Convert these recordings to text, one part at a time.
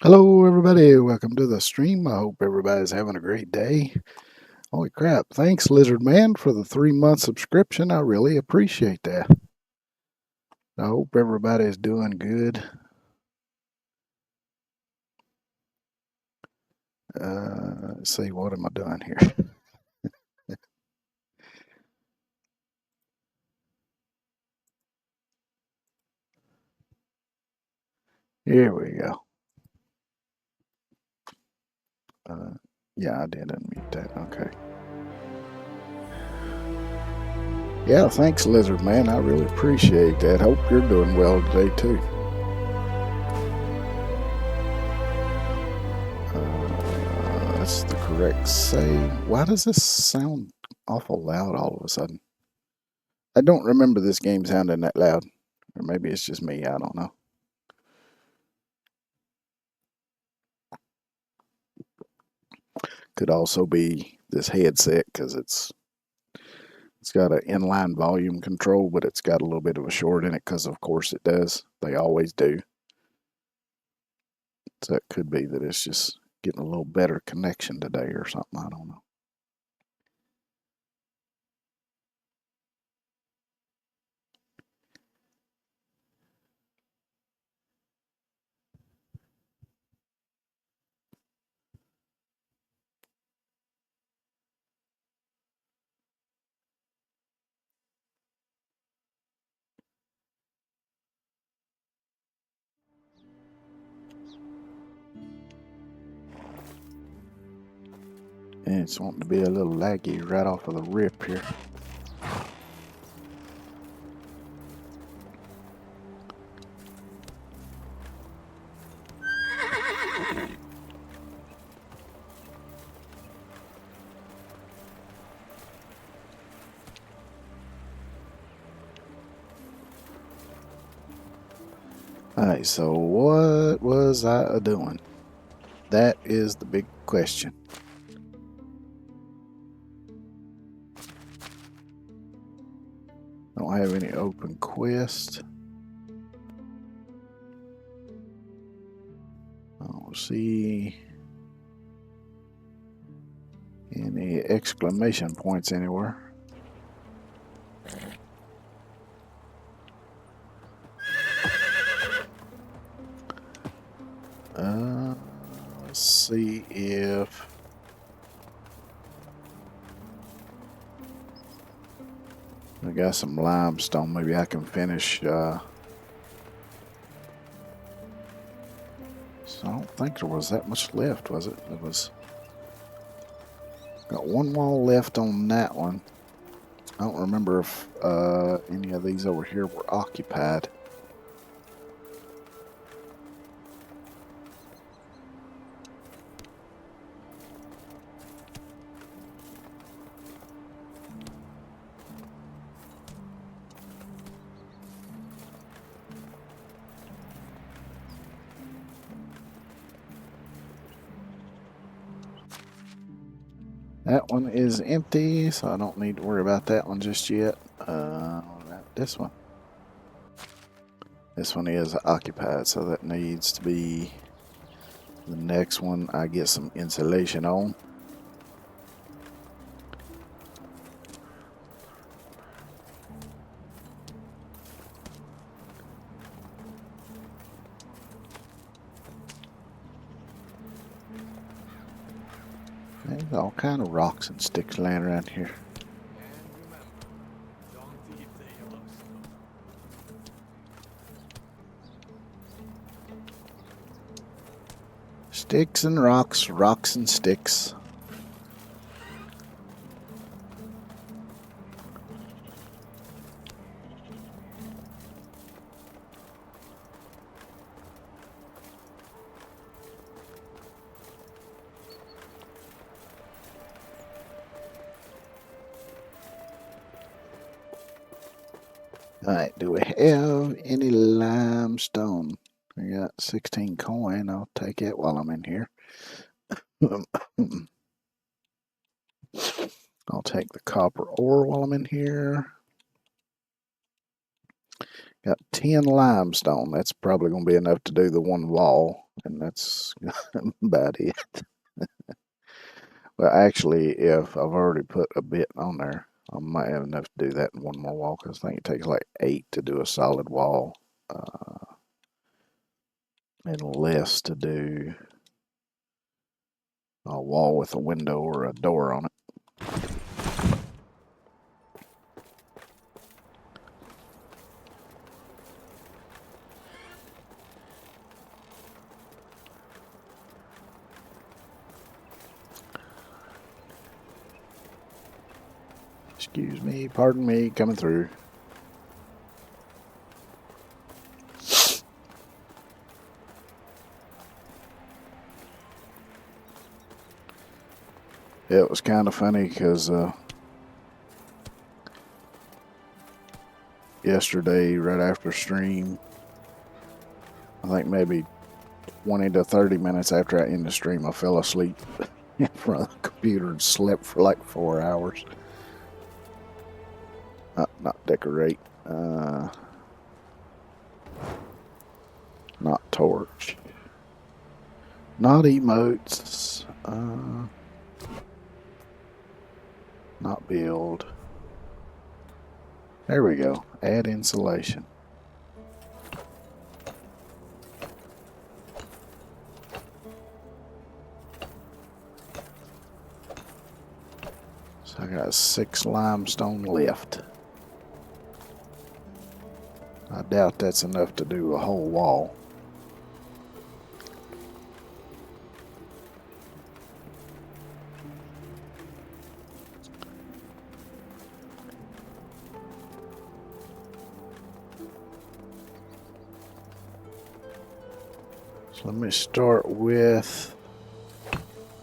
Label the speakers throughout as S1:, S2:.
S1: Hello, everybody. Welcome to the stream. I hope everybody's having a great day. Holy crap. Thanks, Lizard Man, for the 3-month subscription. I really appreciate that. I hope everybody's doing good. Let's see, what am I doing here? Here we go. Yeah, I did unmute that. Okay. Yeah, thanks, Lizard Man. I really appreciate that. Hope you're doing well today, too. That's the correct save. Why does this sound awful loud all of a sudden? I don't remember this game sounding that loud. Or maybe it's just me. I don't know. Could also be this headset because it's got an inline volume control, but it's got a little bit of a short in it because, of course, it does. They always do. So it could be that it's just getting a little better connection today or something. I don't know. And it's wanting to be a little laggy right off of the rip here. Alright, so what was I doing? That is the big question. Don't have any open quest. I don't see any exclamation points anywhere. Let's see if I got some limestone. Maybe I can finish. So I don't think there was that much left, was it? It was. Got one wall left on that one. I don't remember if any of these over here were occupied. That one is empty, so I don't need to worry about that one just yet. What about this one? This one is occupied, so that needs to be the next one I get some insulation on. There's all kind of rocks and sticks laying around here. Sticks and rocks, rocks and sticks. Alright, do we have any limestone? We got 16 coin. I'll take it while I'm in here. I'll take the copper ore while I'm in here. Got 10 limestone. That's probably going to be enough to do the one wall, and that's about it. Well, actually, if I've already put a bit on there, I might have enough to do that in one more wall, because I think it takes like 8 to do a solid wall, and less to do a wall with a window or a door on it. Excuse me, pardon me, coming through. It was kind of funny because yesterday, right after stream, I think maybe 20 to 30 minutes after I ended the stream, I fell asleep in front of the computer and slept for like 4 hours. Not decorate. Not torch. Not emotes. Not build. There we go. Add insulation. So I got 6 limestone left. I doubt that's enough to do a whole wall. So let me start with,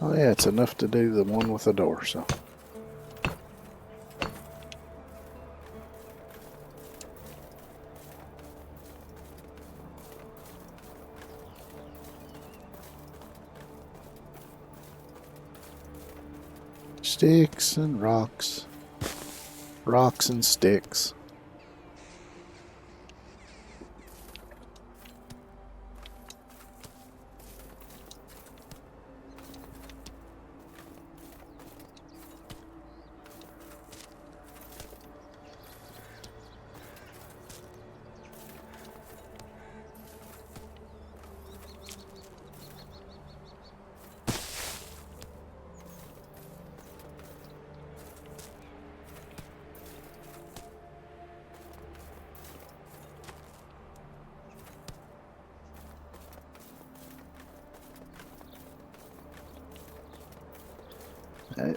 S1: oh yeah, it's enough to do the one with the door, so. Sticks and rocks. Rocks and sticks.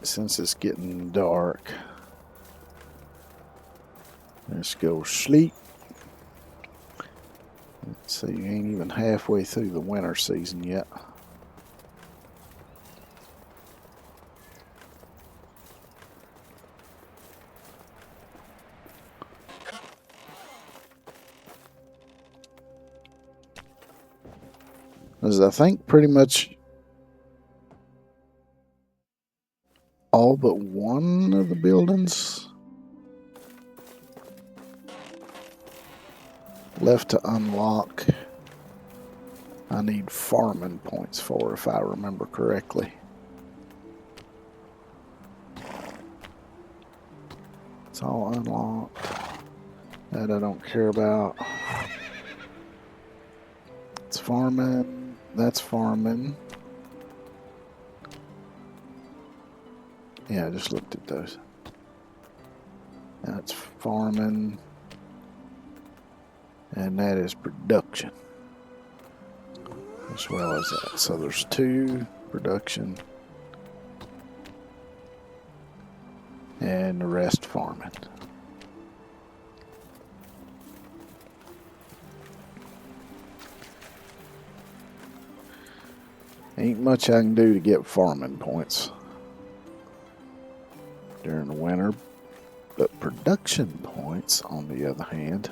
S1: Since it's getting dark, let's go sleep. Let's see, you ain't even halfway through the winter season yet. As I think pretty much all but one of the buildings left to unlock. I need farming points for, if I remember correctly. It's all unlocked. That I don't care about. It's farming. That's farming. Yeah, I just looked at those. That's farming. And that is production. As well as that. So there's 2 production. And the rest farming. Ain't much I can do to get farming points during the winter, but production points, on the other hand,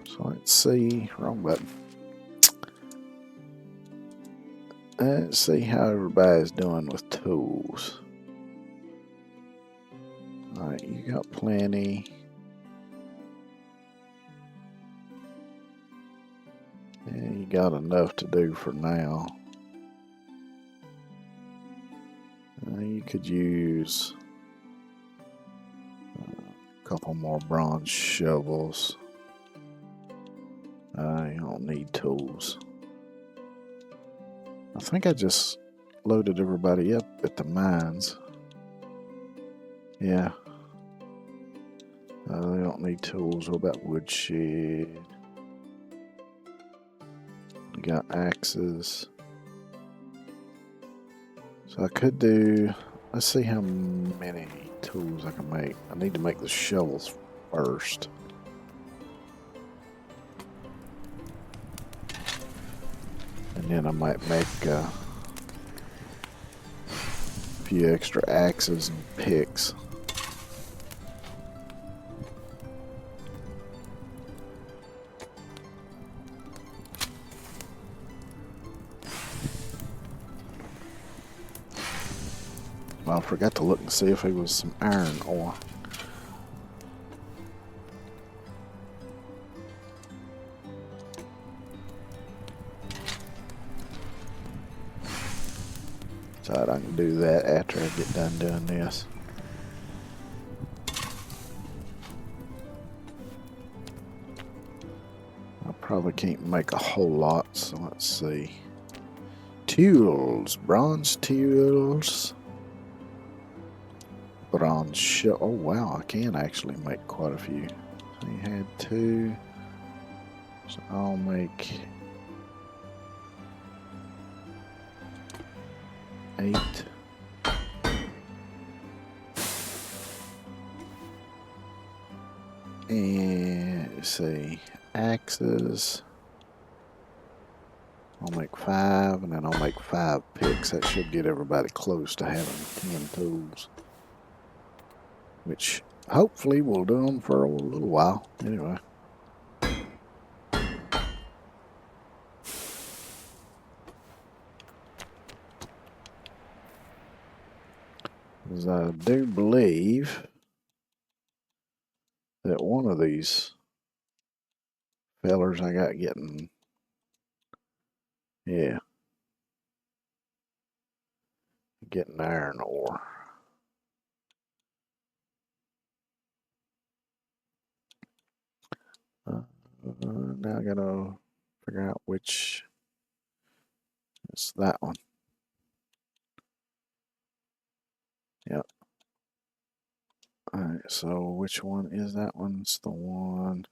S1: so let's see, wrong button. Let's see how everybody's doing with tools. Alright, you got plenty. Yeah, you got enough to do for now. You could use a couple more bronze shovels. You don't need tools. I think I just loaded everybody up at the mines. Yeah. They don't need tools. What about woodshed? We got axes. So I could do, let's see how many tools I can make. I need to make the shovels first. And then I might make a few extra axes and picks. Well, I forgot to look and see if there was some iron ore. So I can do that after I get done doing this. I probably can't make a whole lot, so let's see. Tools, bronze tools. Bronze shell. Oh wow, I can actually make quite a few. So you had 2. So I'll make 8. And let's see, axes. I'll make 5, and then I'll make 5 picks. That should get everybody close to having 10 tools. Which hopefully will do them for a little while. Anyway. Because I do believe that one of these fellers I got getting, yeah, getting iron ore. Now I gotta figure out which. It's that one. Yep. Alright, so which one is that one? It's the one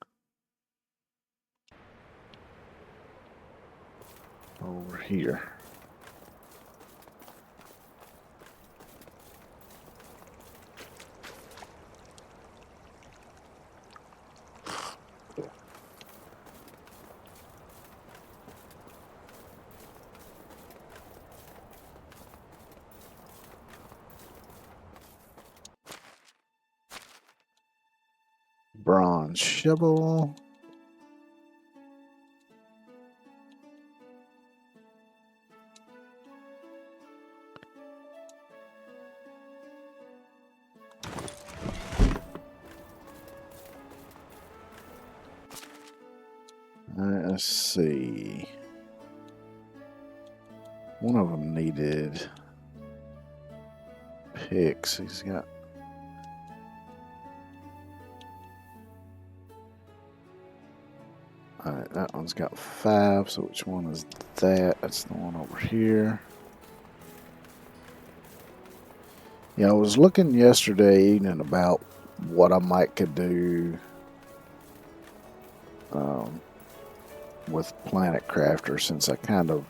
S1: over here. Bronze shovel. Let's see. One of them needed picks. He's got. Alright, that one's got 5. So which one is that? That's the one over here. Yeah, I was looking yesterday evening about what I might could do with Planet Crafter, since I kind of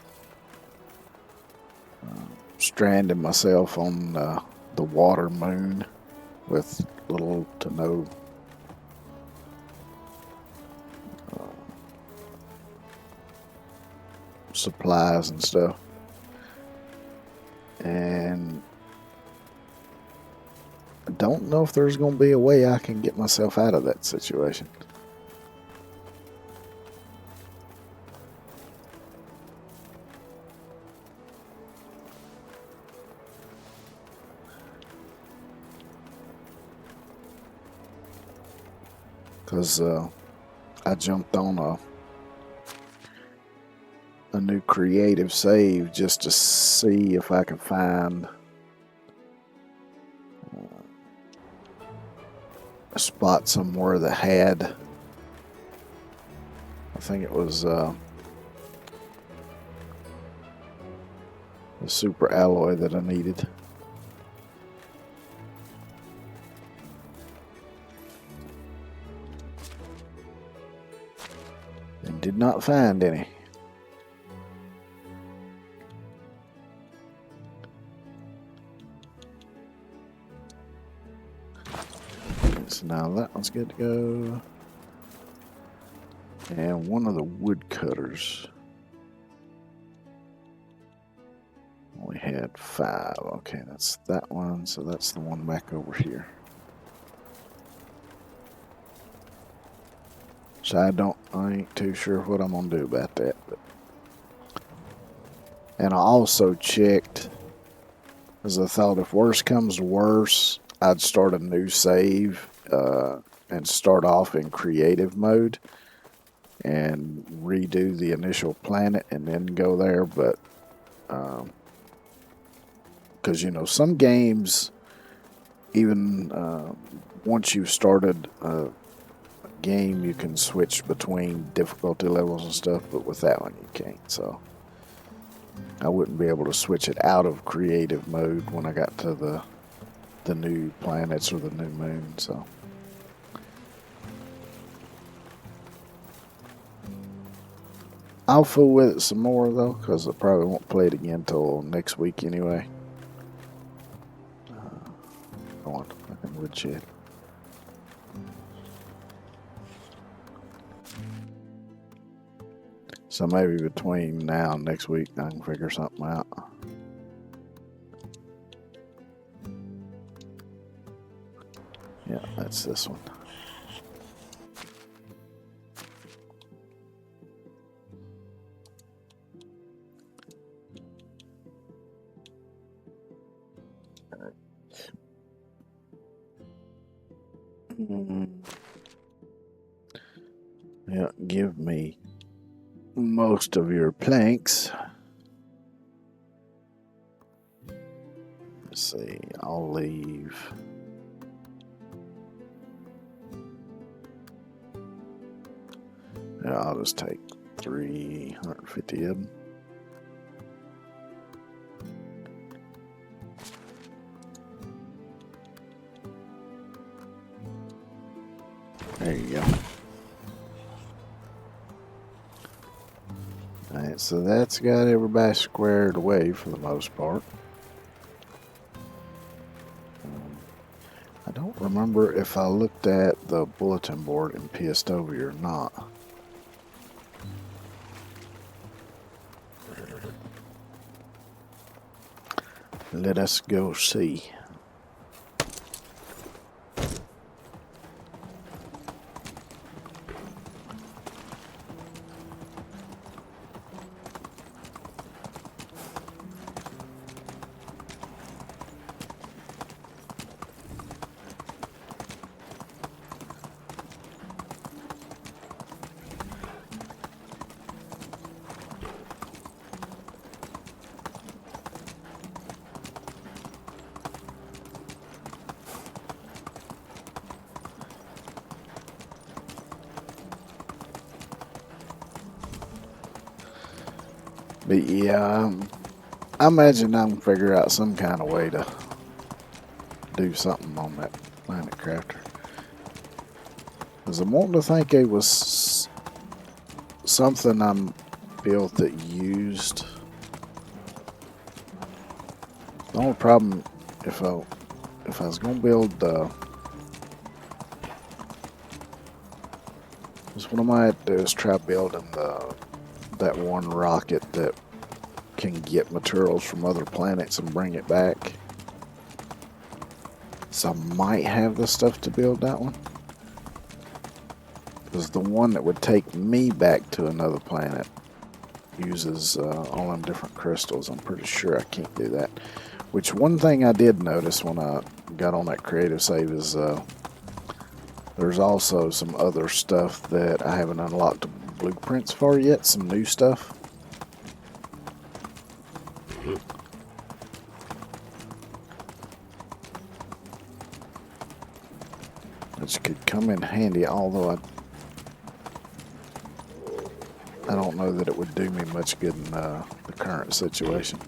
S1: stranded myself on the water moon with little to no supplies and stuff. And I don't know if there's going to be a way I can get myself out of that situation. Because I jumped on a new creative save just to see if I could find a spot somewhere that had, I think it was the super alloy that I needed. And did not find any. So now that one's good to go. And one of the woodcutters only had 5. Okay, that's that one. So that's the one back over here. So I ain't too sure what I'm gonna do about that. But. And I also checked, as I thought if worse comes to worse, I'd start a new save and start off in creative mode and redo the initial planet and then go there. But because some games, even once you've started a game, you can switch between difficulty levels and stuff, but with that one you can't. So I wouldn't be able to switch it out of creative mode when I got to the new planets or the new moon. So I'll fool with it some more though, because I probably won't play it again till next week anyway. I want fucking woodshed. So maybe between now and next week I can figure something out. Yeah, that's this one. Yeah, give me most of your planks. Let's see, I'll leave. Yeah, I'll just take 350 of them. There you go. Alright, so that's got everybody squared away for the most part. I don't remember if I looked at the bulletin board in Piastovi or not. Let us go see. But yeah, I imagine I can figure out some kind of way to do something on that Planet Crafter. Because I'm wanting to think it was something I'm built that used. The only problem, if I was gonna build, is what I might do is try building that one rocket that can get materials from other planets and bring it back. So I might have the stuff to build that one. Because the one that would take me back to another planet uses all them different crystals. I'm pretty sure I can't do that. Which one thing I did notice when I got on that creative save is there's also some other stuff that I haven't unlocked the blueprints for yet. Some new stuff. Which could come in handy, although I don't know that it would do me much good in the current situation.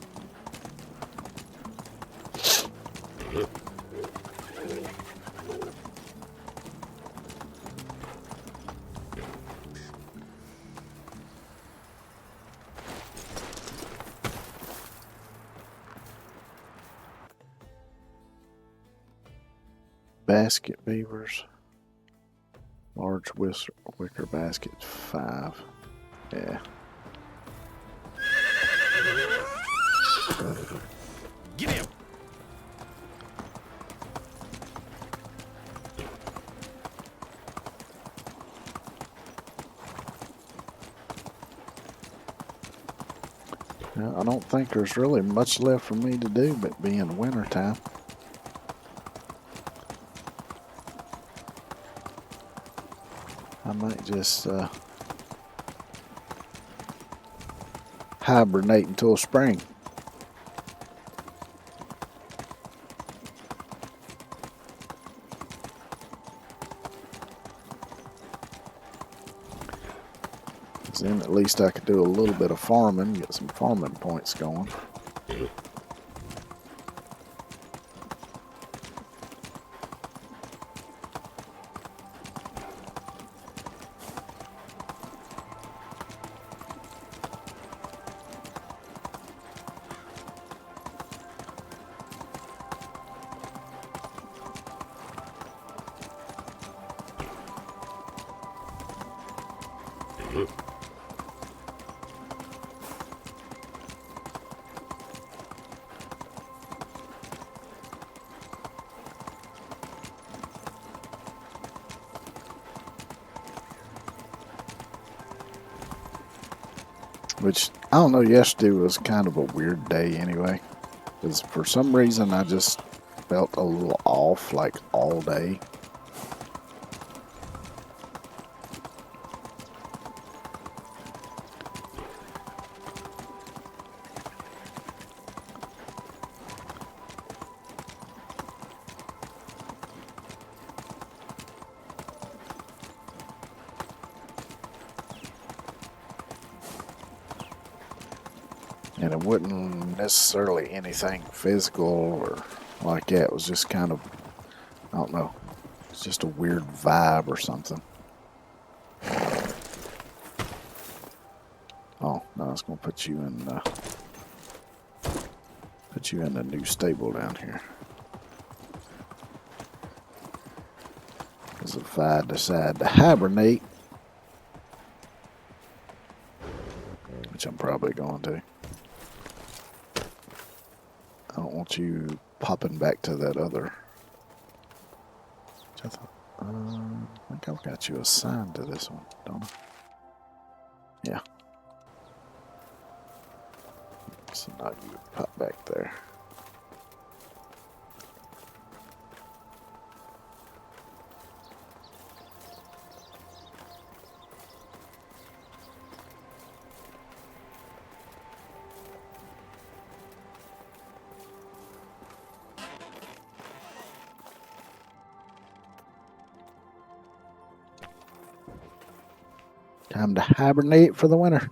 S1: Basket beavers. Large wicker basket, 5. Yeah.
S2: Get him!
S1: I don't think there's really much left for me to do but be in winter time. I might just hibernate until spring. Then at least I could do a little bit of farming, get some farming points going. Which, I don't know, yesterday was kind of a weird day anyway. Because for some reason I just felt a little off like all day. And it wasn't necessarily anything physical or like that. It was just kind of, I don't know, it's just a weird vibe or something. Oh, no, it's going to put you in the new stable down here. Because if I decide to hibernate, which I'm probably going to, I don't want you popping back to that other. I think I've got you assigned to this one, don't I? Yeah. So now you would pop back there. Time to hibernate for the winter.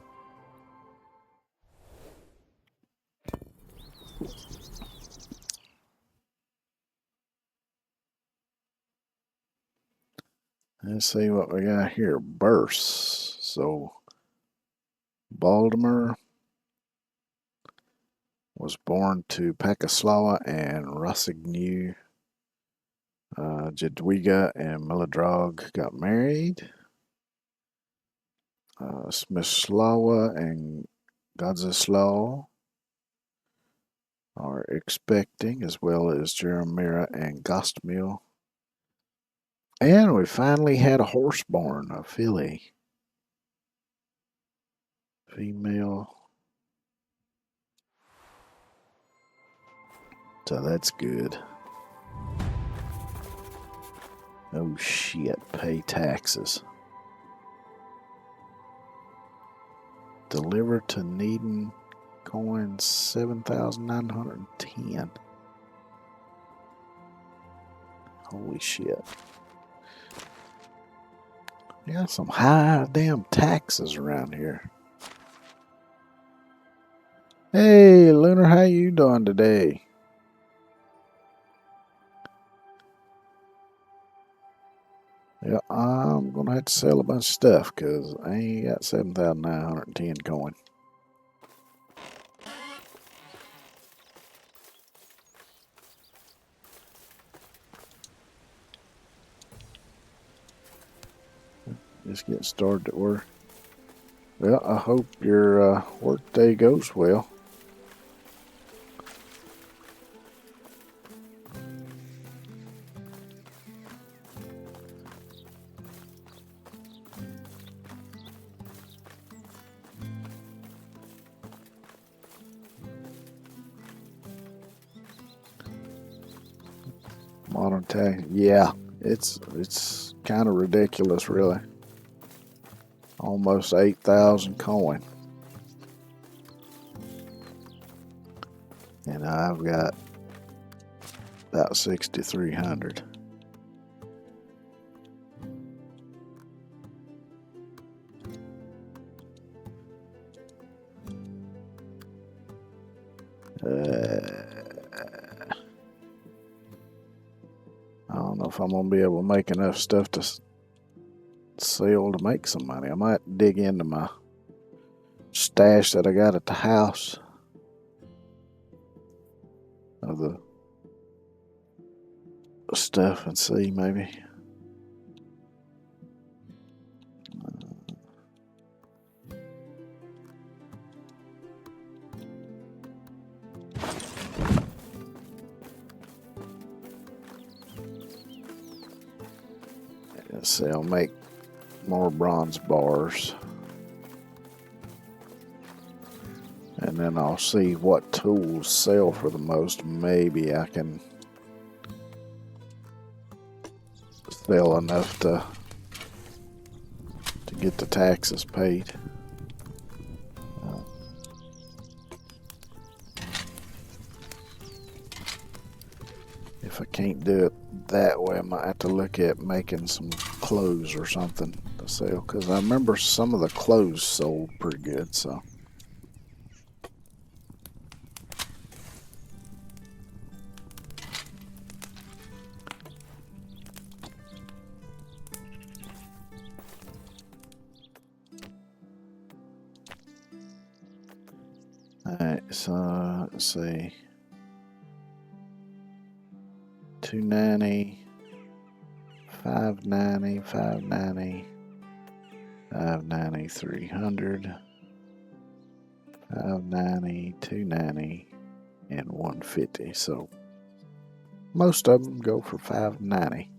S1: Let's see what we got here. Bursts. So, Baltimore was born to Pakaslawa and Rosigny. Jadwiga and Milodrag got married. Smislawa and Godzislaw are expecting, as well as Jeremira and Gostmil. And we finally had a horse born, a filly. Female. So that's good. Oh shit, pay taxes. Deliver to Needham coins 7,910. Holy shit. You got some high damn taxes around here. Hey, Lunar, how you doing today? Yeah, I'm gonna have to sell a bunch of stuff because I ain't got 7,910 coin. Just getting started at work. Well, I hope your work day goes well. Modern tax, yeah, it's kind of ridiculous, really. Almost 8,000 coin, and I've got about 6,300. I don't know if I'm gonna be able to make enough stuff to sell to make some money. I might dig into my stash that I got at the house of the stuff and see maybe. Let's see, I'll make more bronze bars. And then I'll see what tools sell for the most. Maybe I can sell enough to get the taxes paid. If I can't do it that way, I might have to look at making some clothes or something to sell, because I remember some of the clothes sold pretty good. So So let's see. 290, 590, 590, 590, 300, 590, 290, and 150. So most of them go for 590.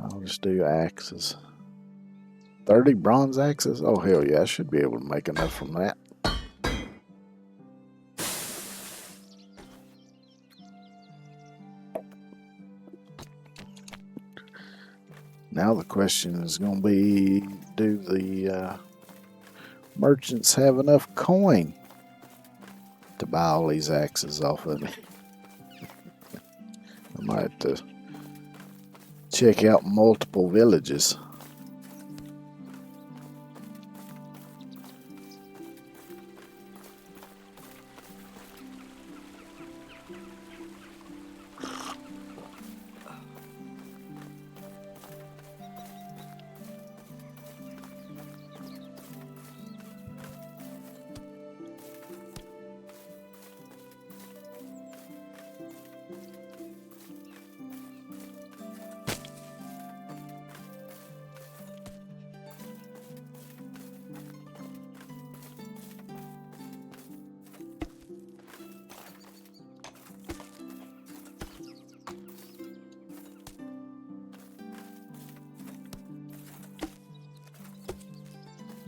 S1: I'll just do axes. 30 bronze axes? Oh, hell yeah, I should be able to make enough from that. Now the question is going to be, do the merchants have enough coin to buy all these axes off of me? I might have to check out multiple villages.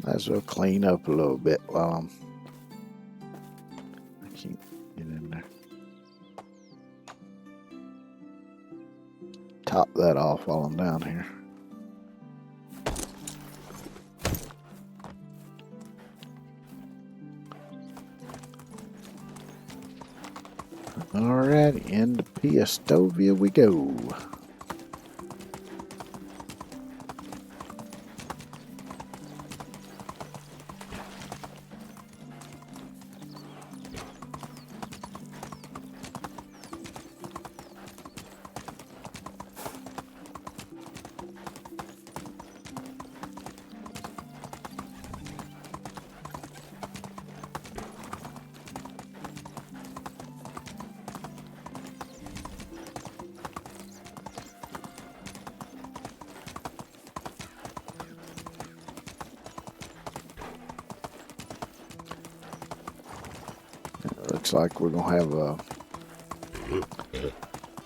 S1: Might as well clean up a little bit while I can't get in there. Top that off while I'm down here. Alright, into Piastovia we go. Looks like we're gonna have a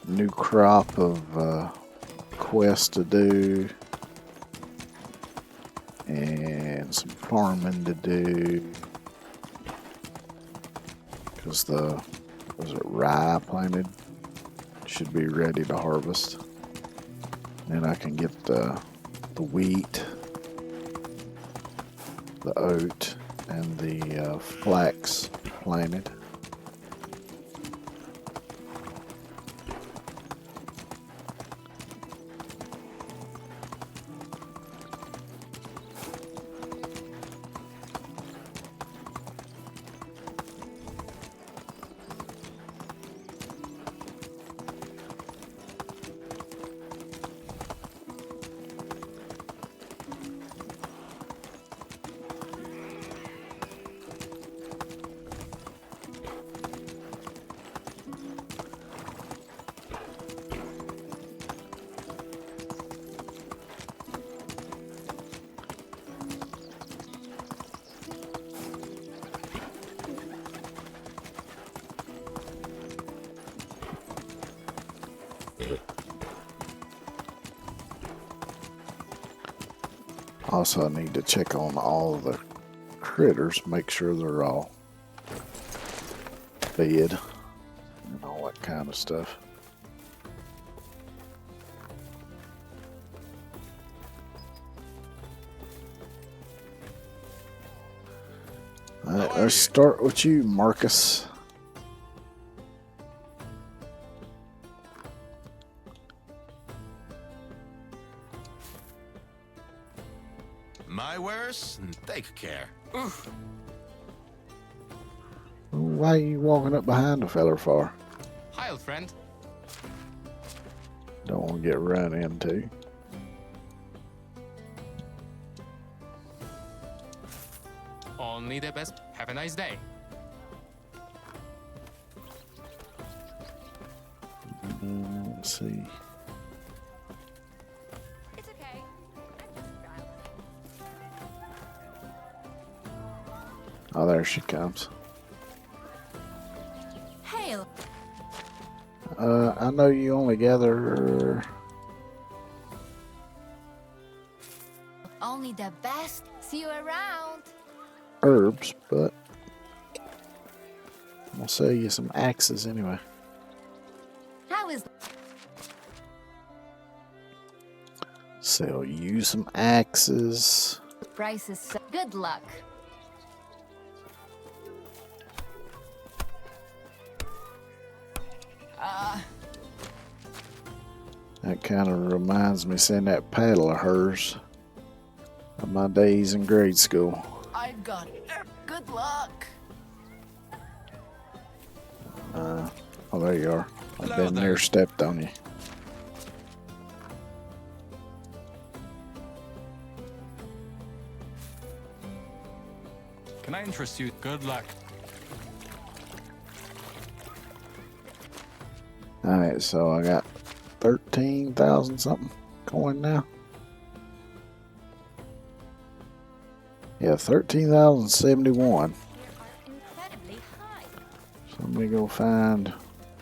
S1: new crop of quests to do and some farming to do, because the rye I planted should be ready to harvest. Then I can get the wheat, the oat, and the flax planted. Also, I need to check on all the critters, make sure they're all fed and all that kind of stuff. Alright, let's start with you, Marcus.
S2: My wares, take care. Oof.
S1: Why are you walking up behind the feller for?
S2: Hi, old friend.
S1: Don't want to get run into.
S2: Only the best. Have a nice day.
S1: Let's see.
S3: It's okay.
S1: Oh, there she comes.
S3: Hail.
S1: I know you only gather.
S3: Only the best. See you around.
S1: Herbs, but I'll sell you some axes anyway.
S3: How is
S1: Sell you some axes.
S3: the prices? So good luck.
S1: That kind of reminds me, seeing that paddle of hers of my days in grade school.
S3: I got it. Good luck.
S1: Oh, there you are. I've
S2: Hello
S1: been
S2: there.
S1: near stepped on you.
S4: Can I interest you? Good luck.
S1: Alright, so I got 13,000 something coin now. Yeah, 13,071.
S3: Incredibly high.
S1: So let me go find,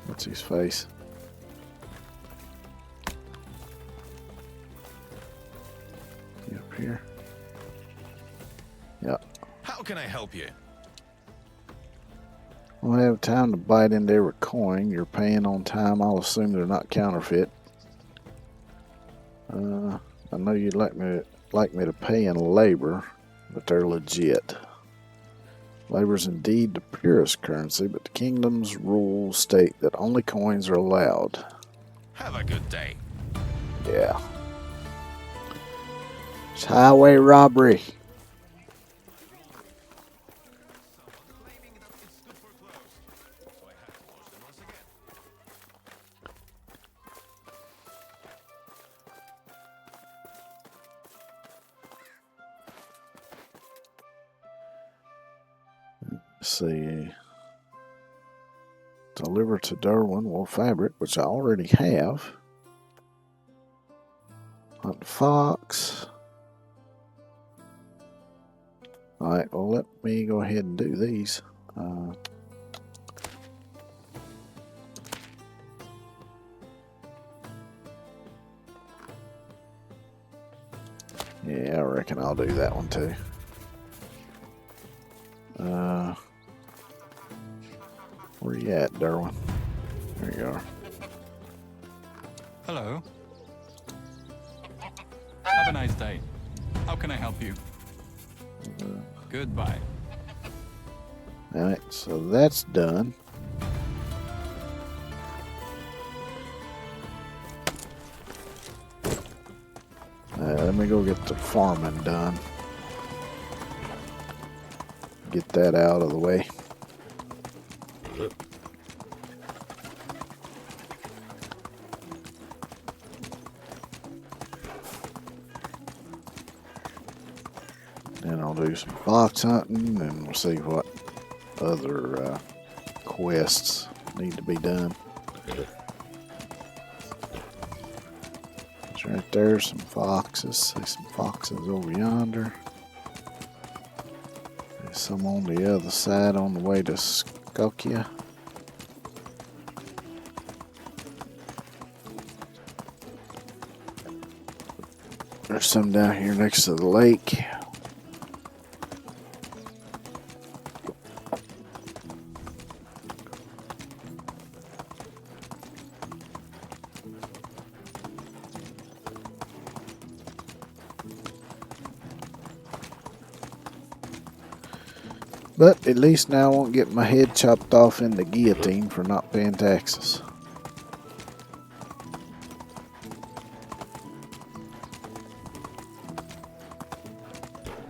S1: what's his face? He up here? Yep.
S2: How can I help you?
S1: We'll have time to bite into every coin. You're paying on time. I'll assume they're not counterfeit. I know you'd like me to pay in labor, but they're legit. Labor is indeed the purest currency, but the kingdom's rules state that only coins are allowed.
S2: Have a good day.
S1: Yeah. It's highway robbery. Let's see. Deliver to Derwin wool fabric, which I already have. Hunt fox. Alright, well, let me go ahead and do these. Yeah, I reckon I'll do that one too. Where you at, Derwin? There you are.
S4: Hello. Have a nice day. How can I help you? Goodbye.
S1: Alright, so that's done. Let me go get the farming done. Get that out of the way. Then I'll do some fox hunting and we'll see what other quests need to be done. It's right there, some foxes. See some foxes over yonder. There's some on the other side on the way to Skokia. There's some down here next to the lake. But at least now I won't get my head chopped off in the guillotine for not paying taxes.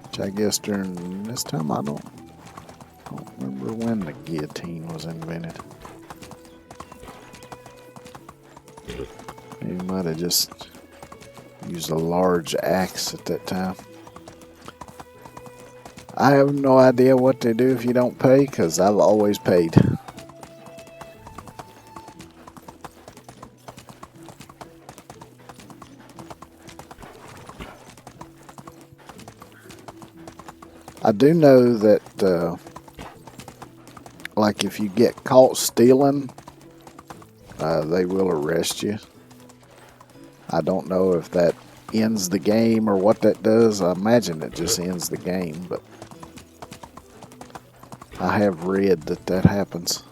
S1: Which I guess during this time I don't remember when the guillotine was invented. He might have just used a large axe at that time. I have no idea what they do if you don't pay, because I've always paid. I do know that, like, if you get caught stealing, they will arrest you. I don't know if that ends the game or what that does. I imagine it just ends the game, but I have read that that happens.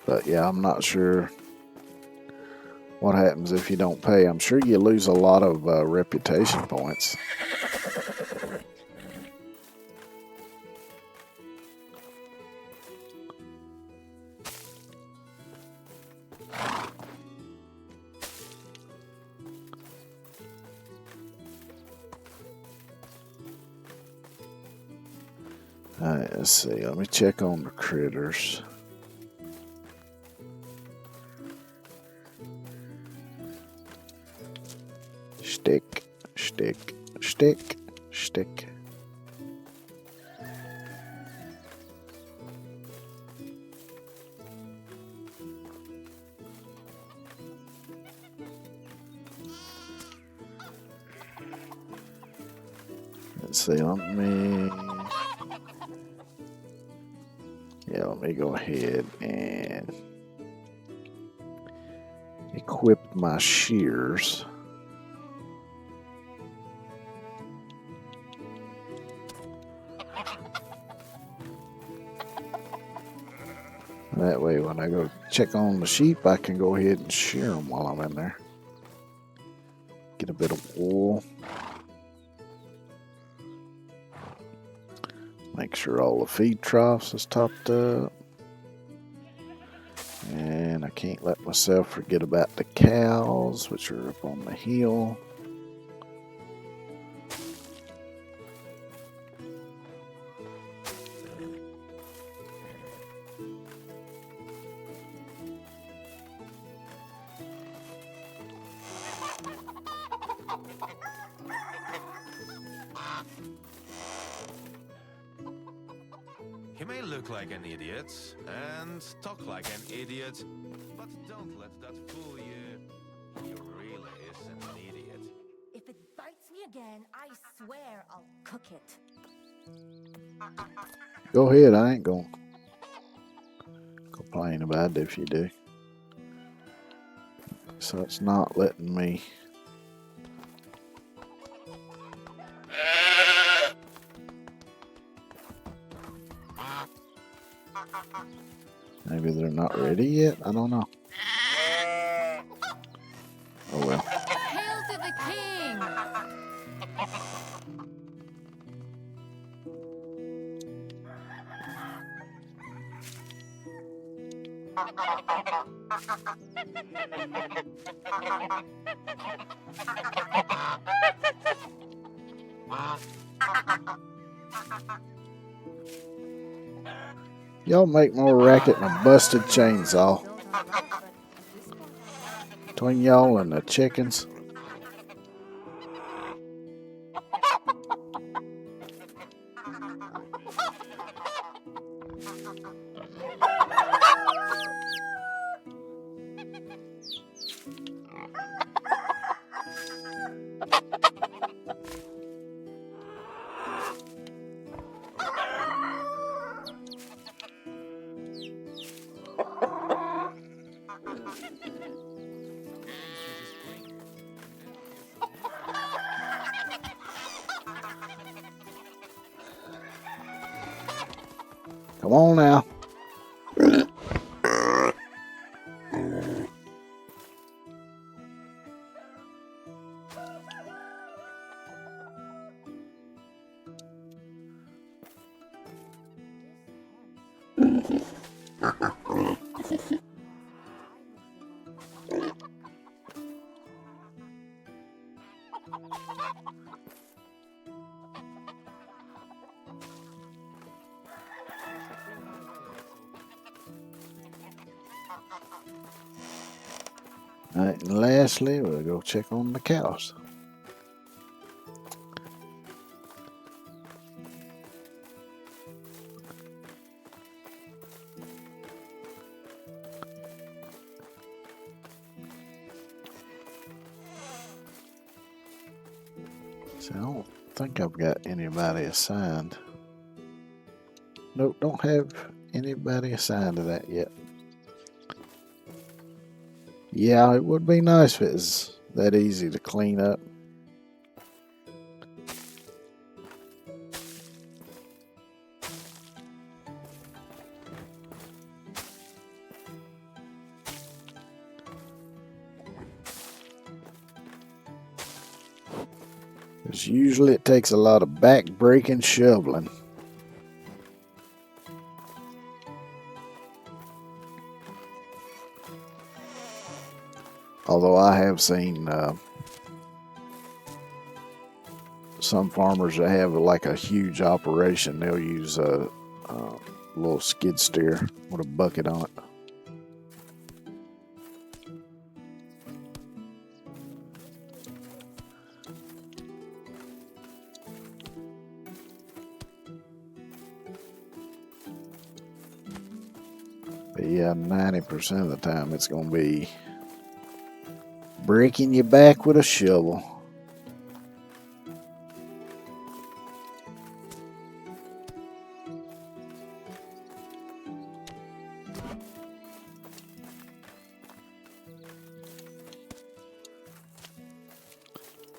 S1: But yeah, I'm not sure what happens if you don't pay. I'm sure you lose a lot of reputation points. Alright, let's see. Let me check on the critters. Stick, stick, stick, stick. Let's see, let me go ahead and equip my shears. That way, when I go check on the sheep, I can go ahead and shear them while I'm in there. Get a bit of wool. Make sure all the feed troughs is topped up. And I can't let myself forget about the cows, which are up on the hill.
S2: He may look like an idiot and talk like an idiot, but don't let that fool you. He really isn't an idiot.
S3: If it bites me again, I swear I'll cook it.
S1: Go ahead, I ain't gonna complain about it if you do. So it's not letting me. Maybe they're not ready yet? I don't know. Oh well.
S3: Hail to the king!
S1: Y'all make more racket than a busted chainsaw.
S3: Built on rock, but this one-
S1: Between y'all and the chickens. Come on now. Alright, and lastly, we'll go check on the cows. See, I don't think I've got anybody assigned. Nope, don't have anybody assigned to that yet. Yeah, it would be nice if it was that easy to clean up. Because usually it takes a lot of back-breaking shoveling. Although I have seen some farmers that have like a huge operation, they'll use a little skid steer with a bucket on it. But yeah, 90% of the time it's going to be breaking your back with a shovel.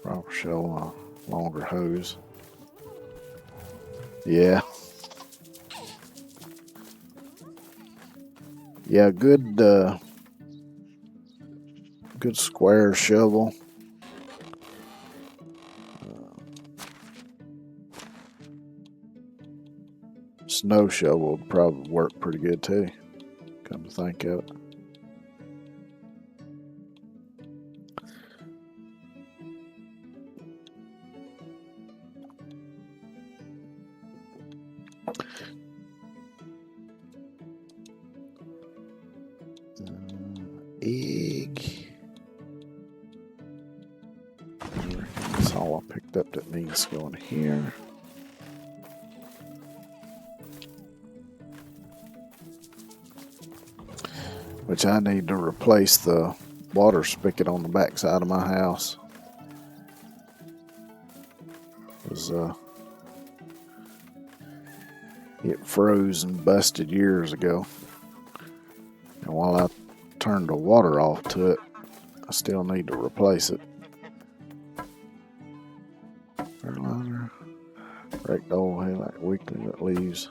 S1: Proper shovel, a longer hose. Yeah. Yeah, good square shovel. Snow shovel would probably work pretty good too, come to think of it. Egg. That's all I picked up that needs to go in here. Which I need to replace the water spigot on the back side of my house. It froze and busted years ago. And while I turned the water off to it, I still need to replace it. Fertilizer. Break the old hay like weekly that leaves.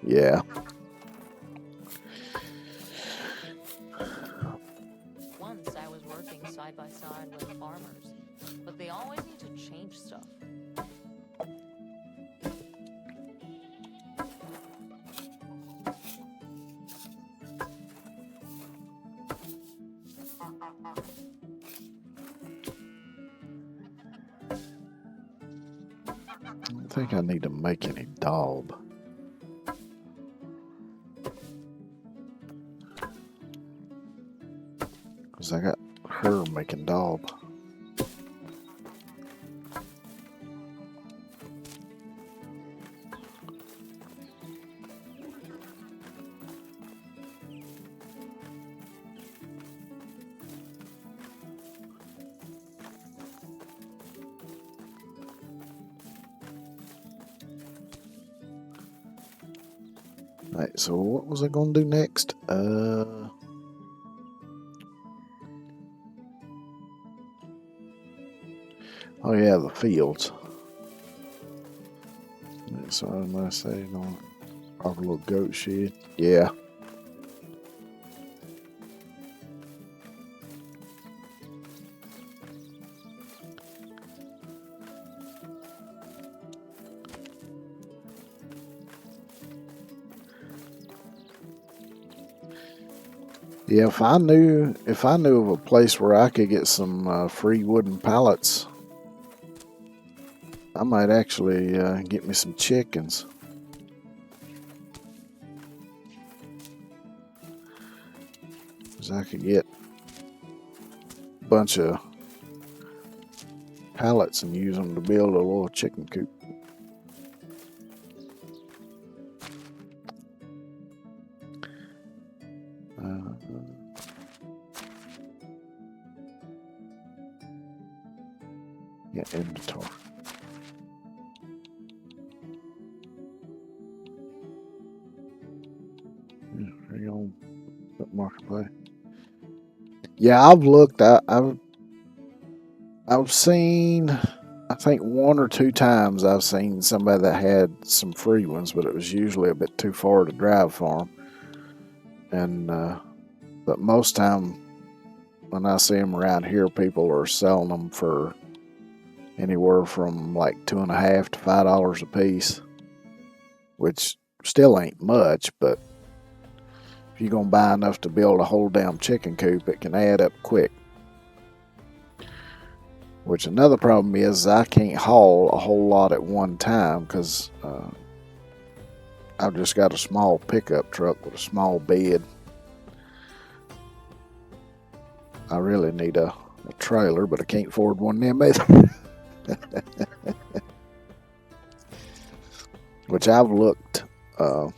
S1: Yeah.
S5: Once I was working side by side with farmers, but they always need to change stuff.
S1: I don't think I need to make any daub. Because I got her making daub. Alright, so what was I going to do next? Oh yeah, the fields. So I must say, proper little goat shed. Yeah. Yeah, if I knew of a place where I could get some free wooden pallets, I might actually get me some chickens. Because I could get a bunch of pallets and use them to build a little chicken coop. Yeah, inventory. you on Marketplace? Yeah, I've looked. I've seen. I think one or two times I've seen somebody that had some free ones, but it was usually a bit too far to drive for them. And but most time when I see them around here, people are selling them for anywhere from like $2.50 to $5 a piece, which still ain't much, but if you're gonna buy enough to build a whole damn chicken coop, it can add up quick. Which another problem is I can't haul a whole lot at one time because I've just got a small pickup truck with a small bed. I really need a trailer, but I can't afford one of them either. Which I've looked for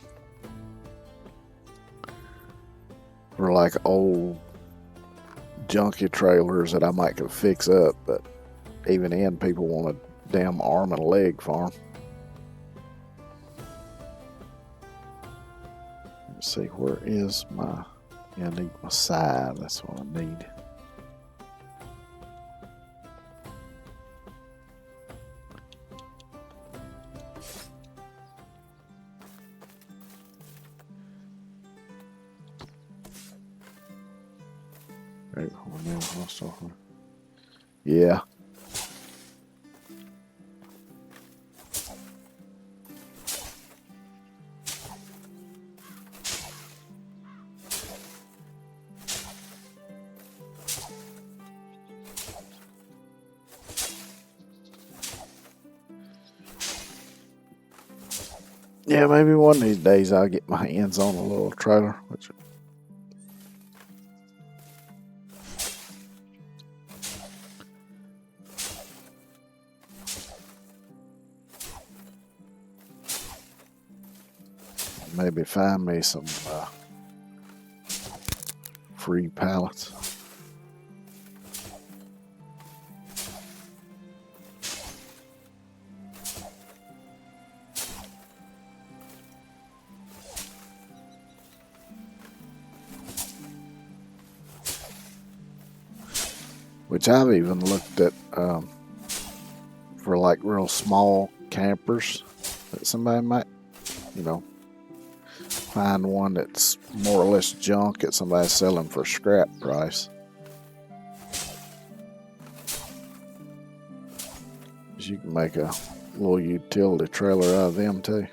S1: like old junky trailers that I might could fix up, but even then people want a damn arm and a leg for them. Let's see, where is my, yeah, I need my side, that's what I need. Yeah. Yeah, maybe one of these days I'll get my hands on a little trailer, which maybe find me some free pallets. Which I've even looked at for like real small campers that somebody might, you know, find one that's more or less junk that somebody's selling for scrap price. You can make a little utility trailer out of them too.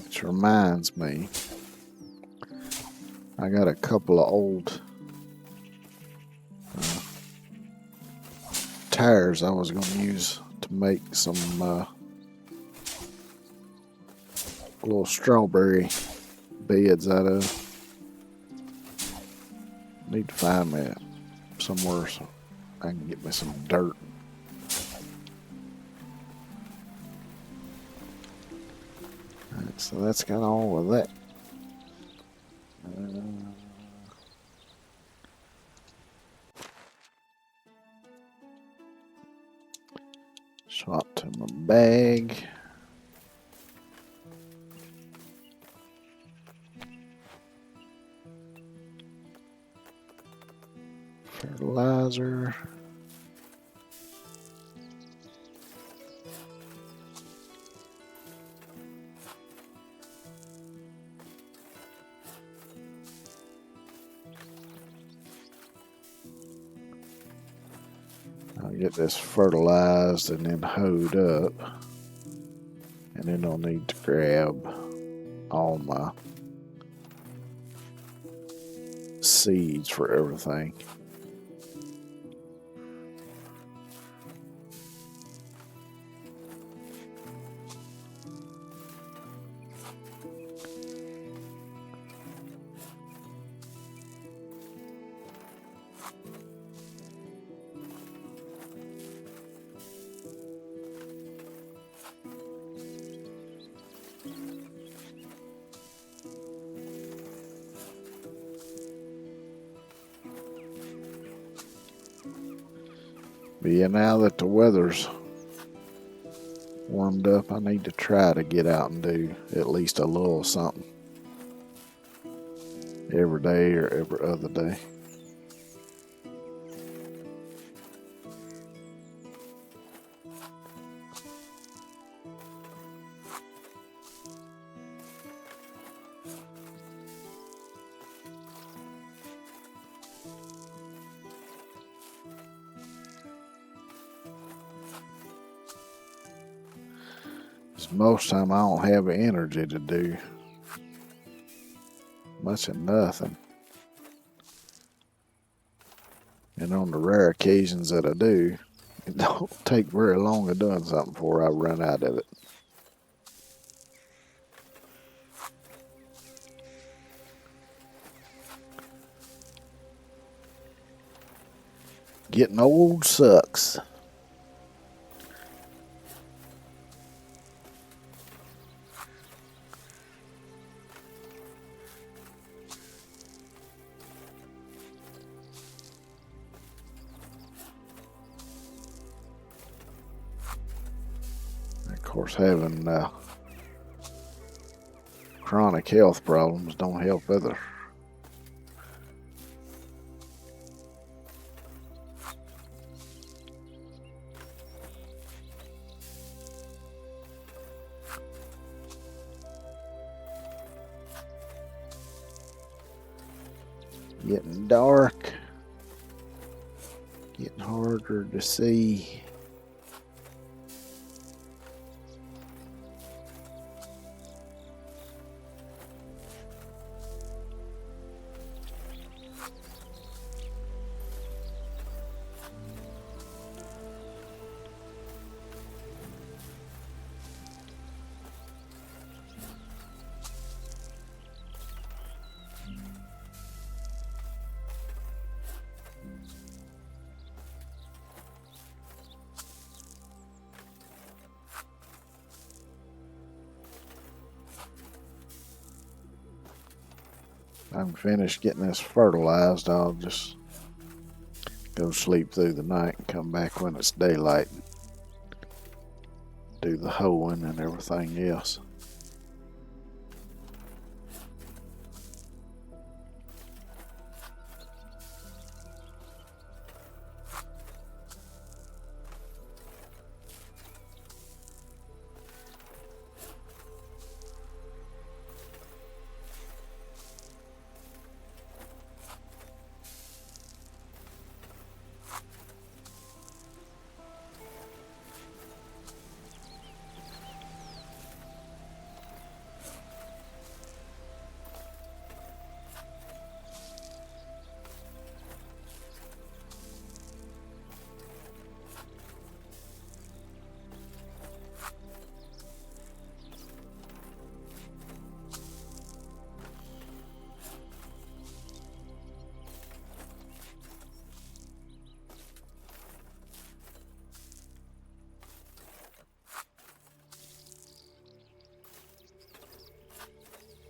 S1: Which reminds me, I got a couple of old tires I was going to use to make some little strawberry beds out of. Need to find me somewhere so I can get me some dirt. Alright, so that's got all of that. Swap to my bag. Fertilizer. I'll get this fertilized and then hoed up. And then I'll need to grab all my seeds for everything. But yeah, now that the weather's warmed up, I need to try to get out and do at least a little something every day or every other day. Most time I don't have the energy to do much of nothing. And on the rare occasions that I do, it don't take very long of doing something before I run out of it. Getting old sucks. Of course, having chronic health problems don't help either. Getting dark, getting harder to see. I'm finished getting this fertilized. I'll just go sleep through the night and come back when it's daylight. Do the hoeing and everything else.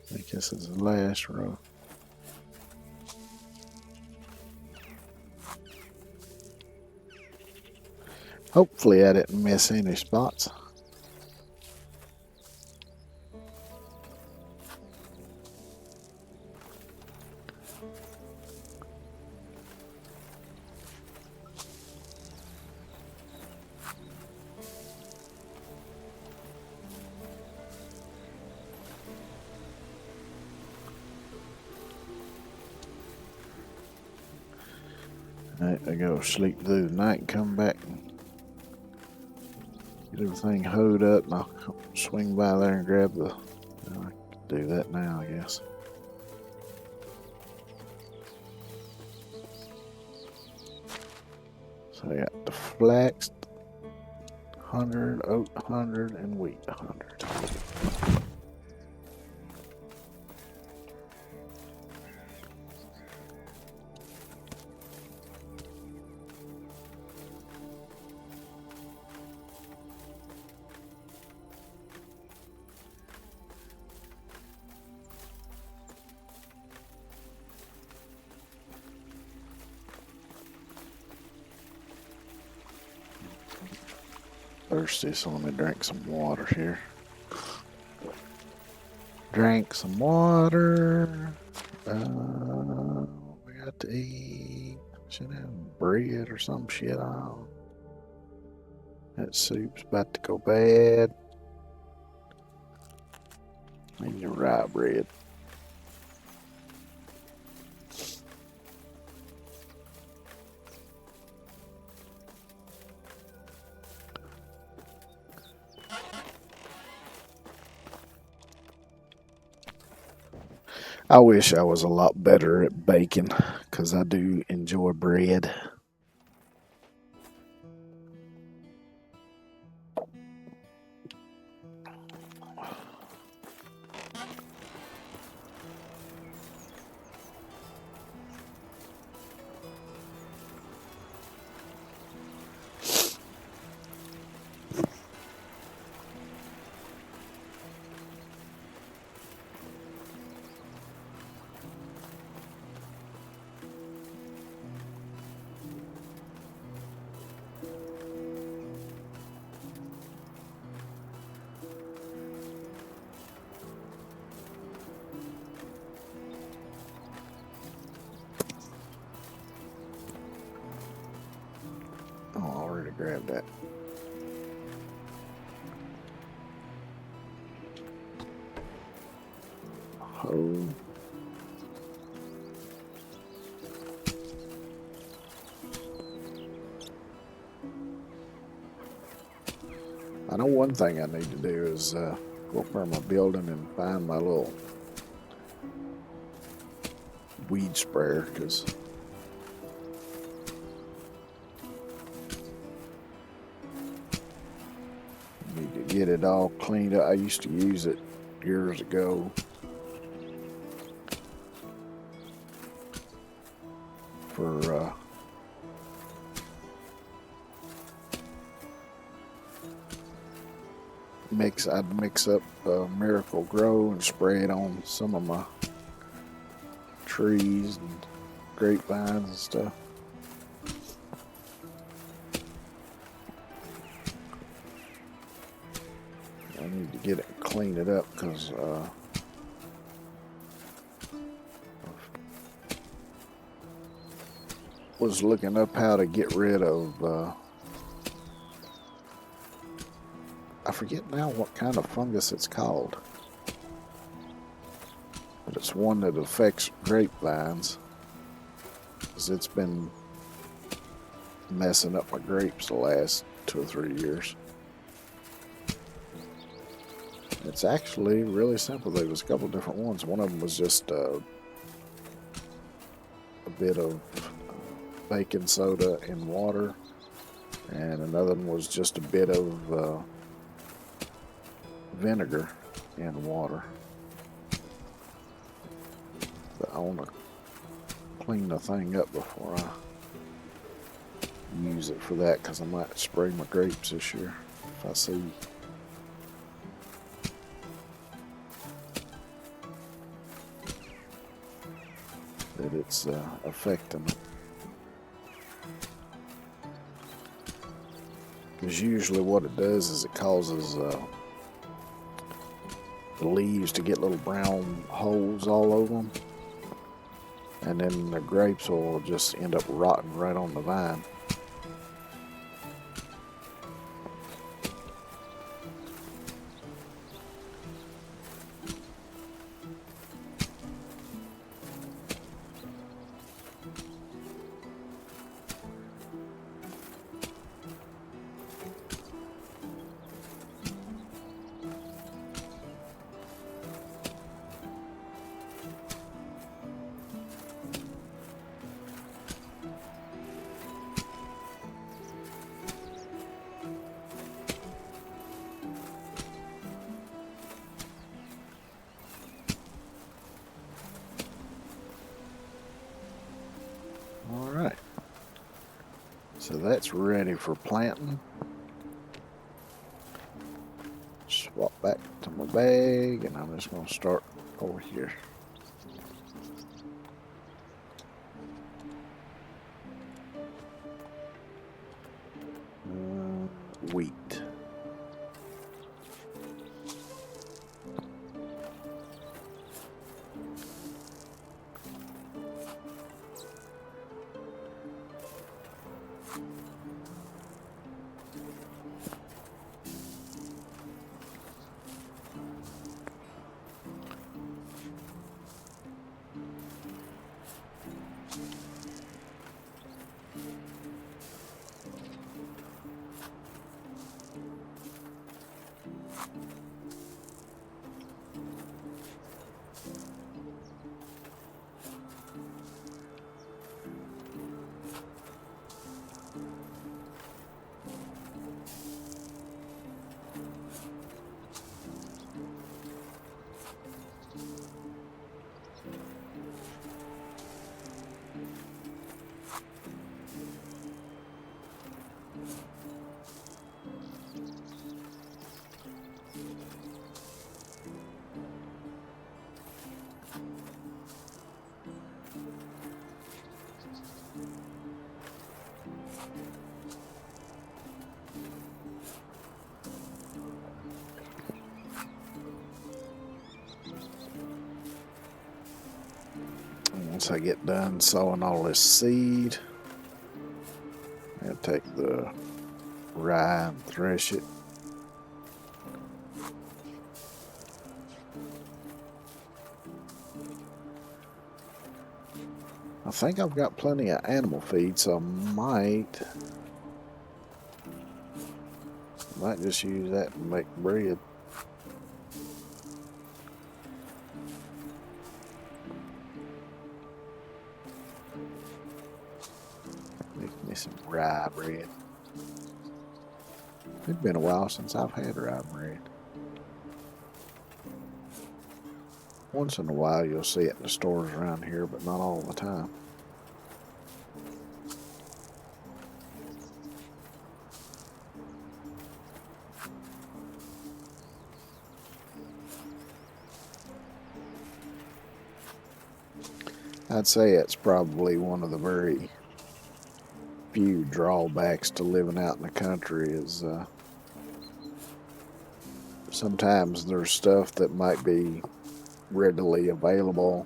S1: I think this is the last row. Hopefully I didn't miss any spots. I go sleep through the night and come back and get get everything hoed up, and I'll swing by there and grab the. I can do that now, I guess. So I got the flax 100, oat 100, and wheat 100. Thirsty, so let me drink some water here. Drank some water. We got to eat. Should have bread or some shit on. That soup's about to go bad. And your rye bread. I wish I was a lot better at baking, because I do enjoy bread. Oh, I already grabbed that. Oh. I know one thing I need to do is go up there in my building and find my little weed sprayer, because I need to get it all cleaned up. I used to use it years ago for I'd mix up Miracle Grow and spray it on some of my trees and grapevines and stuff. I need to get it and clean it up, because was looking up how to get rid of I forget now what kind of fungus it's called, but it's one that affects grapevines, because it's been messing up my grapes the last 2 or 3 years. It's actually really simple. There was a couple different ones. One of them was just a bit of baking soda in water, and another one was just a bit of vinegar in water. But I want to clean the thing up before I use it for that, because I might spray my grapes this year if I see that it's affecting them. Because usually what it does is it causes the leaves to get little brown holes all over them, and then the grapes will just end up rotting right on the vine. So that's ready for planting. Swap back to my bag, and I'm just going to start over here. Wheat. Once I get done sowing all this seed, I'll take the rye and thresh it. I think I've got plenty of animal feed, so I might just use that and make bread. Make me some rye bread. It's been a while since I've had rye bread. Once in a while you'll see it in the stores around here, but not all the time. I'd say it's probably one of the very few drawbacks to living out in the country is sometimes there's stuff that might be readily available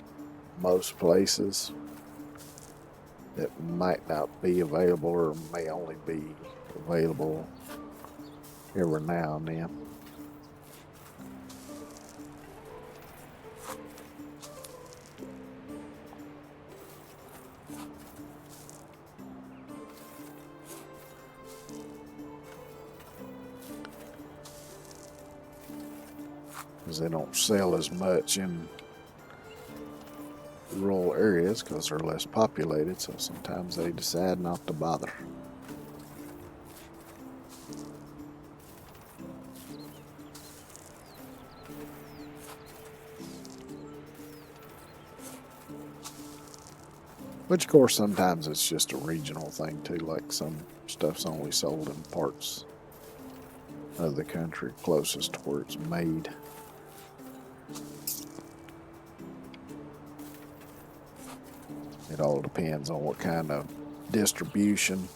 S1: most places that might not be available or may only be available every now and then. Because they don't sell as much in rural areas because they're less populated, so sometimes they decide not to bother. Which, of course, sometimes it's just a regional thing too, like some stuff's only sold in parts of the country closest to where it's made. It all depends on what kind of distribution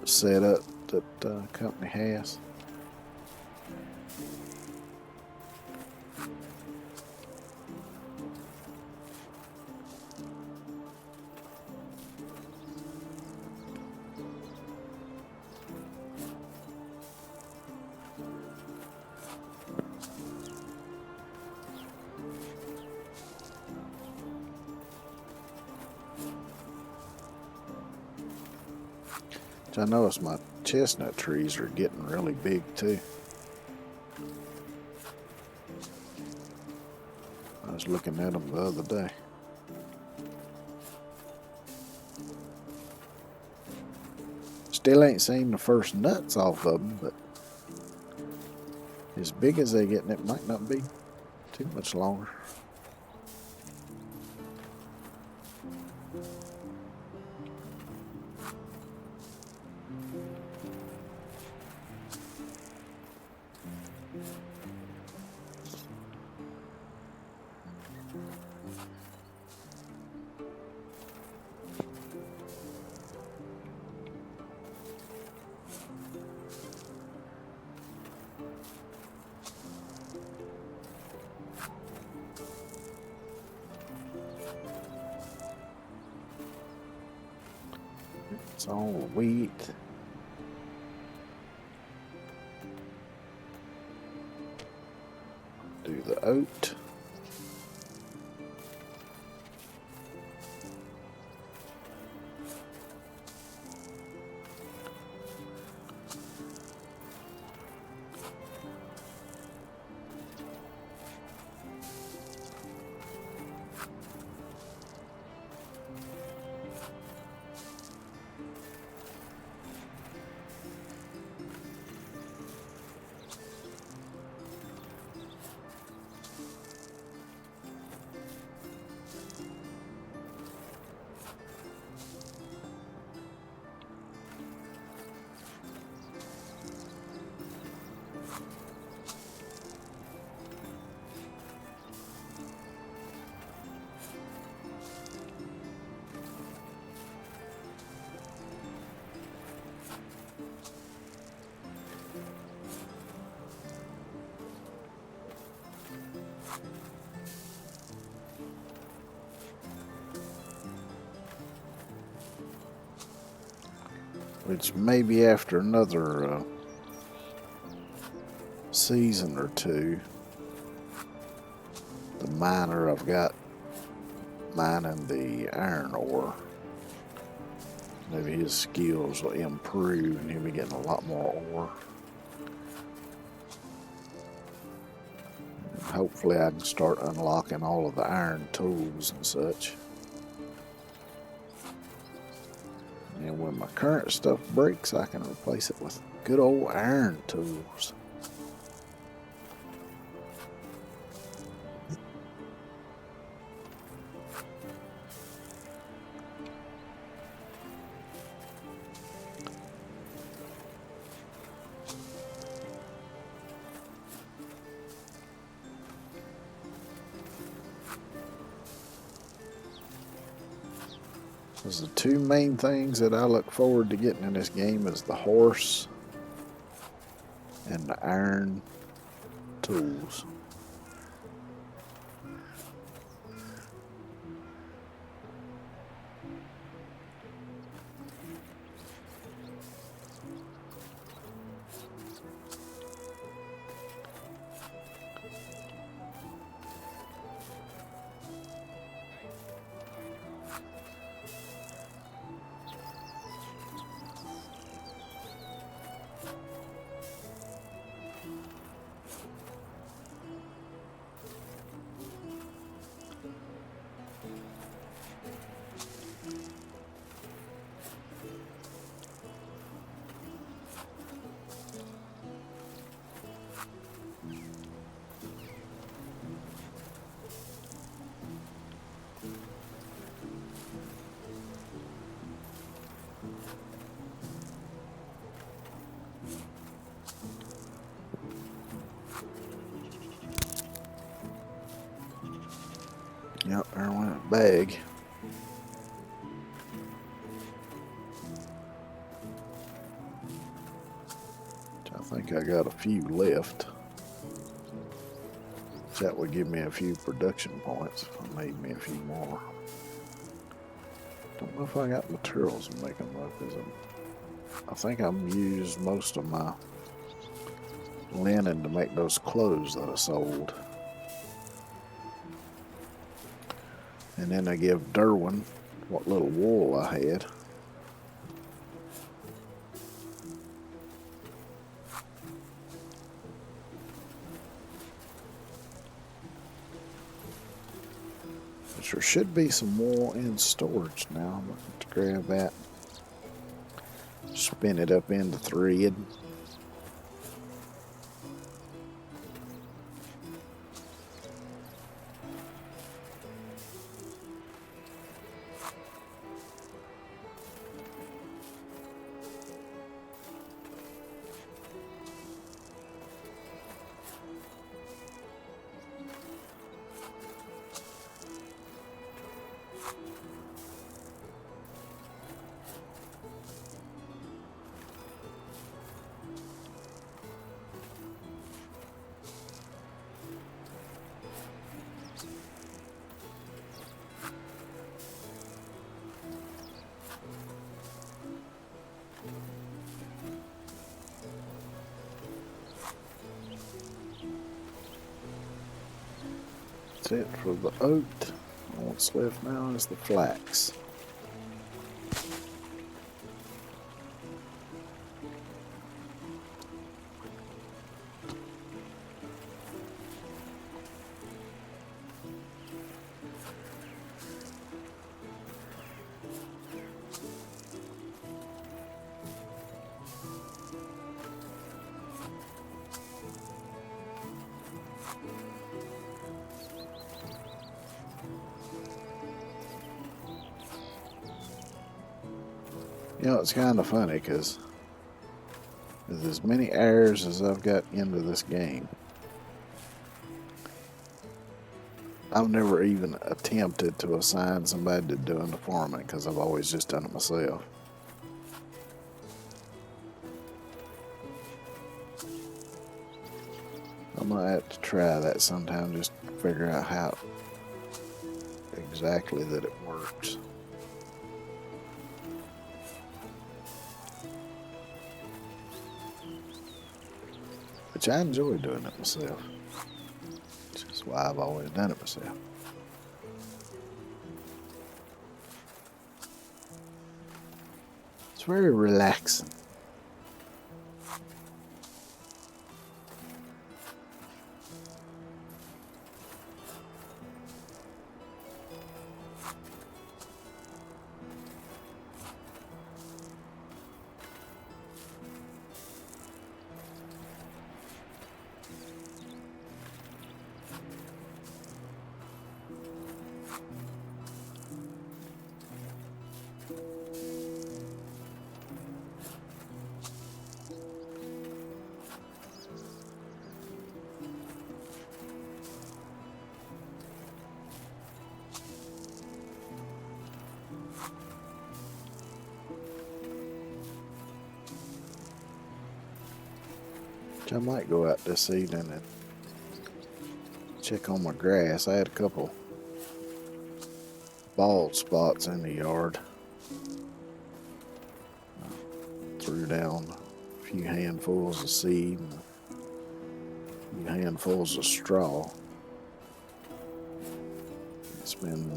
S1: setup that the company has. I noticed my chestnut trees are getting really big too. I was looking at them the other day. Still ain't seen the first nuts off of them, but as big as they getting, it might not be too much longer. It's all the wheat. Do the oat. Which maybe after another season or two, the miner I've got mining the iron ore, maybe his skills will improve and he'll be getting a lot more ore. And hopefully I can start unlocking all of the iron tools and such. And when my current stuff breaks, I can replace it with good old iron tools. Because the two main things that I look forward to getting in this game is the horse and the iron tools. Yep, there went a bag. I think I got a few left. That would give me a few production points if I made me a few more. Don't know if I got materials to make them up. I think I'm used most of my linen to make those clothes that I sold. And then I give Derwin what little wool I had. But there should be some wool in storage now. I'm looking to grab that. Spin it up into thread. That's it for the oat. What's left now is the flax. You know, it's kind of funny because with as many hours as I've got into this game, I've never even attempted to assign somebody to doing the farming because I've always just done it myself. I might have to try that sometime, just to figure out how exactly that it works. Which I enjoy doing it myself. Which is why I've always done it myself. It's very relaxing. I might go out this evening and check on my grass. I had a couple bald spots in the yard. I threw down a few handfuls of seed and a few handfuls of straw. It's been,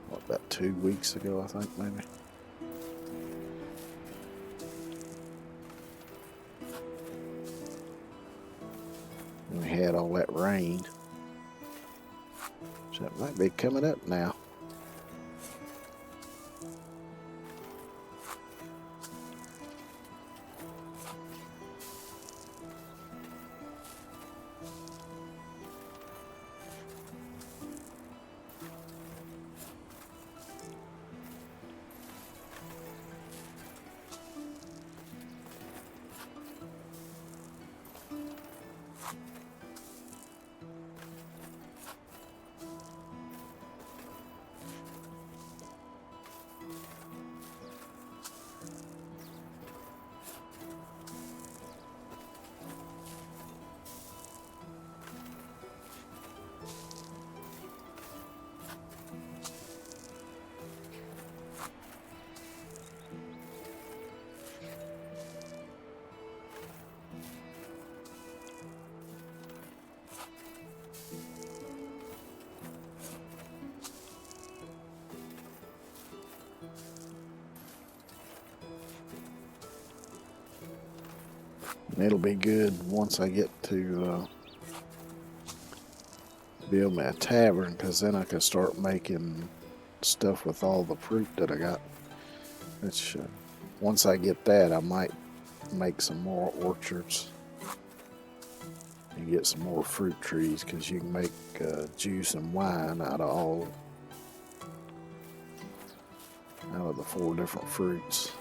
S1: what, about 2 weeks ago, I think, maybe. We had all that rain, so it might be coming up now. And it'll be good once I get to build me a tavern, because then I can start making stuff with all the fruit that I got. Which, once I get that, I might make some more orchards and get some more fruit trees, because you can make juice and wine out of the 4 different fruits.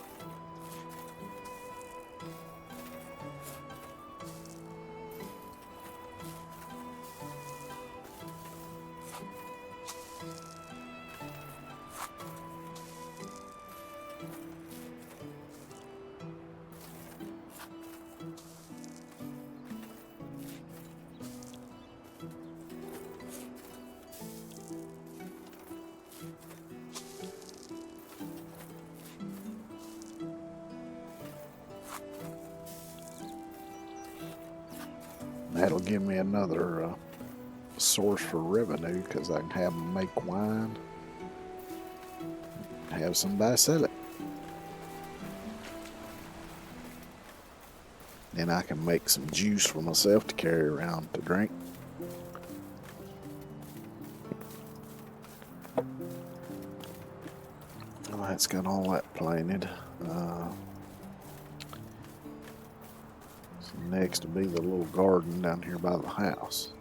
S1: that'll give me another source for revenue because I can have them make wine, have somebody sell it. Then I can make some juice for myself to carry around to drink. Well, that's got all that planted. So next will be the little garden down here by the house.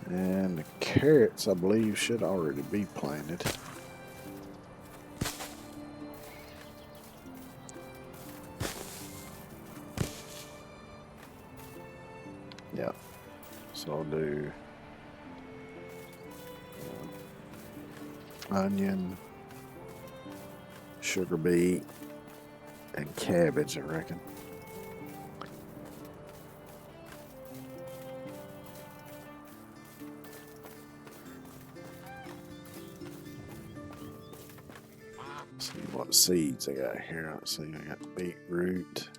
S1: And the carrots, I believe, should already be planted. Yep. So I'll do onion, sugar beet, and cabbage, I reckon. See what seeds I got here. Let's see, I got beetroot,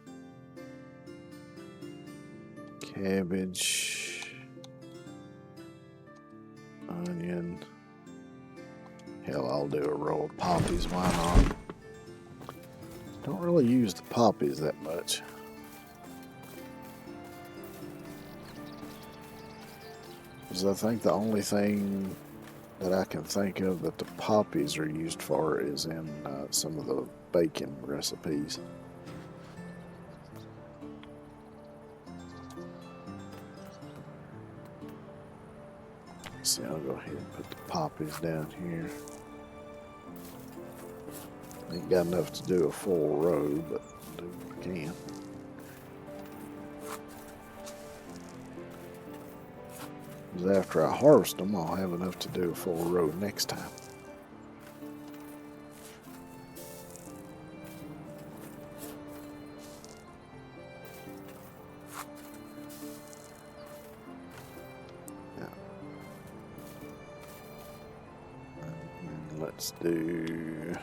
S1: cabbage, onion. Hell, I'll do a row of poppies, why not? Don't really use the poppies that much. Because I think the only thing that I can think of that the poppies are used for is in some of the bacon recipes. See, I'll go ahead and put the poppies down here. Ain't got enough to do a full row, but I'll do what I can. Because after I harvest them, I'll have enough to do a full row next time. Let's do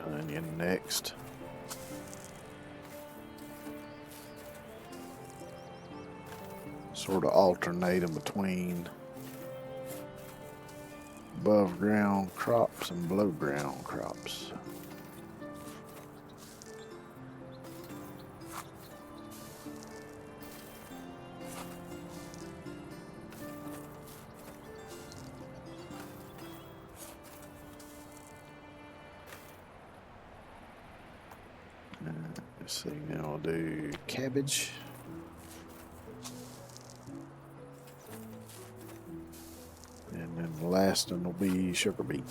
S1: onion next. Sort of alternating between above ground crops and below ground crops. Let's see, now I'll do cabbage. And then the last one will be sugar beet.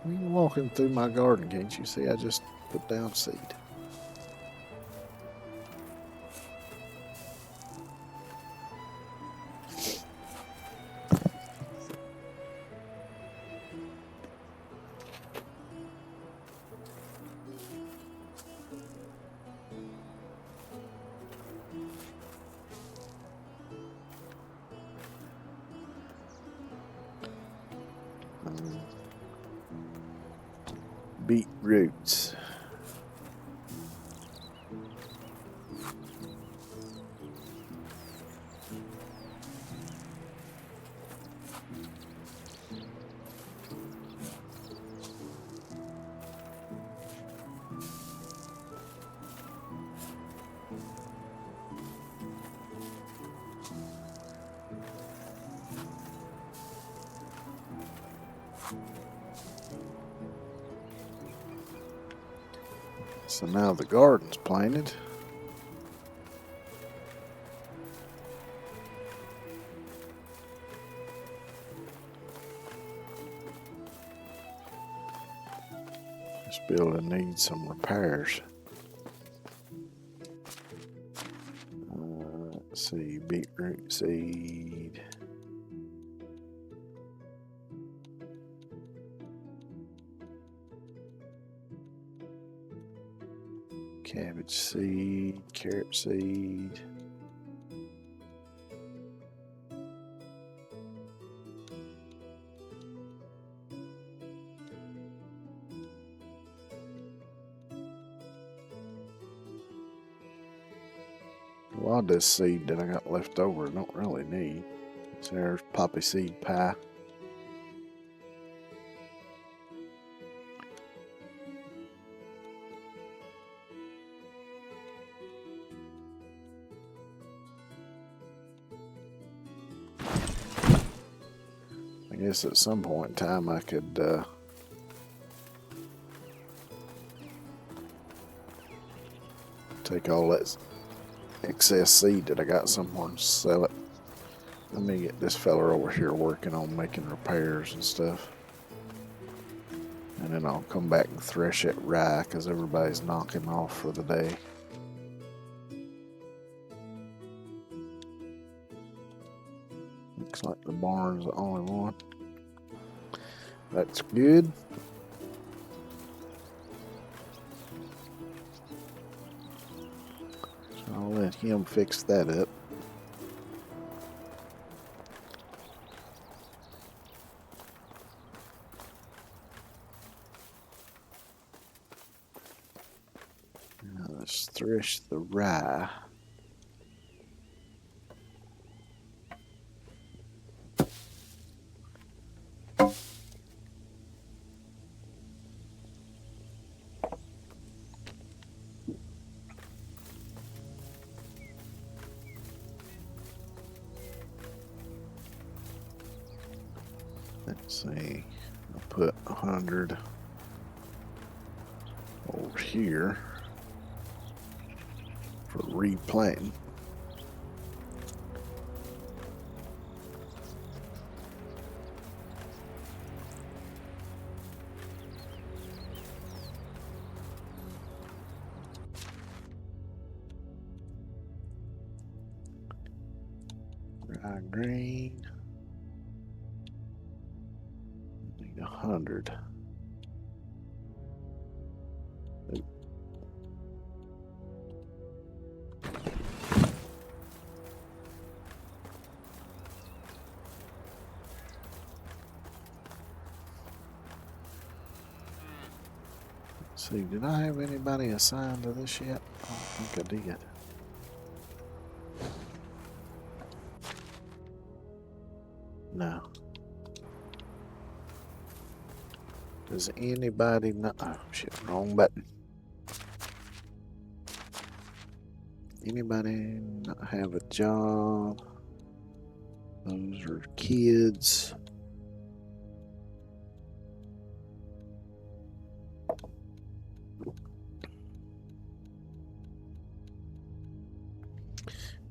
S1: You're walking through my garden, can't you see? I just put down seed. Beetroots. So now the garden's planted. This building needs some repairs. Let's see, beetroot seed. Cabbage seed, carrot seed. A lot of this seed that I got left over I don't really need. So there's poppy seed pie. I guess at some point in time I could take all that excess seed that I got somewhere and sell it. Let me get this fella over here working on making repairs and stuff. And then I'll come back and thresh it rye because everybody's knocking off for the day. Looks like the barn's the only one. That's good. So I'll let him fix that up. Now let's thresh the rye. Let's see, I'll put 100 over here for replanting. Rye green. Need 100. Oop. Let's see, did I have anybody assigned to this yet? I don't think I did. No. Does anybody know? Oh shit, wrong button. Anybody not have a job? Those are kids.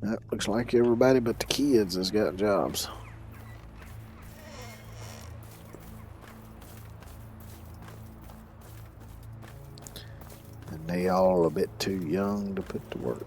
S1: That looks like everybody but the kids has got jobs. And they all a bit too young to put to work.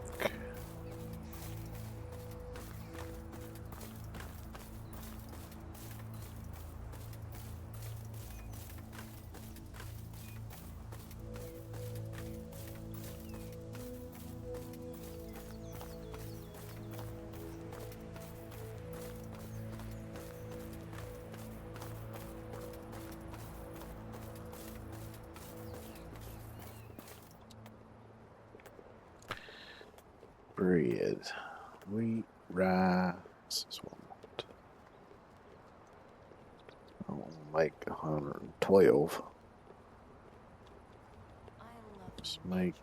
S1: Bread, wheat, rye. This is what I want. I'll make 112. Let's make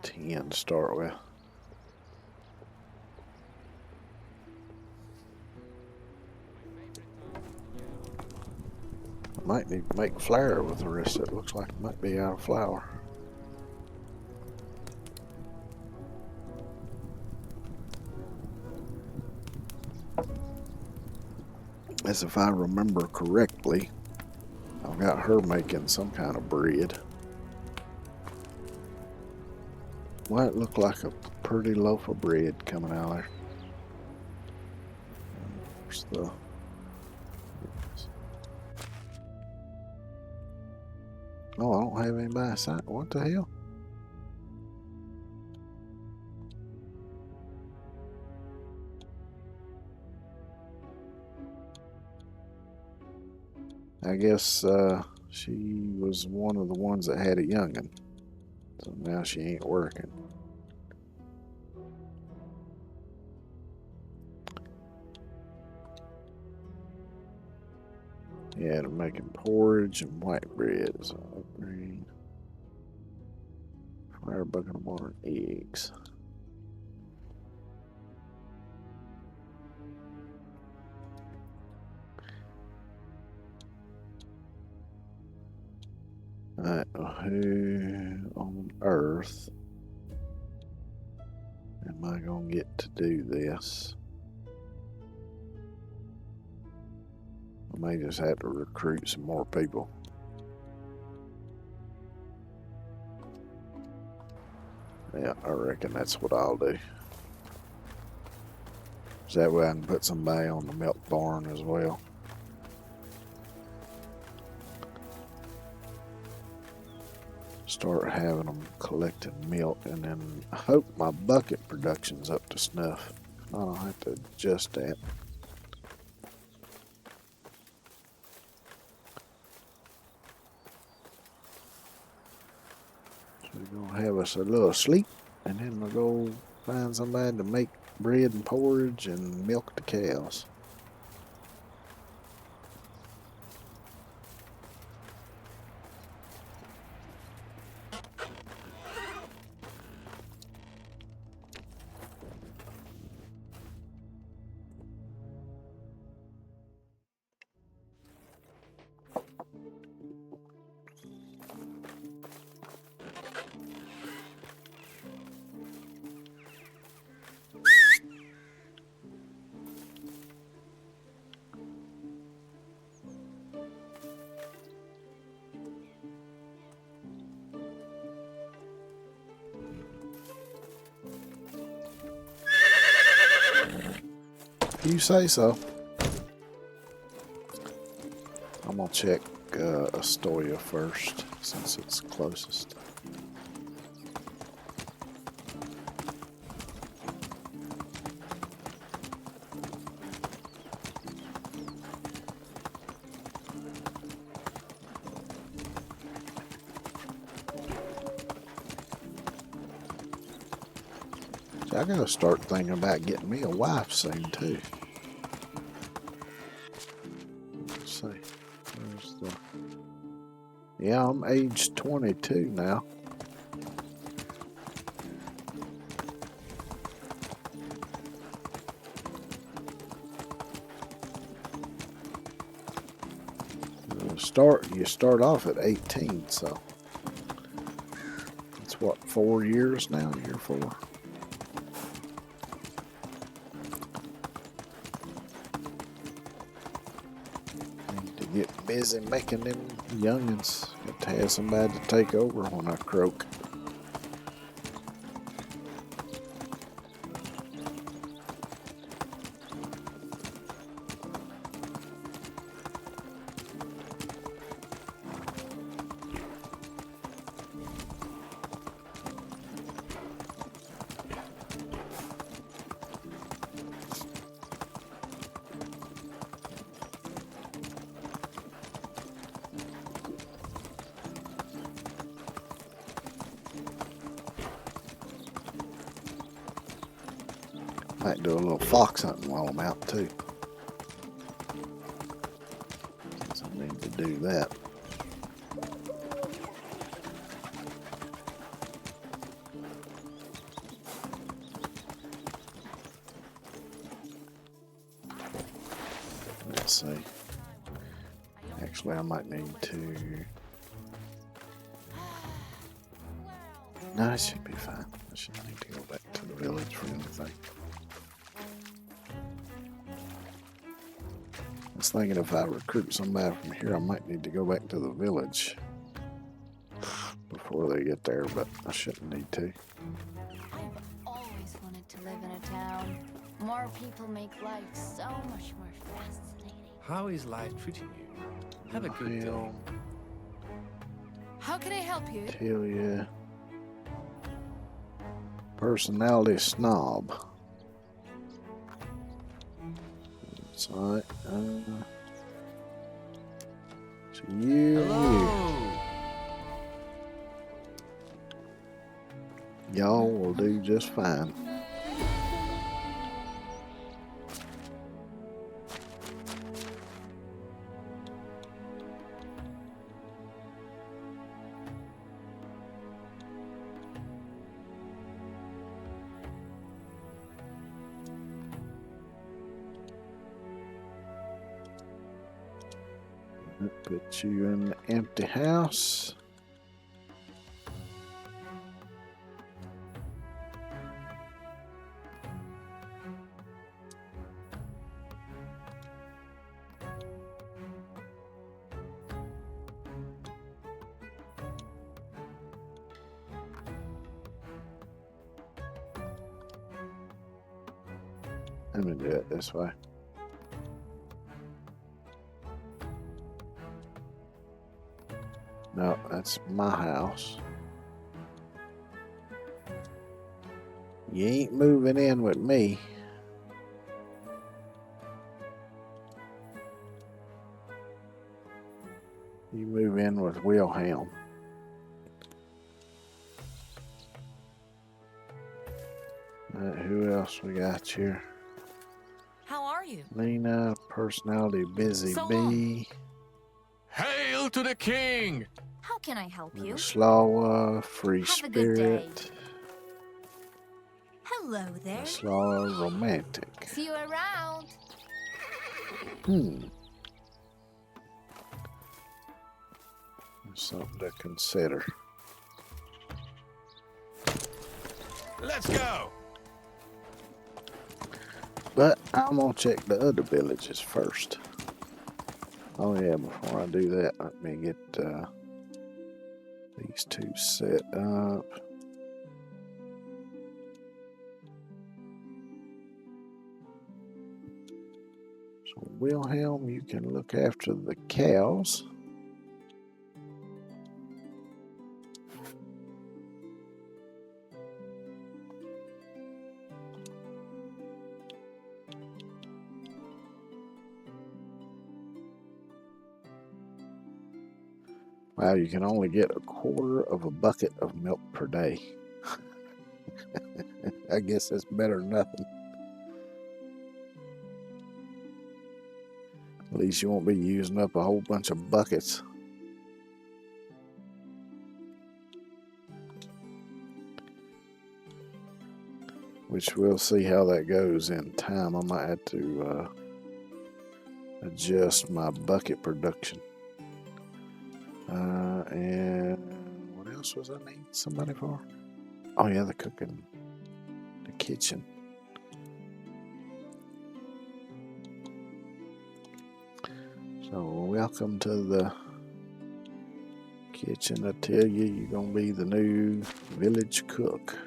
S1: 10 to start with. I might need to make flour with the rest of it. Looks like it might be out of flour. As if I remember correctly, I've got her making some kind of bread. Well, it looked like a pretty loaf of bread coming out of there. There's the... Oh, I don't have anybody assigned. What the hell? I guess she was one of the ones that had a youngin'. So now she ain't working. Yeah, they're making porridge and white bread. So green. Fire bucket of water and eggs. Alright, who on earth am I gonna get to do this? I may just have to recruit some more people. Yeah, I reckon that's what I'll do. So that way I can put somebody on the milk barn as well. Start having them collecting milk, and then I hope my bucket production's up to snuff. I'll have to adjust that. So we're gonna have us a little sleep, and then we'll go find somebody to make bread and porridge and milk the cows. You say so. I'm gonna check Astoria first, since it's closest. See, I gotta start thinking about getting me a wife soon too. Let's see. Where's the... Yeah, I'm age 22 now. You start off at 18, so it's what, 4 years now? Year 4. Need to get busy making them youngins. Got to have somebody to take over when I croak. Might do a little fox hunting while I'm out too. So I need to do that. Let's see. Actually, I might need to... No, it should be fine. I shouldn't need to go back to the village for anything. I was thinking if I recruit somebody from here, I might need to go back to the village before they get there, but I shouldn't need to.
S5: I've always wanted to live in a town. More people make life so much more fascinating.
S6: How is life treating you? Have a good day.
S1: Well,
S5: How can I help you?
S1: tell ya. Personality snob. It's alright. So you and
S6: Hello.
S1: y'all will do just fine. That puts you in the empty house. Let me do it this way. No, that's my house. You ain't moving in with me. You move in with Wilhelm. Who else we got here?
S3: How are you?
S1: Lena, personality, busy
S3: So
S1: bee.
S4: Hail to the king!
S3: How can I help you?
S1: Slawa, free
S3: Have a good day.
S1: spirit.
S3: Hello there.
S1: Slawa, romantic.
S5: See you around.
S1: Something to consider.
S2: Let's go!
S1: But I'm gonna check the other villages first. Oh yeah, before I do that, let me get these two set up. So Wilhelm, you can look after the cows. Wow, you can only get a quarter of a bucket of milk per day. I guess that's better than nothing. At least you won't be using up a whole bunch of buckets. Which we'll see how that goes in time. I might have to adjust my bucket production. And what else was I need somebody for? Oh yeah, the cooking, the kitchen. So welcome to the kitchen. I tell you, you're gonna be the new village cook.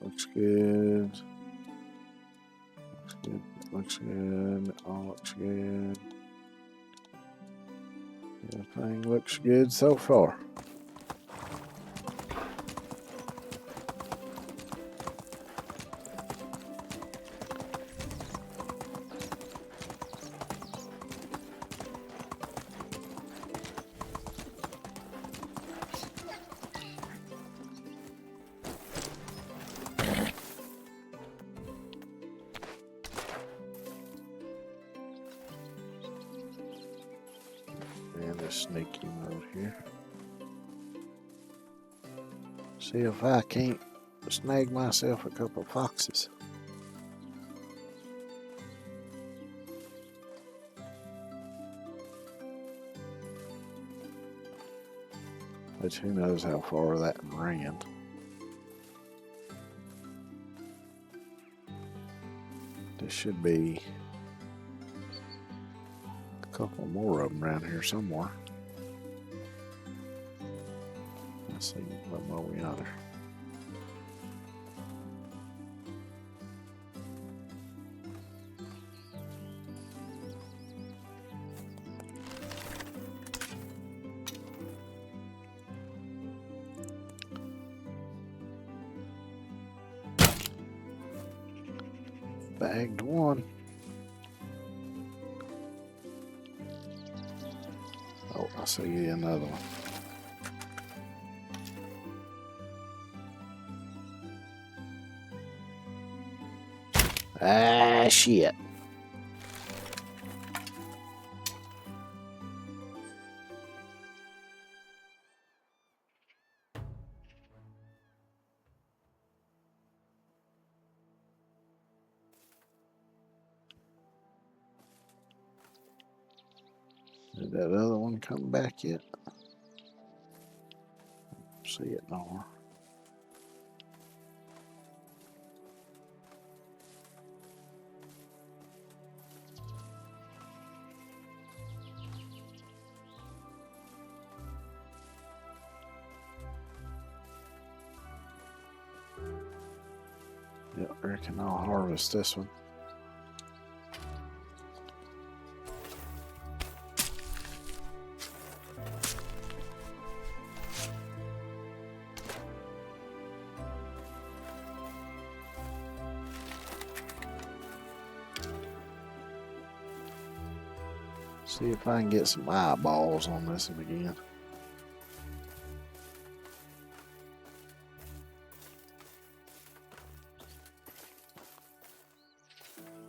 S1: Looks good. Looks good. Looks good. All looks good. Everything looks good so far. And a sneaky mode here. See if I can't snag myself a couple foxes. Which who knows how far that ran. There should be a couple more of them around here somewhere. Let's see, what more we under? Bagged one. Oh, I see another one. Ah, shit. Did that other one come back yet? See it nowhere. Yep, I reckon I'll harvest this one. See if I can get some eyeballs on this one again.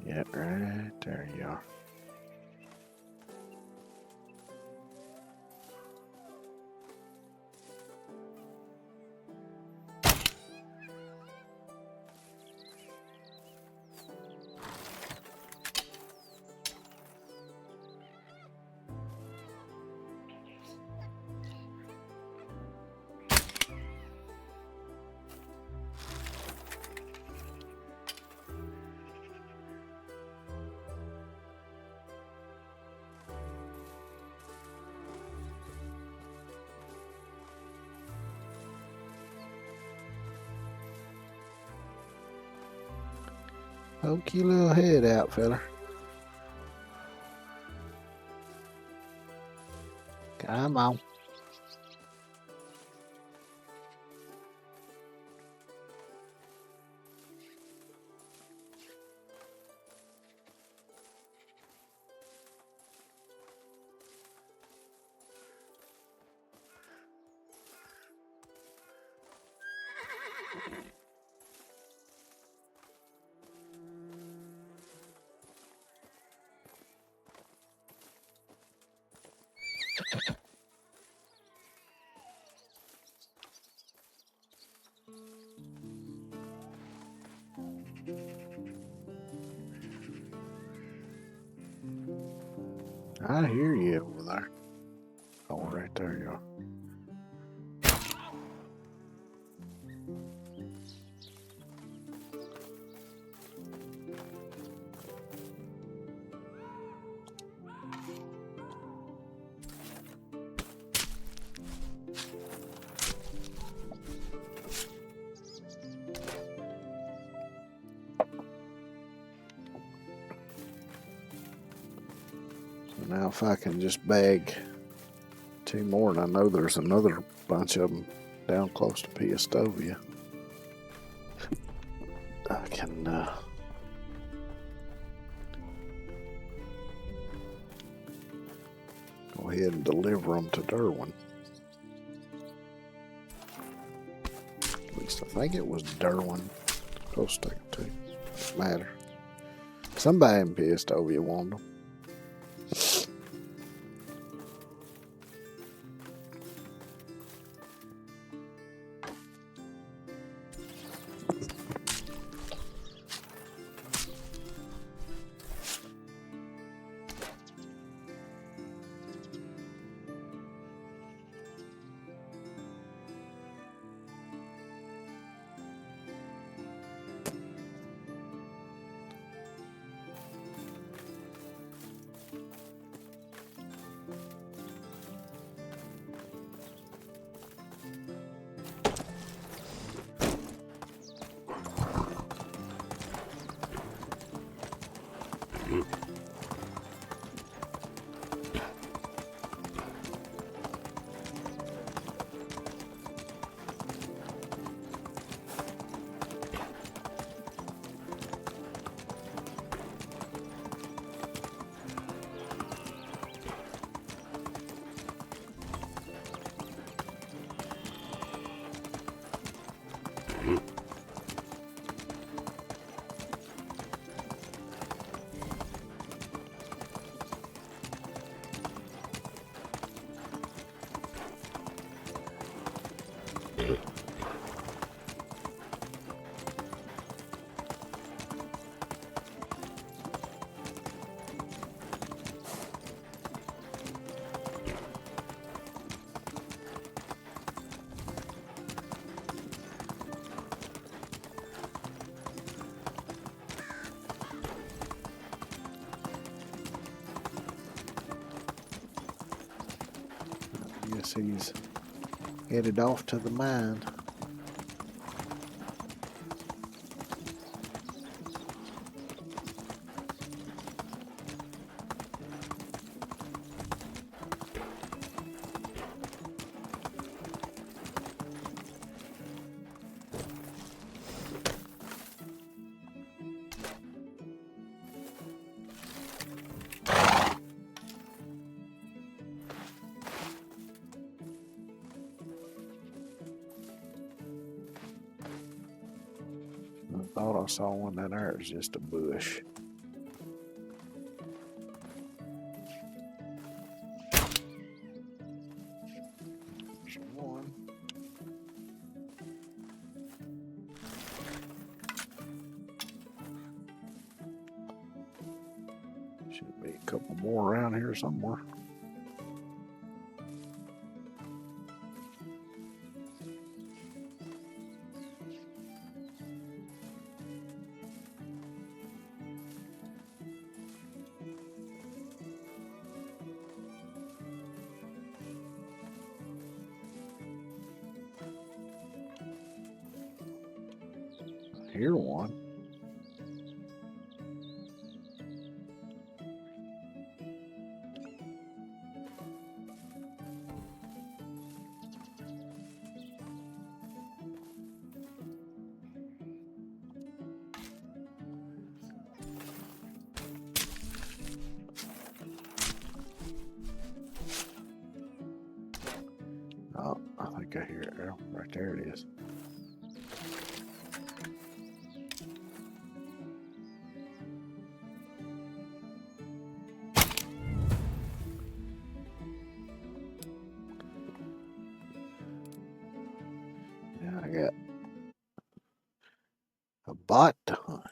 S1: Yeah, right there you are. Poke your little head out, fella. Come on. I hear you over there. Oh, right there you are. So now if I can just bag two more, and I know there's another bunch of them down close to Piastovia. I can go ahead and deliver them to Derwin. At least I think it was Derwin. Close to doesn't matter. Somebody in Piastovia wanted them. I guess he's headed off to the mine. I thought I saw one down there. It's just a bush. There's one. Should be a couple more around here somewhere. Hear one. Oh, I think I hear it. Oh, right there it is. I got a bot to hunt.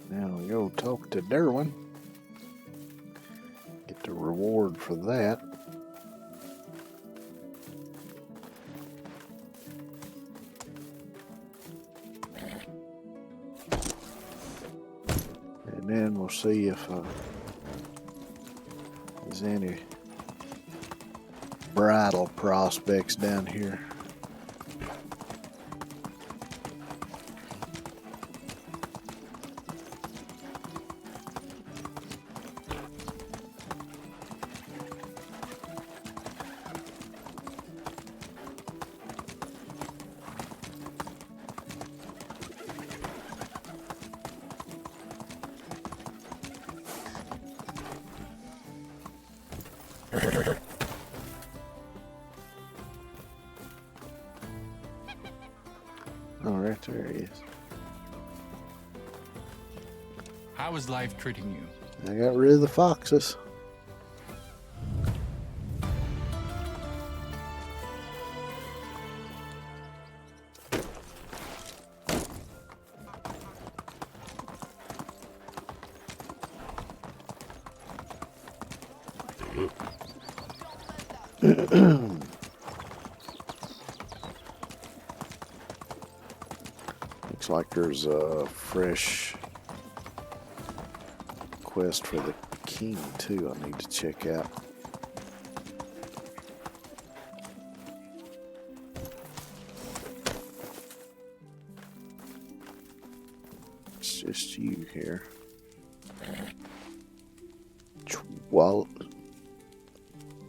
S1: Now we go talk to Derwin. Get the reward for that. And then we'll see if there's any bridal prospects down here. Oh, right there he is.
S4: How is life treating you?
S1: I got rid of the foxes. Looks like there's a fresh quest for the king too I need to check out. It's just you here. Well,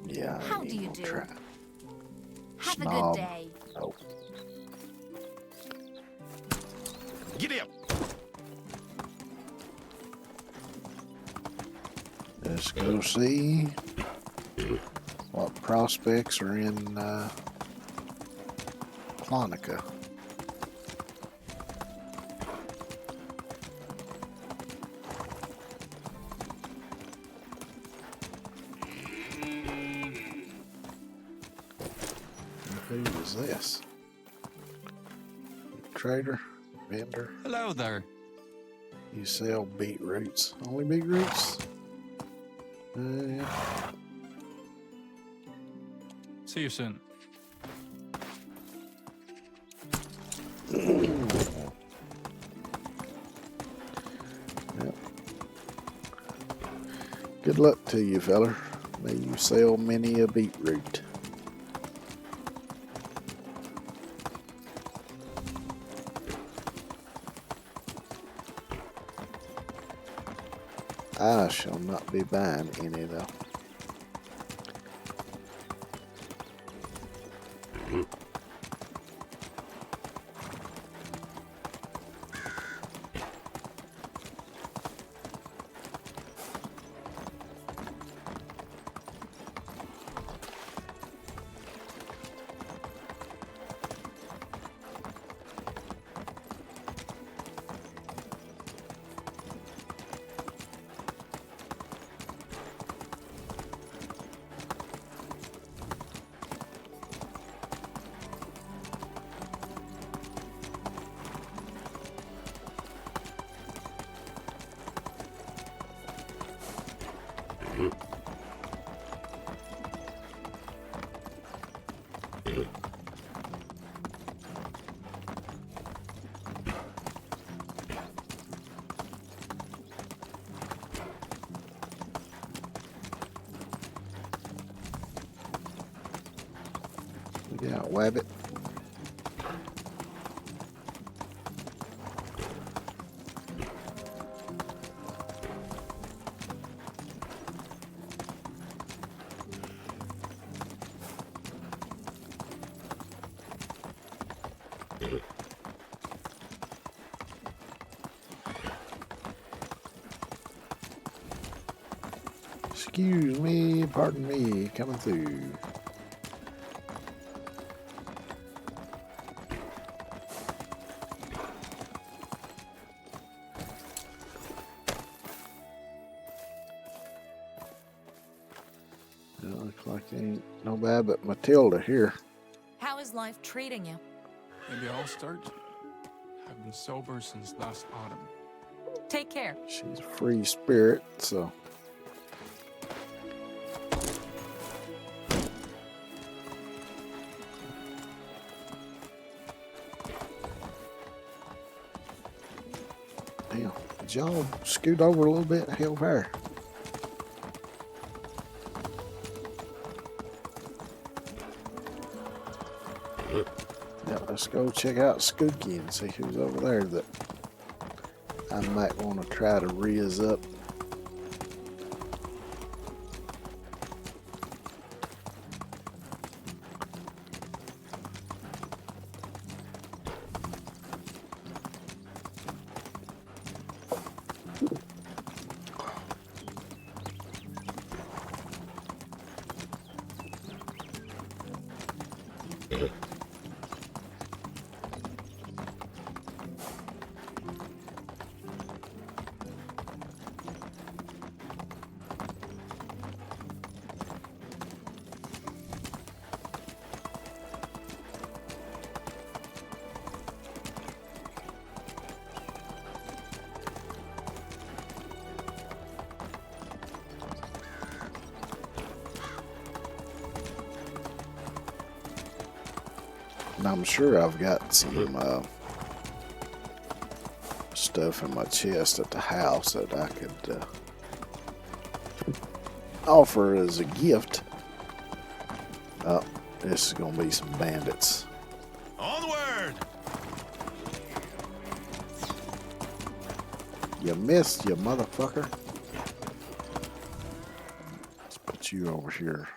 S1: yeah,
S3: How
S1: I ain't
S3: do you
S1: gonna
S3: do?
S1: try.
S3: Have a
S1: Snob.
S3: good day.
S1: Oh,
S2: Giddy up!
S1: let's go see what prospects are in Clonica. Who is this? trader, vendor.
S4: Hello there.
S1: You sell beetroots. Only beetroots? Yeah.
S4: See you soon.
S1: Yep. Good luck to you, feller. May you sell many a beetroot. I shall not be buying any though. Yeah, wabbit. Excuse me, pardon me, coming through. Looks like ain't no bad but Matilda here.
S3: How is life treating you?
S4: Maybe I'll start. I've been sober since last autumn.
S3: Take care.
S1: She's a free spirit, so. Damn, did y'all scoot over a little bit and help her? Yeah, let's go check out Skooky and see who's over there that I might want to try to riz up. And I'm sure I've got some stuff in my chest at the house that I could offer as a gift. Oh, this is gonna be some bandits.
S2: Onward!
S1: You missed, you motherfucker. Let's put you over here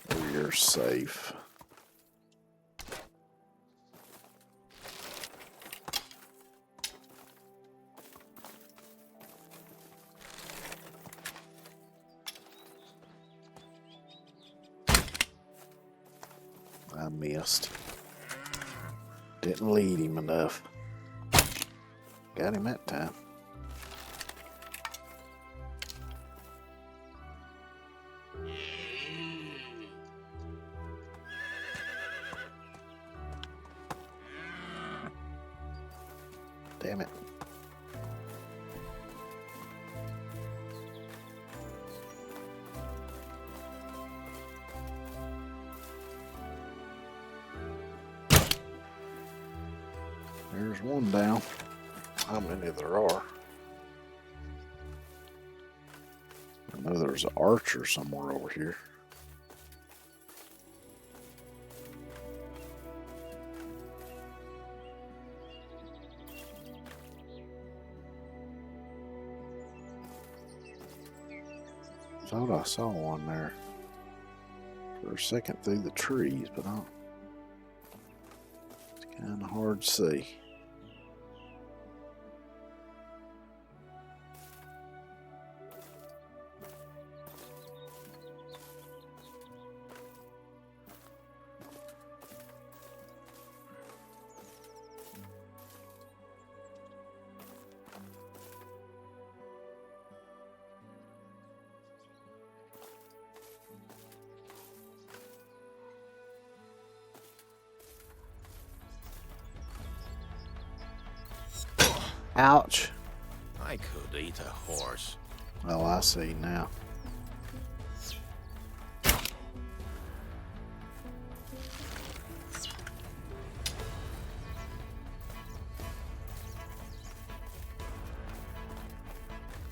S1: where you're safe. I missed. Didn't lead him enough. Got him that time. Damn it. There's one down. How many there are? I know there's an archer somewhere over here. Thought I saw one there for a second through the trees, but it's kind of hard to see. Ouch.
S2: I could eat a horse.
S1: Oh, I see now.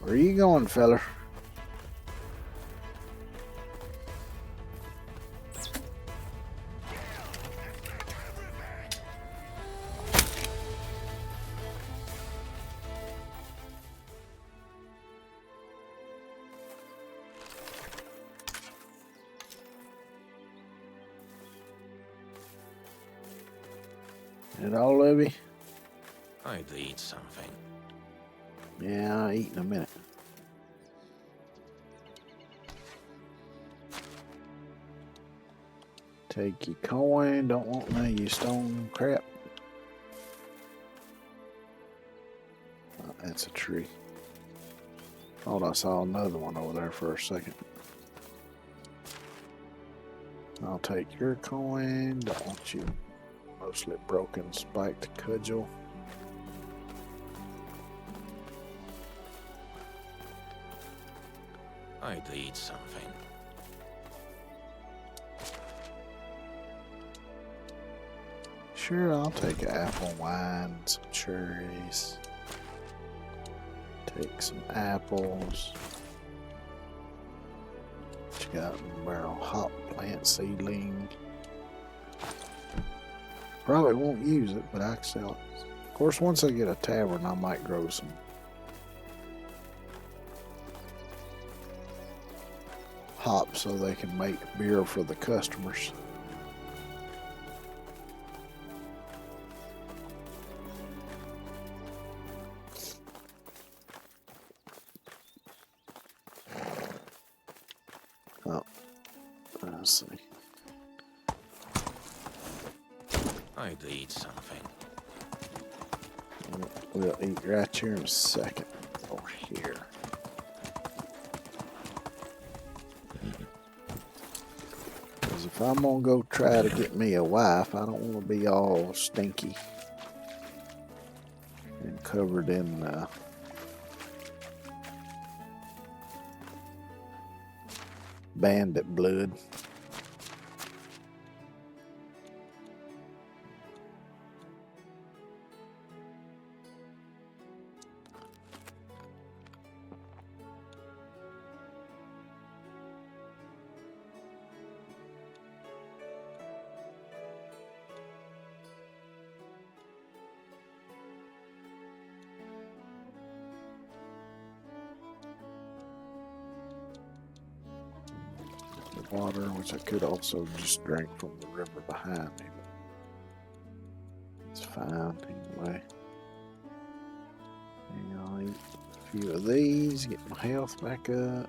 S1: Where you going, feller? It all of you?
S2: I'd eat something.
S1: Yeah, I'll eat in a minute. Take your coin. Don't want none of your stone crap. Oh, that's a tree. Thought I saw another one over there for a second. I'll take your coin. Don't want you mostly broken spiked cudgel.
S2: I'd eat something.
S1: Sure, I'll take an apple wine, some cherries. Take some apples. What you got in the barrel? Hop plant seedling. Probably won't use it, but I can sell it. Of course, once I get a tavern, I might grow some hops so they can make beer for the customers. Oh, let's see.
S2: I'd eat something.
S1: We'll eat right here in a second. Over here. Because if I'm going to go try to get me a wife, I don't want to be all stinky and covered in bandit blood. Water, which I could also just drink from the river behind me, but it's fine anyway. And I'll eat a few of these, get my health back up.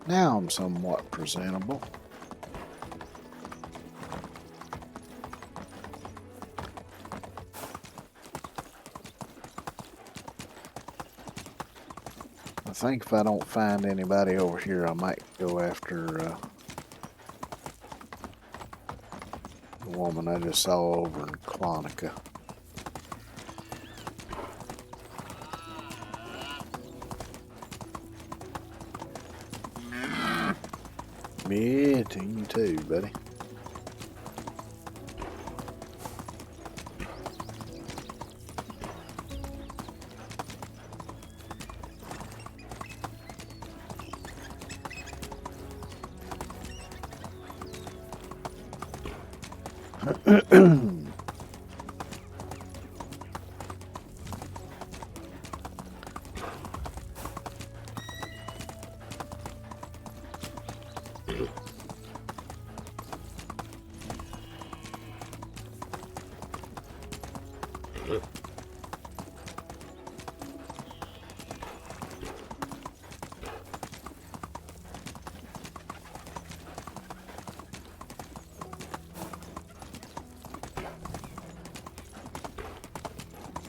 S1: Now I'm somewhat presentable. think if I don't find anybody over here, I might go after the woman I just saw over in Clonica. Yeah, to you too, buddy.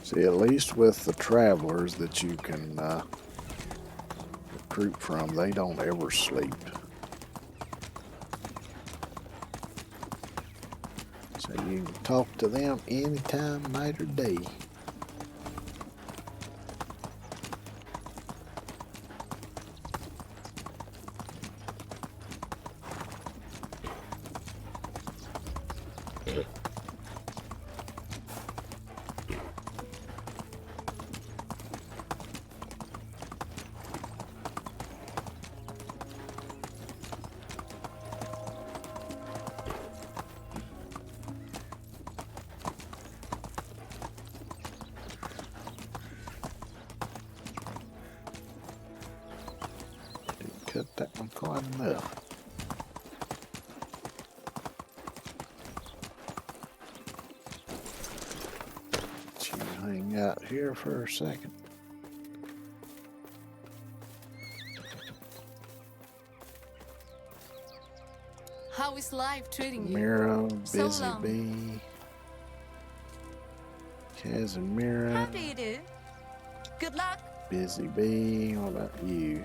S1: See, at least with the travelers that you can recruit from, they don't ever sleep. So you can talk to them anytime, night or day. Cut that one quite enough. Let you hang out here for a second.
S5: How is life treating you?
S1: Miro,
S5: So
S1: Busy
S5: long.
S1: Bee, Casimira,
S3: How do you do? Good luck.
S1: Busy Bee. What about you?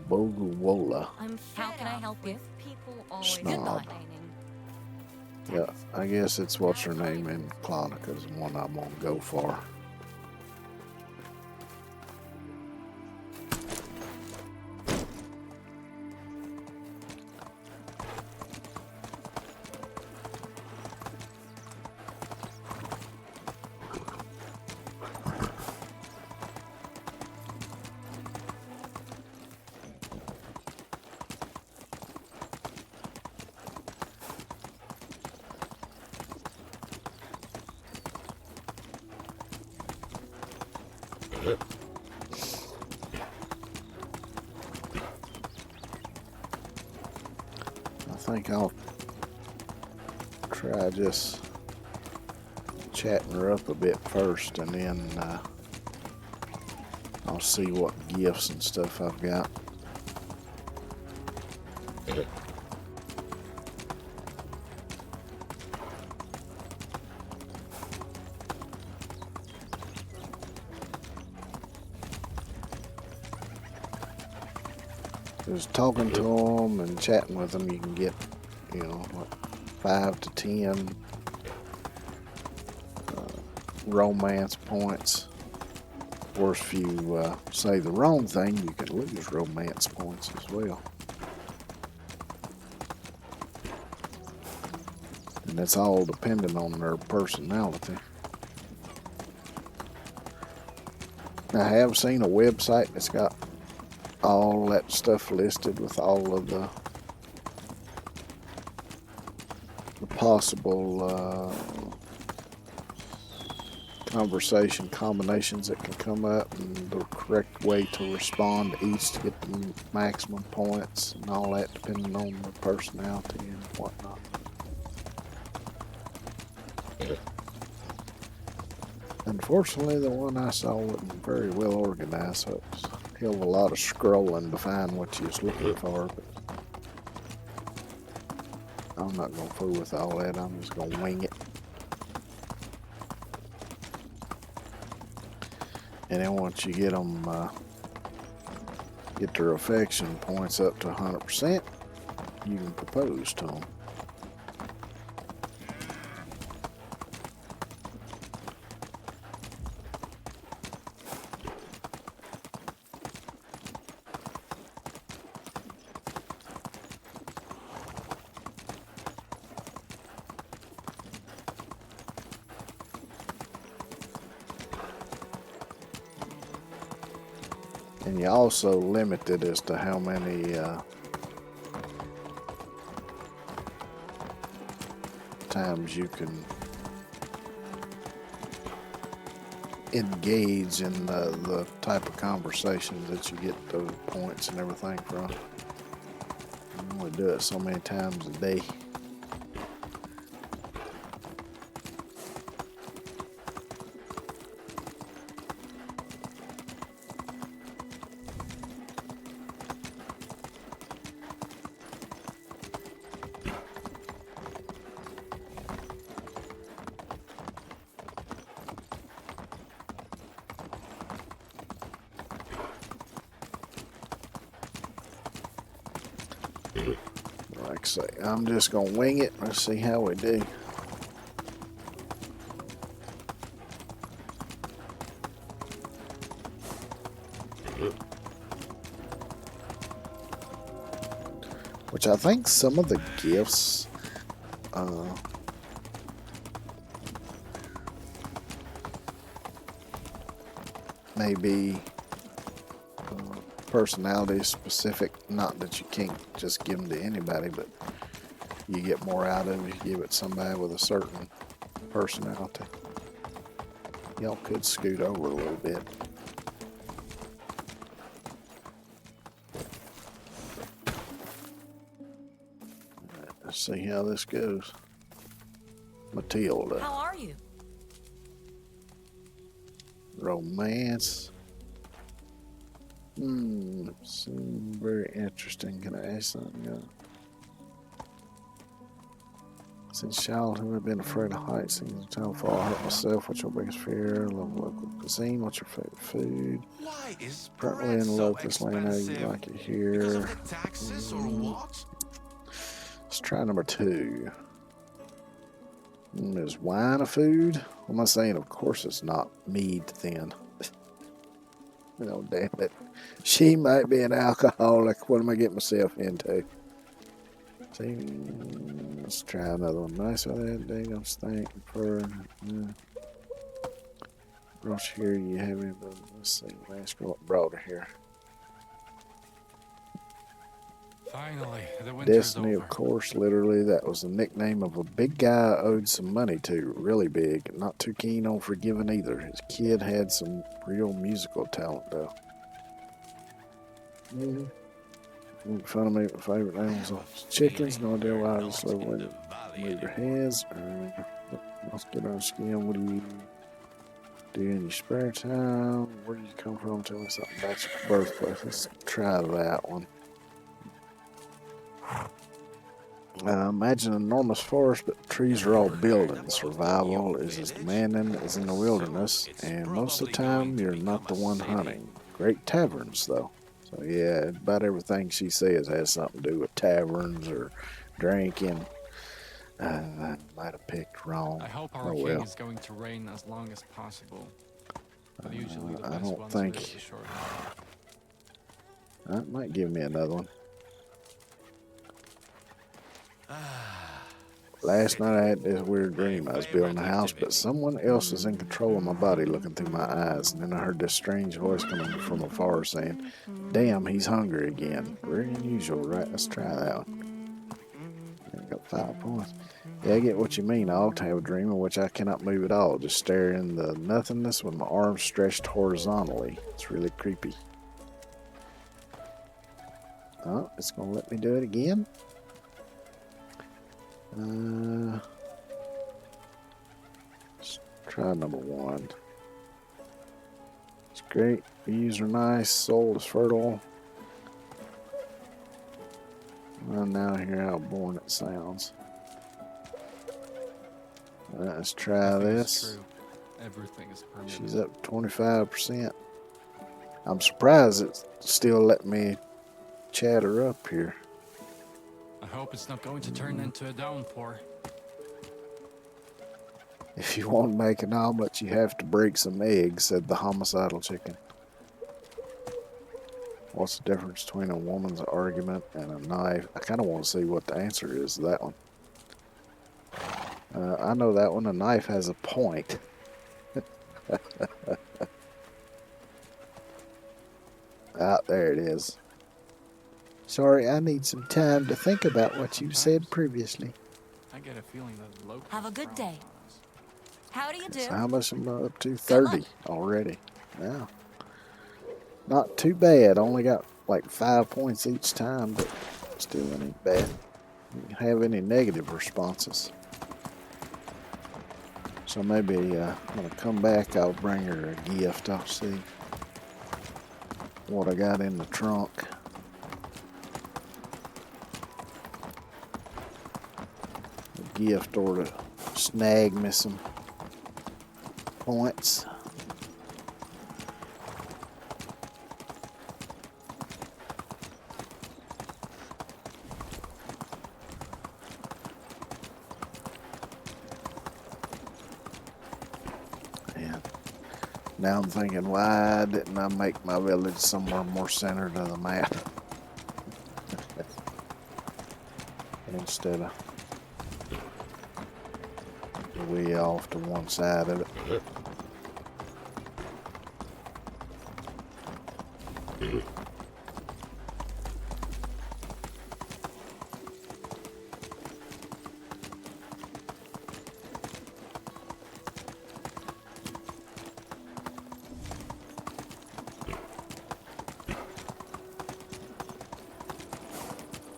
S1: Boguwola.
S3: I'm
S7: How
S3: fed
S7: can I
S3: up
S7: help you?
S3: with people always
S1: Snob.
S3: complaining.
S1: Yeah, I guess it's what's her name in Clonica's the one I'm gonna go for. I think I'll try just chatting her up a bit first, and then I'll see what gifts and stuff I've got. Just talking to them and chatting with them, you can get, you know, like 5 to 10 romance points. Of course, if you say the wrong thing, you could lose romance points as well. And it's all dependent on their personality. I have seen a website that's got all that stuff listed with all of the possible conversation combinations that can come up, and the correct way to respond to each to get the maximum points and all that, depending on the personality and whatnot. Unfortunately, the one I saw wasn't very well organized, so it was a hell of a lot of scrolling to find what you was looking for. But I'm not going to fool with all that. I'm just going to wing it. And then once you get them, get their affection points up to 100%, you can propose to them. And you also limited as to how many times you can engage in the type of conversations that you get those points and everything from. You only do it so many times a day. Like I say, I'm just gonna wing it. Let's see how we do. Which I think some of the gifts may be personality specific. Not that you can't just give them to anybody, but you get more out of it if you give it to somebody with a certain personality. Y'all could scoot over a little bit. Let's see how this goes. Matilda.
S3: How are you?
S1: Romance. Seems very interesting. Can I ask something? Since childhood, I've been afraid of heights. Since a child, fall, hurt myself. What's your biggest fear? Love local cuisine. What's your favorite food?
S2: Why is
S1: Currently
S2: bread
S1: in
S2: so
S1: love with this land. How you
S2: expensive?
S1: like it
S2: Because
S1: here?
S2: of the taxes or what?
S1: Let's try number 2. Is wine a food? What am I saying? Of course it's not mead then. Damn it. She might be an alcoholic. What am I getting myself into? See, let's try another one. Nice with that dang stink for brochure you have it, but let's see. Let's go up broader here.
S4: Finally, the winter's
S1: Destiny,
S4: over.
S1: of course, literally, that was the nickname of a big guy I owed some money to. Really big. Not too keen on forgiving either. His kid had some real musical talent, though. Make fun of me, my favorite animals are chickens. No idea why I just love when move your heads. Let's get on skin. What do you do in your spare time? Where do you come from? Tell me something about your birthplace. Let's try that one. Imagine an enormous forest, but trees are all buildings. Survival is as demanding as in the wilderness, and most of the time you're not the one hunting. Great taverns, though. So yeah, about everything she says has something to do with taverns or drinking. I might have picked wrong.
S4: I hope our
S1: Oh
S4: king
S1: well.
S4: is going to reign as long as possible. But usually the
S1: I
S4: best
S1: don't
S4: ones
S1: think-
S4: live a short life.
S1: That might give me another one. Last night I had this weird dream. I was building a house, but someone else was in control of my body looking through my eyes. And then I heard this strange voice coming from afar saying, "Damn, he's hungry again." Very unusual, right? Let's try that one. I got 5 points. Yeah, I get what you mean. I ought to have a dream in which I cannot move at all. Just stare in the nothingness with my arms stretched horizontally. It's really creepy. Oh, it's going to let me do it again. Let's try number 1. It's great. Views are nice. Soul is fertile. Well, now hear how boring it sounds. Let's try
S4: I think it's
S1: this.
S4: true. everything is permitted.
S1: She's up 25%. I'm surprised it's still letting me chat her up here.
S4: I hope it's not going to turn into a downpour.
S1: If you want to make an omelet, you have to break some eggs, said the homicidal chicken. What's the difference between a woman's argument and a knife? I kind of want to see what the answer is to that one. I know that one. A knife has a point. Ah, there it is. Sorry, I need some time to think about what you said previously.
S4: I get a feeling that the locals
S3: Have a good
S4: frown
S3: day.
S4: upon us.
S3: How do you do?
S1: So how much am I up to?
S3: luck.
S1: 30 already. Now, not too bad. Only got like 5 points each time, but still ain't bad. Didn't have any negative responses. So maybe when I come back, I'll bring her a gift. I'll see what I got in the trunk. A gift or to snag me some points. And now I'm thinking, why didn't I make my village somewhere more centered of the map? Instead of way off to one side of it.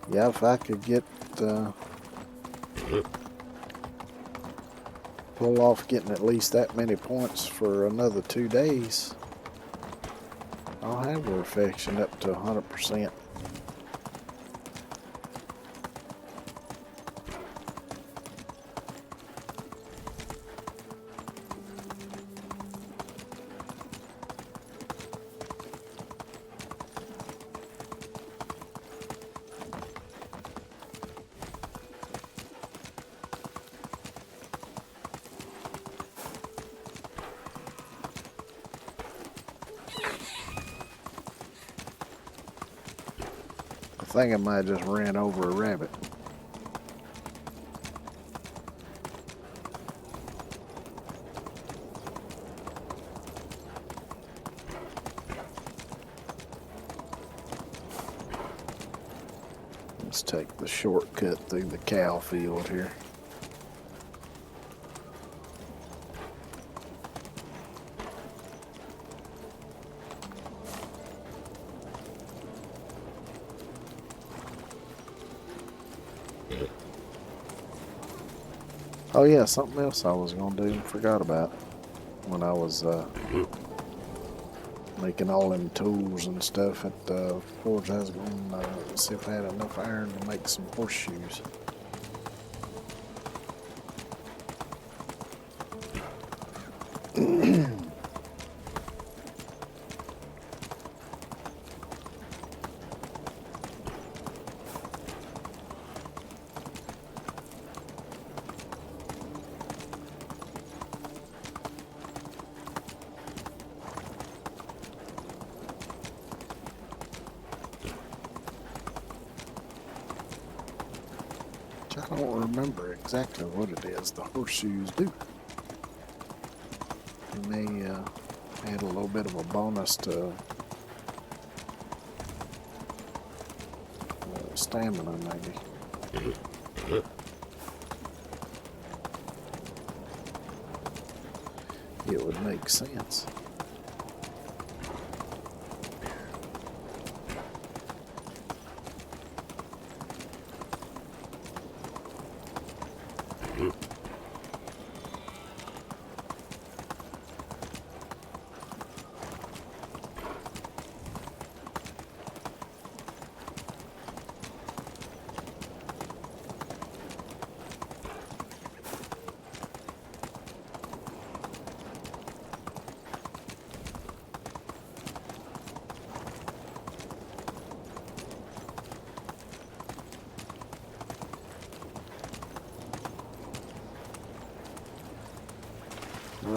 S1: Yeah, if I could get pull off getting at least that many points for another 2 days, I'll have her affection up to 100%. I think I might have just ran over a rabbit. Let's take the shortcut through the cow field here. Oh yeah, something else I was gonna do and forgot about when I was making all them tools and stuff at the forge. I was gonna see if I had enough iron to make some horseshoes. I don't remember exactly what it is the horseshoes do. They may add a little bit of a bonus to stamina, maybe. It would make sense.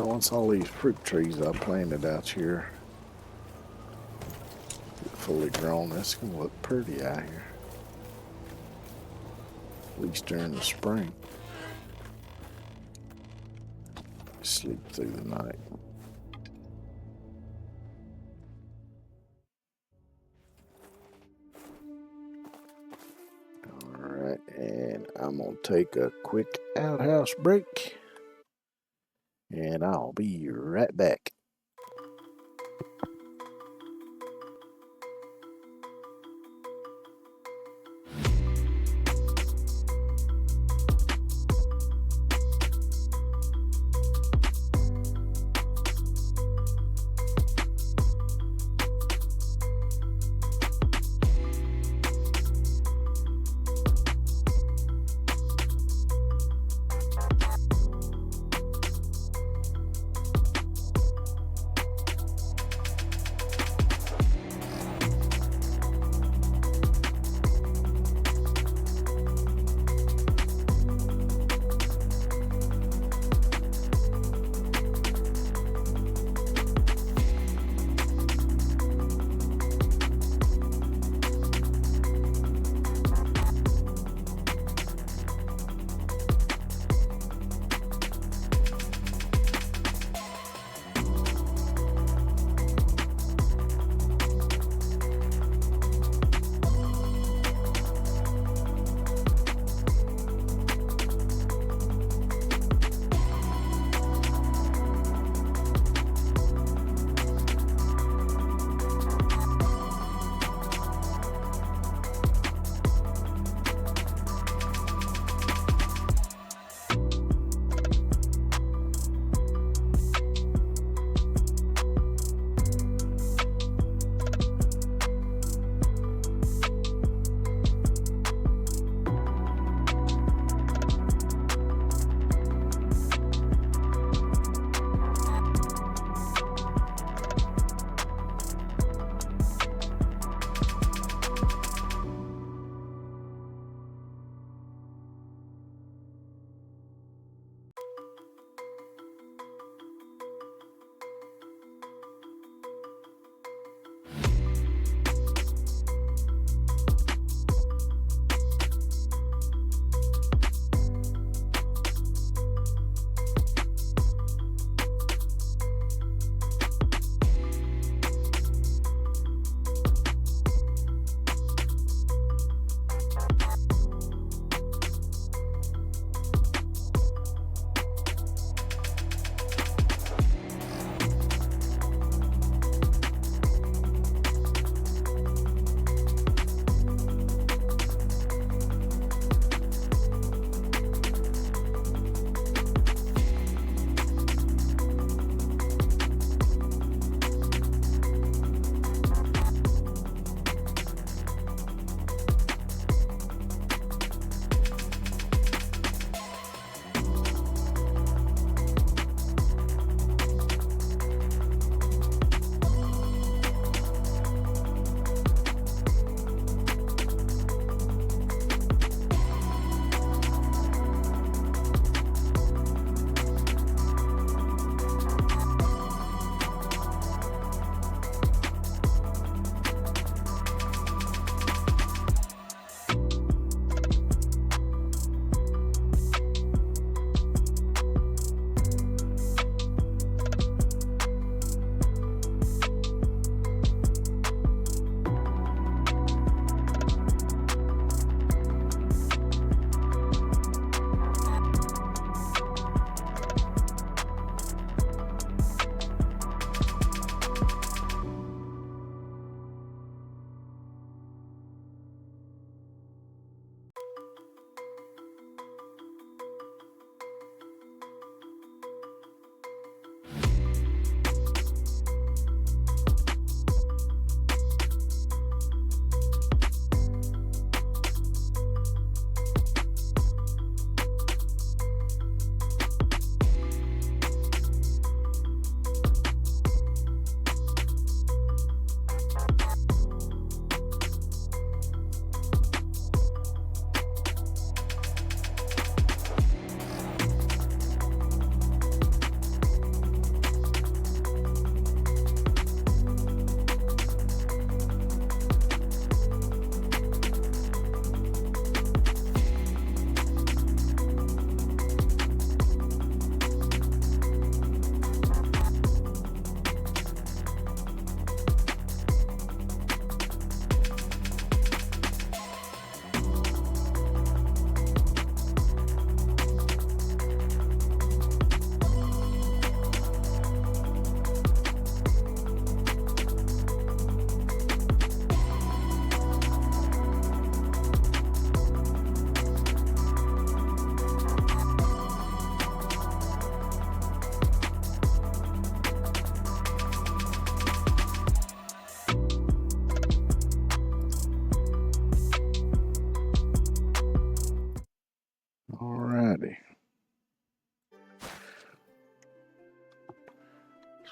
S1: once all these fruit trees I planted out here get fully grown, it's gonna look pretty out here. At least during the spring. Sleep through the night. Alright, and I'm gonna take a quick outhouse break. And I'll be right back.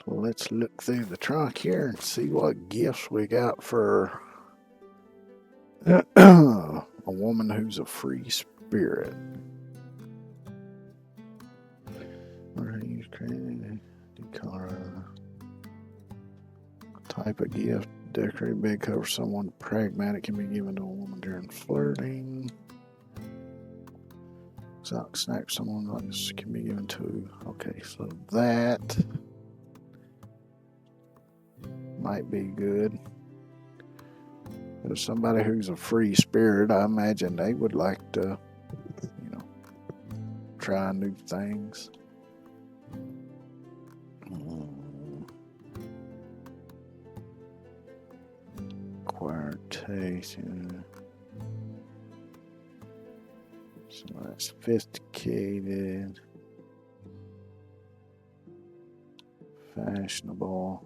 S1: So let's look through the trunk here and see what gifts we got for a woman who's a free spirit. Type of gift. Decorate bed cover someone pragmatic can be given to a woman during flirting. Exotic snack someone likes can be given to. Okay, so that might be good. There's somebody who's a free spirit. I imagine they would like to, try new things. Acquired taste. So that's sophisticated, fashionable.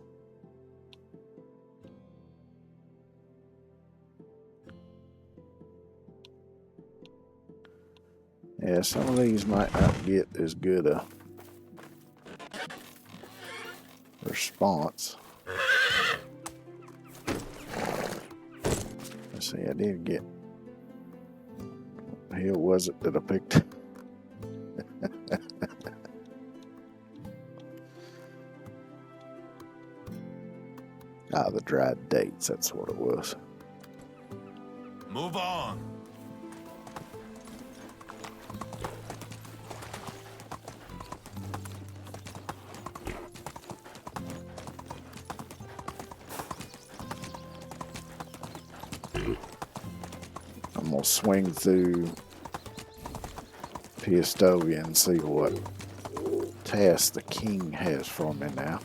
S1: Yeah, some of these might not get as good a response. Let's see, I did get. What the hell was it that I picked? The dried dates, that's what it was.
S2: Move on.
S1: I'm gonna swing through Piastovia and see what task the king has for me now.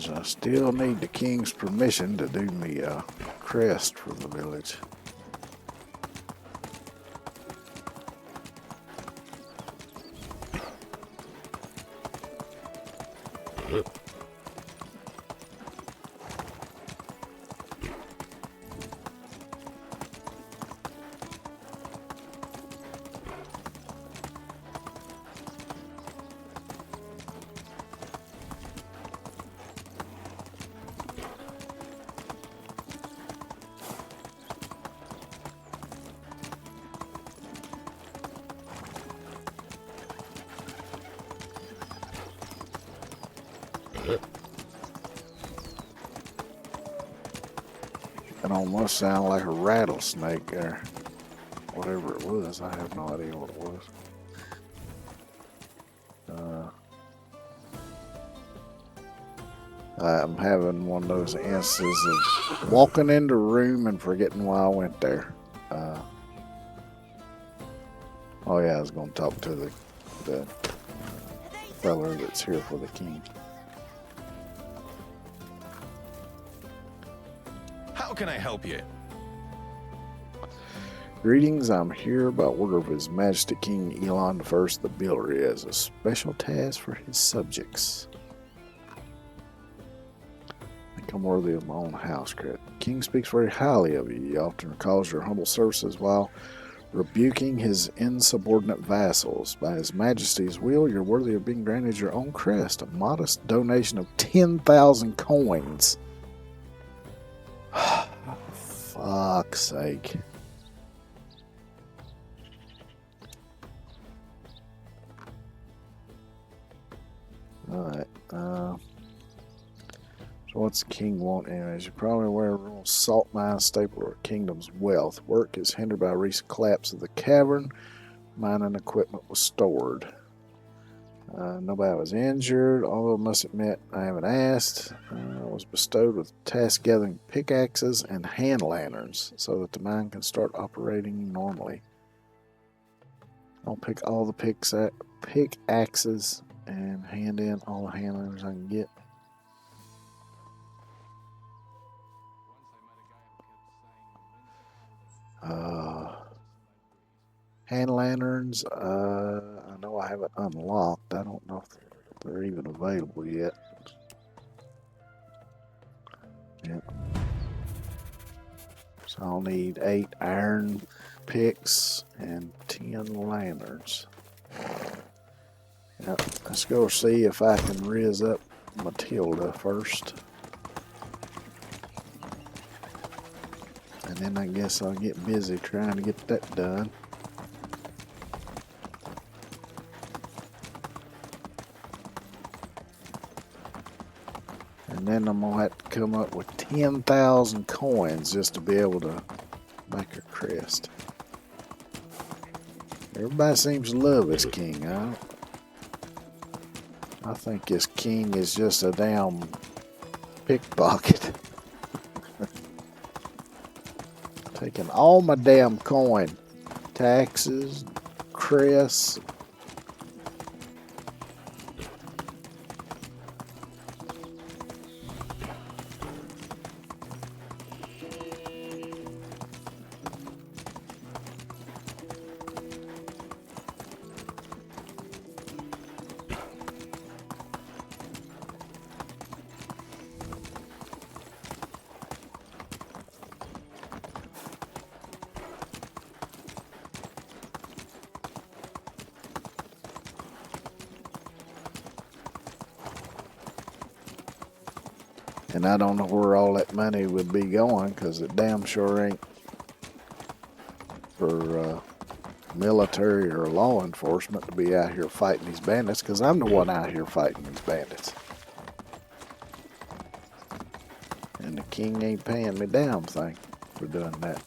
S1: I still need the king's permission to do me a crest for the village. It almost sounded like a rattlesnake or whatever it was. I have no idea what it was. I'm having one of those instances of walking into a room and forgetting why I went there. Oh yeah, I was going to talk to the fella that's here for the king.
S2: How can I help you?
S1: Greetings, I'm here by order of His Majesty King Elon I the Builder as a special task for his subjects. I think I'm worthy of my own house credit. The king speaks very highly of you. He often recalls your humble services while rebuking his insubordinate vassals. By His Majesty's will, you're worthy of being granted your own crest, a modest donation of 10,000 coins. Fuck's sake. Alright, so what's the king want anyways? You're probably aware of rules. Salt mine staple or kingdom's wealth. Work is hindered by a recent collapse of the cavern. Mining equipment was stored. Nobody was injured, although I must admit I haven't asked. Was bestowed with task gathering pickaxes and hand lanterns so that the mine can start operating normally. I'll pick all the pickaxes and hand in all the hand lanterns I can get. Hand lanterns, I know I haven't unlocked. I don't know if they're even available yet. Yep. So I'll need 8 iron picks and 10 lanterns. Yep. Let's go see if I can riz up Matilda first. And then I guess I'll get busy trying to get that done. And then I'm gonna have to come up with 10,000 coins just to be able to make her crest. Everybody seems to love this king. I think this king is just a damn pickpocket. Taking all my damn coin. Taxes, crests. And I don't know where all that money would be going, because it damn sure ain't for military or law enforcement to be out here fighting these bandits, because I'm the one out here fighting these bandits. And the king ain't paying me damn thing for doing that.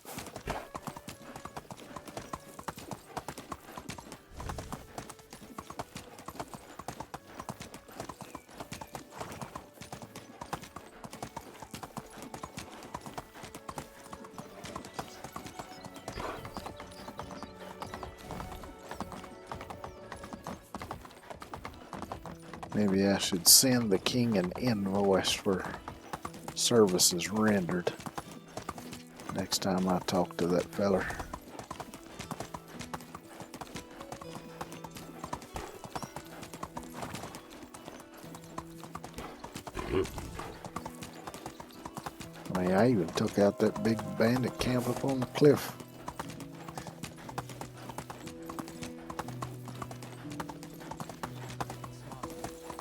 S1: Maybe I should send the king an invoice for services rendered next time I talk to that feller. I mean, I even took out that big bandit camp up on the cliff.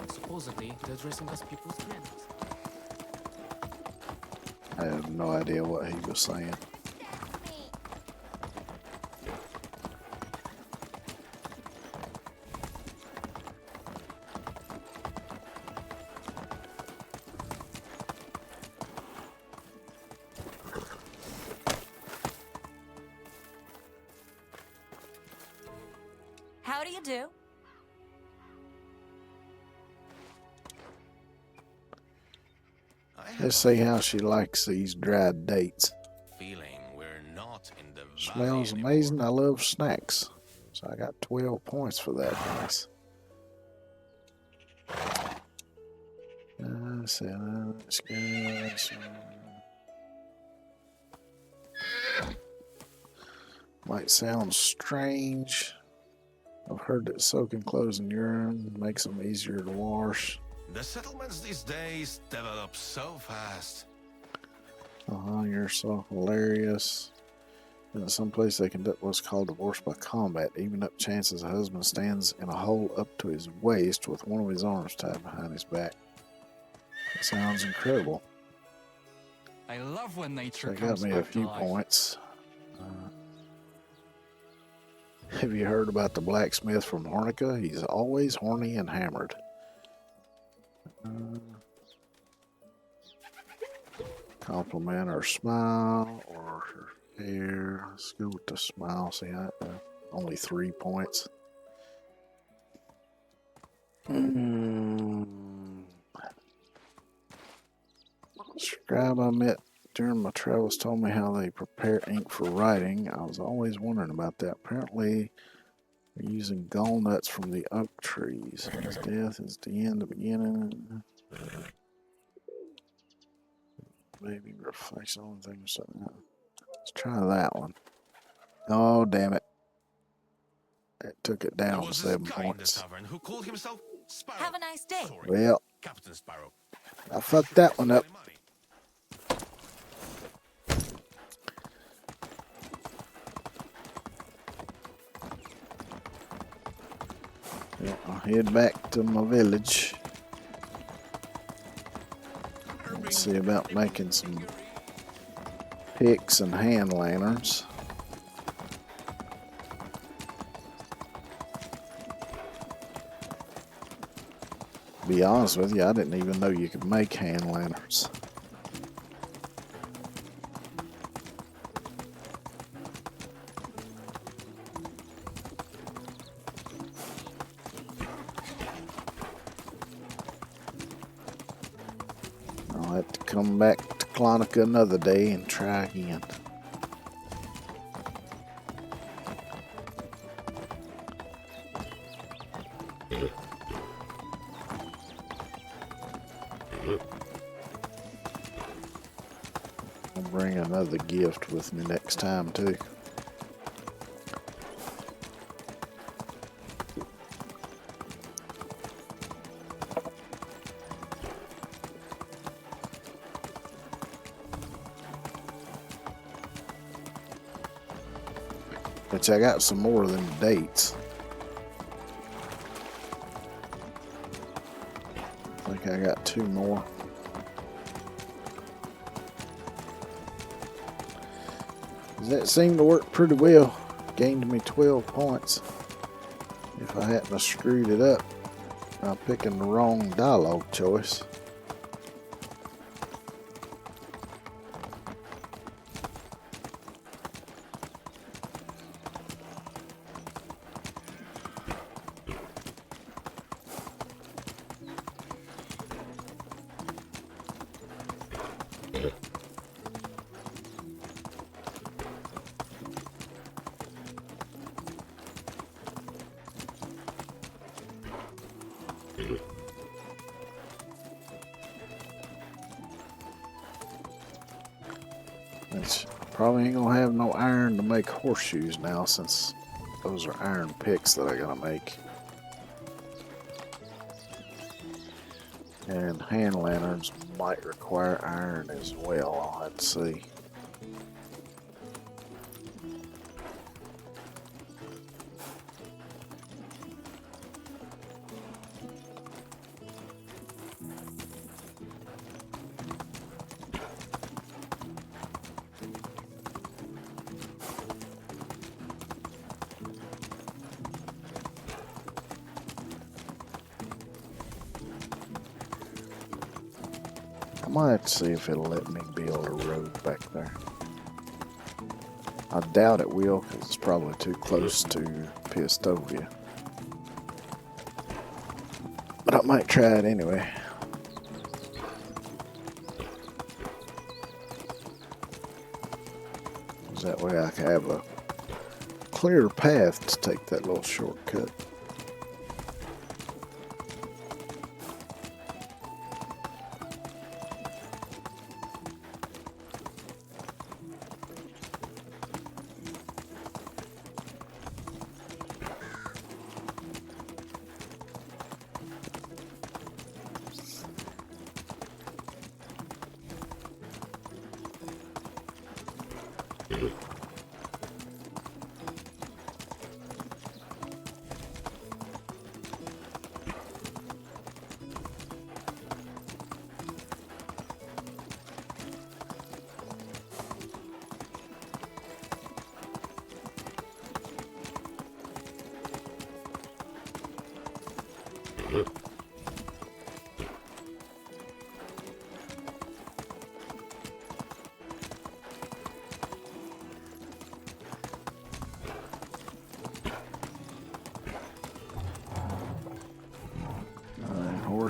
S6: Supposedly, they're dressing as people's friends.
S1: I have no idea what he was saying.
S3: How do you do?
S2: I have
S1: Let's
S2: a
S1: see how she likes these dried dates.
S2: feeling we're not in the valley
S1: Smells
S2: anymore.
S1: amazing. I love snacks. So I got 12 points for that. Nice. Let's go. Might sound strange. I've heard that soaking clothes in urine makes them easier to wash.
S2: The settlements these days develop so fast.
S1: You're so hilarious. In some place they conduct what's called divorce by combat, even up chances a husband stands in a hole up to his waist with one of his arms tied behind his back. It sounds incredible.
S4: I love when nature
S1: So it got
S4: comes
S1: me a
S4: back to
S1: few
S4: life.
S1: points. Have you heard about the blacksmith from Hornica? He's always horny and hammered. Compliment her smile or her hair. Let's go with the smile. See, only 3 points. Scribe I met during my travels told me how they prepare ink for writing. I was always wondering about that. Apparently, they're using gall nuts from the oak trees. His death is the end, the beginning. Maybe reflection on things. Something. Let's try that one. Oh, damn it. It took it
S2: There
S1: down
S2: was this
S1: 7
S2: guy in the
S1: points.
S2: tavern who called himself Sparrow.
S3: Have a nice day.
S2: Sorry,
S1: Well,
S2: Captain Sparrow.
S1: I fucked that one up.
S2: Any money?
S1: Yeah, I'll head back to my village. Let's see about making some picks and hand lanterns. To be honest with you, I didn't even know you could make hand lanterns. I'll have to come back to Clonica another day and try again. I'll bring another gift with me next time too. Which I got some more than dates. I think I got 2 more. That seemed to work pretty well. Gained me 12 points. If I hadn't have screwed it up by picking the wrong dialogue choice. Which probably ain't gonna have no iron to make horseshoes now, since those are iron picks that I gotta make. And hand lanterns might require iron as well, I'll have to see. I might have to see if it'll let me build a road back there. I doubt it will, because it's probably too close to Pistovia. But I might try it anyway. That way I can have a clear path to take that little shortcut.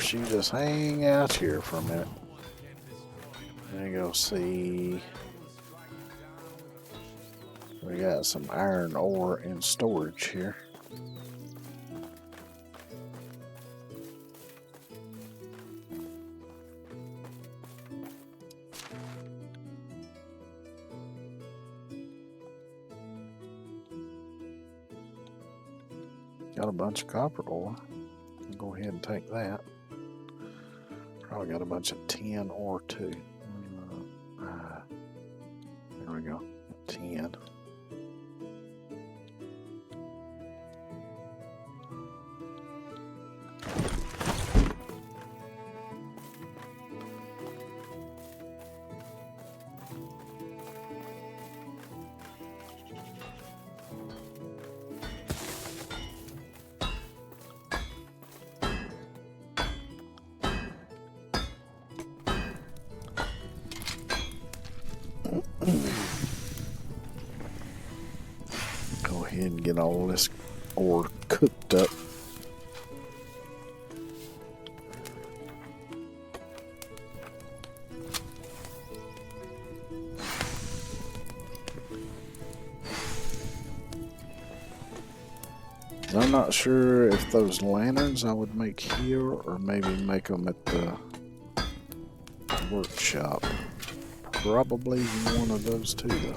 S1: guess you just hang out here for a minute. And go see. We got some iron ore in storage here. Got a bunch of copper ore. I'll go ahead and take that. Probably got a bunch of tin ore too. There we go. Tin. Go ahead and get all this ore cooked up. I'm not sure if those lanterns I would make here or maybe make them at the workshop. Probably one of those two though.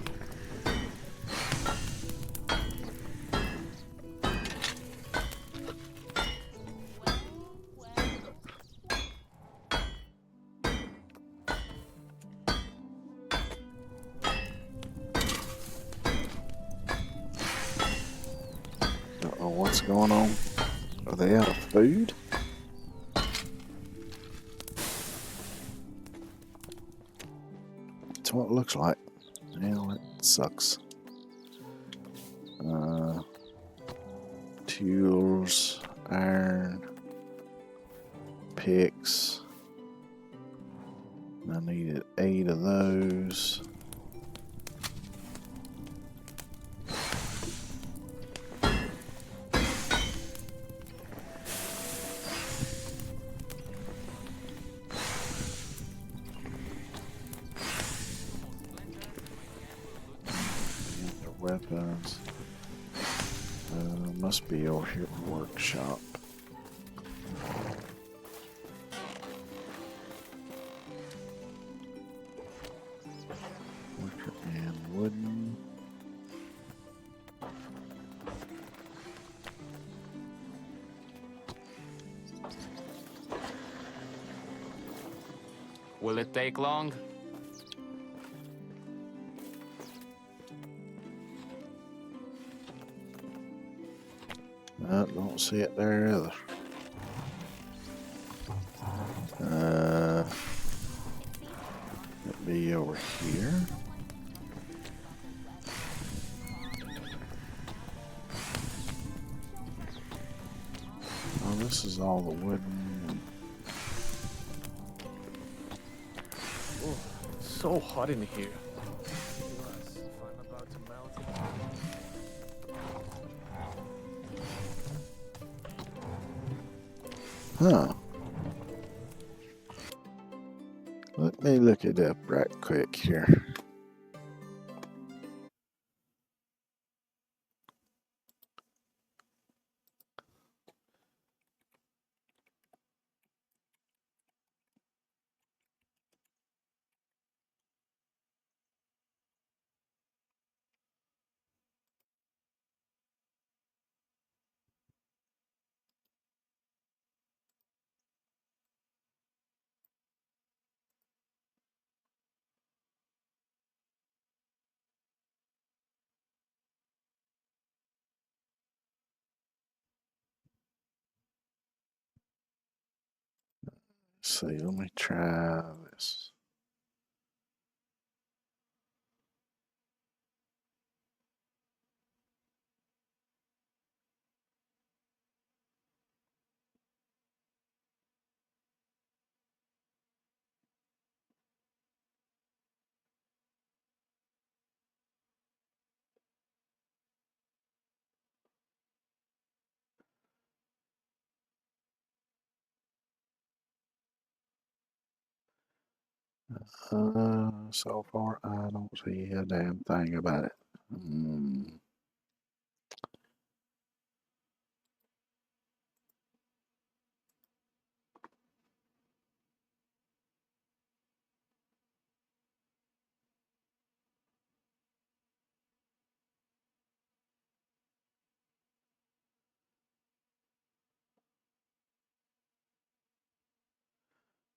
S1: Don't know what's going on. Are they out of food? That's what it looks like. Well, it sucks. Tools, iron, picks. I needed 8 of those. Weapons. Must be over here at the workshop. Wicker and wooden.
S6: Will it take long?
S1: Don't see it there either. It'd be over here. Oh, this is all the wooden.
S6: Oh, so hot in here.
S1: Huh. Let me look it up right quick here. Let's see, let me try this. So far, I don't see a damn thing about it.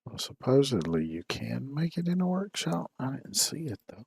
S1: Well, supposedly you can make it in a workshop. I didn't see it though.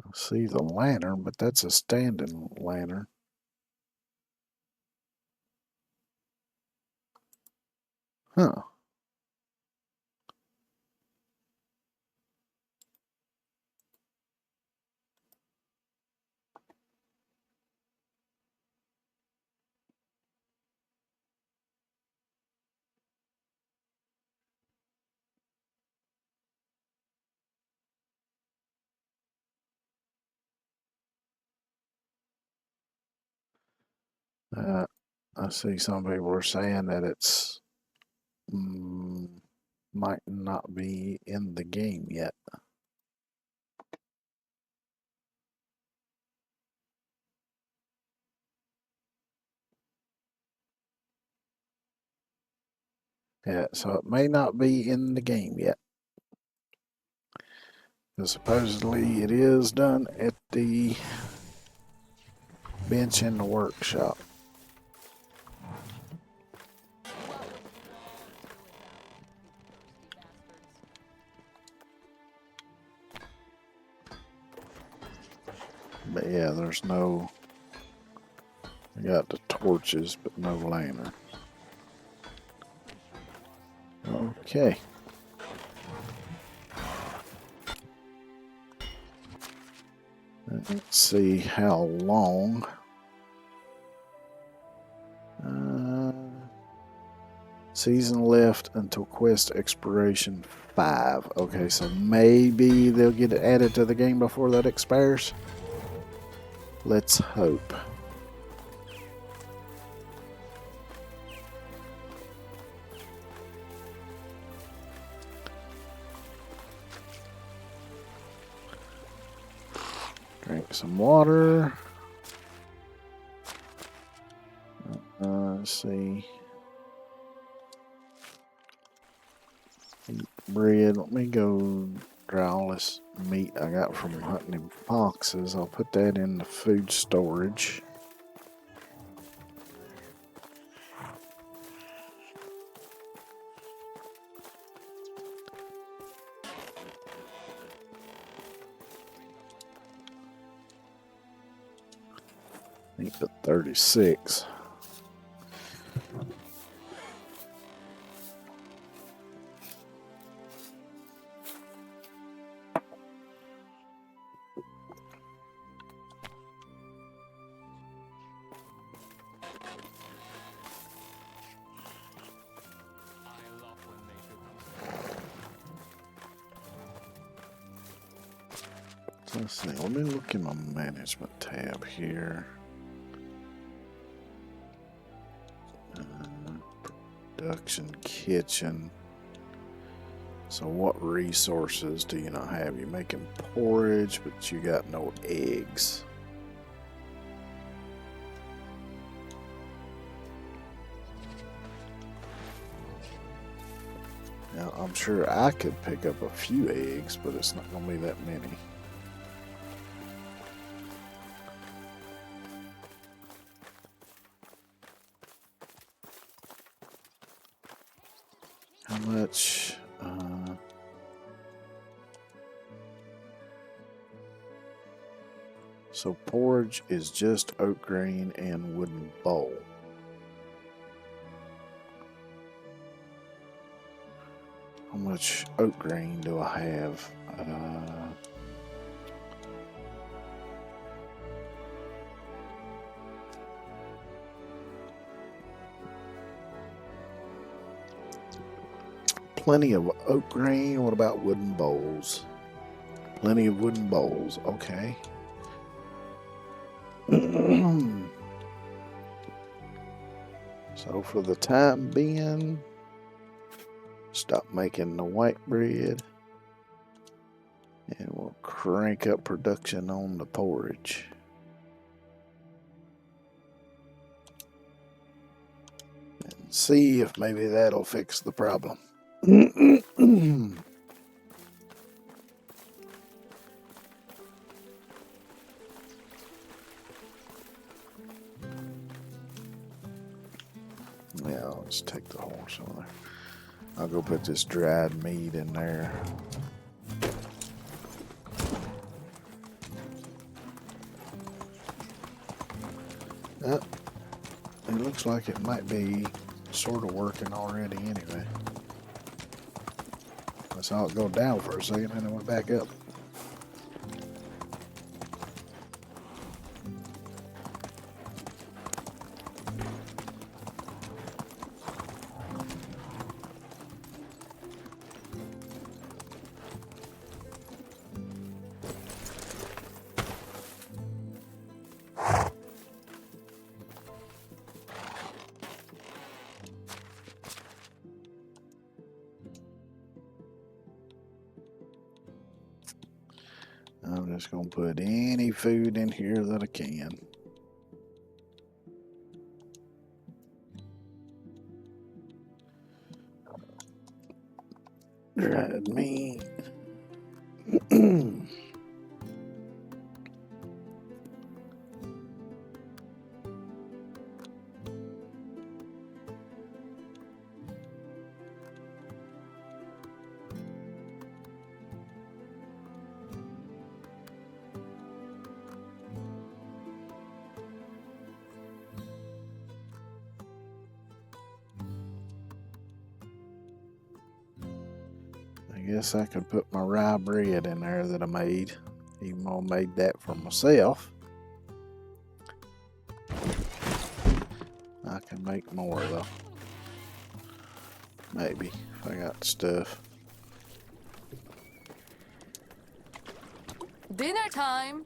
S1: I see the lantern, but that's a standing lantern. Huh. Uh, I see some people are saying that it's might not be in the game yet. Yeah, so it may not be in the game yet. Because supposedly it is done at the bench in the workshop. But yeah, there's no. I got the torches, but no lantern. Okay. Let's see how long. Season left until quest expiration 5. Okay, so maybe they'll get it added to the game before that expires. Let's hope. Drink some water. Let's see. Eat bread. Let me go dry all this meat I got from hunting them foxes. I'll put that in the food storage. Need the 36. Let's see, let me look in my management tab here. Production kitchen. So what resources do you not have? You're making porridge, but you got no eggs. Now, I'm sure I could pick up a few eggs, but it's not going to be that many. How much? So porridge is just oat grain and wooden bowl. How much oat grain do I have? Plenty of oak grain. What about wooden bowls? Plenty of wooden bowls. Okay. So for the time being, stop making the white bread. And we'll crank up production on the porridge. And see if maybe that'll fix the problem. Yeah, let's take the horse on there. I'll go put this dried meat in there. It looks like it might be sort of working already anyway. I saw it go down for a second and it went back up. I'm just going to put any food in here that I can. Dried meat. I guess I could put my rye bread in there that I made, even though I made that for myself. I can make more though. Maybe, if I got stuff.
S5: Dinner time!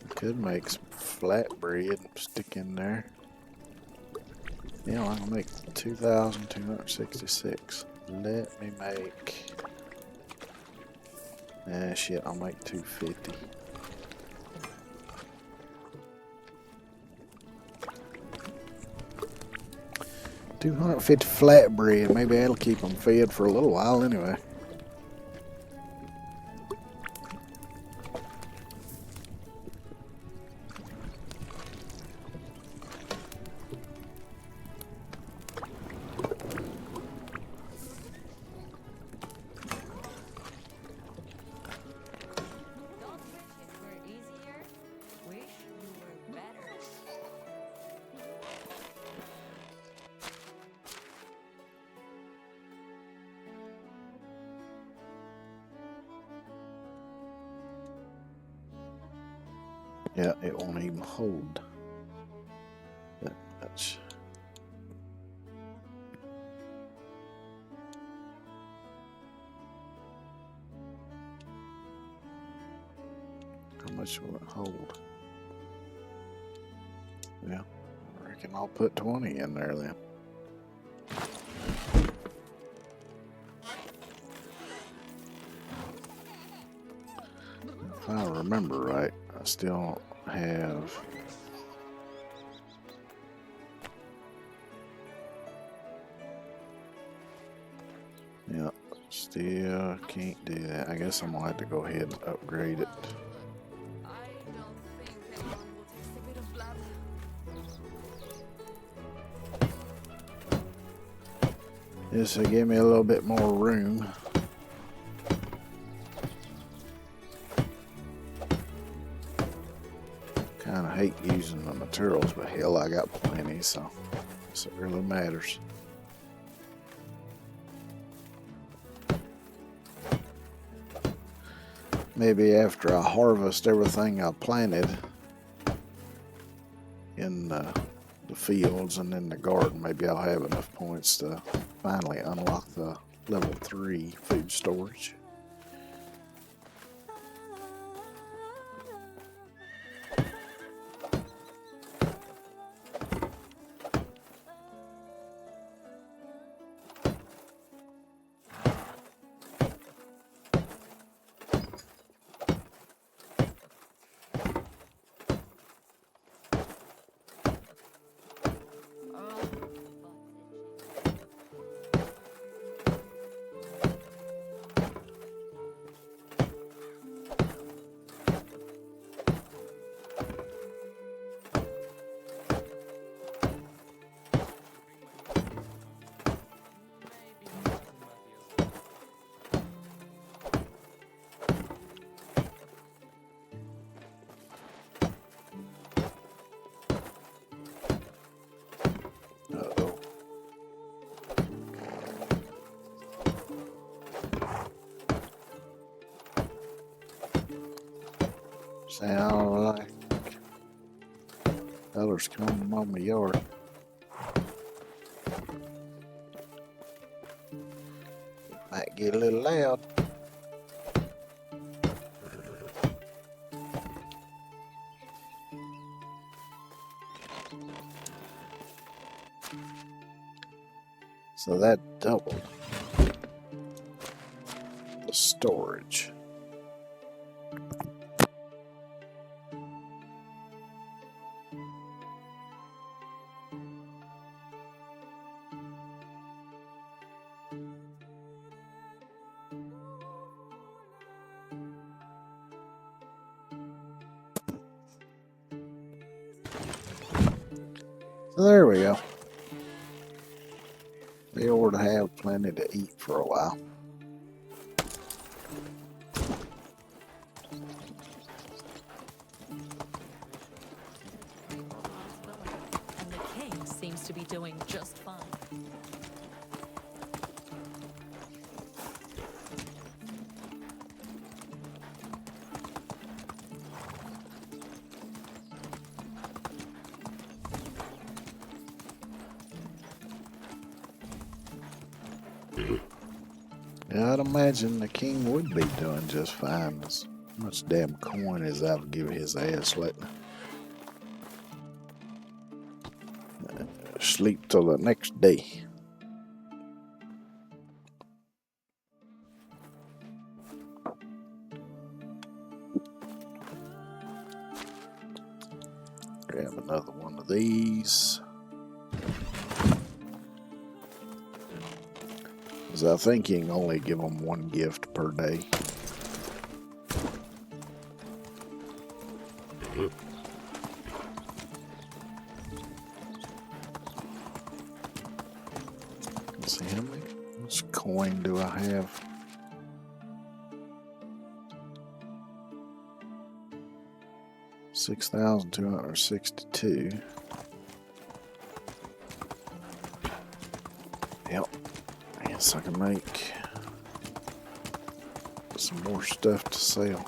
S1: Could make some flatbread and stick in there. Yeah, I can make 2,266. Let me make. Shit, I'll make 250. $250 flatbread. Maybe that'll keep them fed for a little while anyway. Yeah, it won't even hold. That's how much will it hold? Yeah, I reckon I'll put 20 in there then. If I remember right, I still have still can't do that. I guess I'm gonna have to go ahead and upgrade it.
S5: I don't think anyone will taste a bit of blood.
S1: Just to give me a little bit more room. Kind of hate using the materials, but hell, I got plenty, so Guess it really matters. Maybe after I harvest everything I planted in the fields and in the garden, maybe I'll have enough points to finally unlock the level 3 food storage. Uh-oh. Sound like fellas coming on my yard. Might get a little loud. So that doubled the storage. So there we go. They ought to have plenty to eat for a while.
S7: And the king seems to be doing just fine.
S1: Yeah, I'd imagine the king would be doing just fine. As much damn coin as I'll give his ass letting sleep till the next day. Grab another one of these. Because I think you can only give them one gift per day. Let's see, how much coin do I have? $6,262. Yep. I guess I can make some more stuff to sell.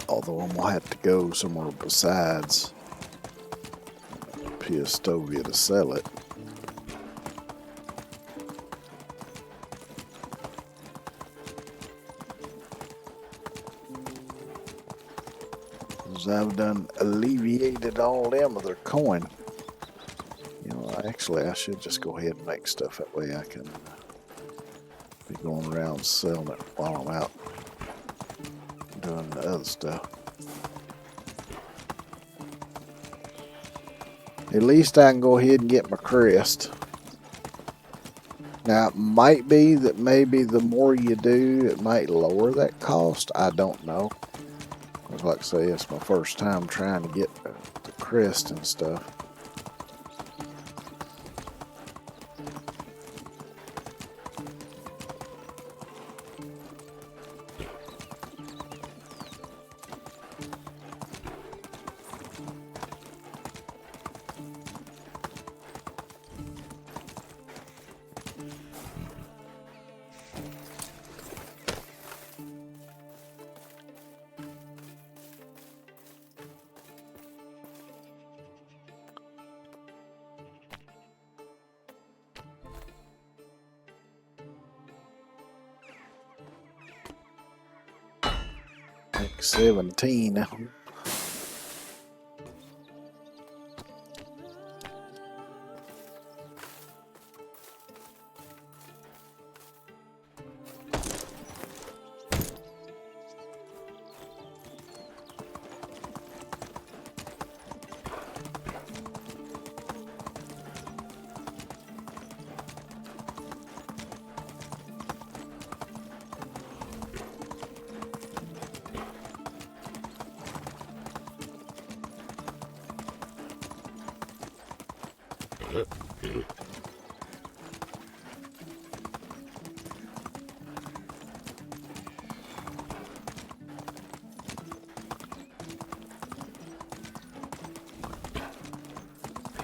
S1: Although I'm gonna have to go somewhere besides Piastovia to sell it. Because I've done alleviated all them of their coin. You know, actually I should just go ahead and make stuff, that way I can be going around selling it while I'm out doing the other stuff. At least I can go ahead and get my crest. Now it might be that maybe the more you do, it might lower that cost. I don't know. Because like I say, it's my first time trying to get the crest and stuff. Like 17.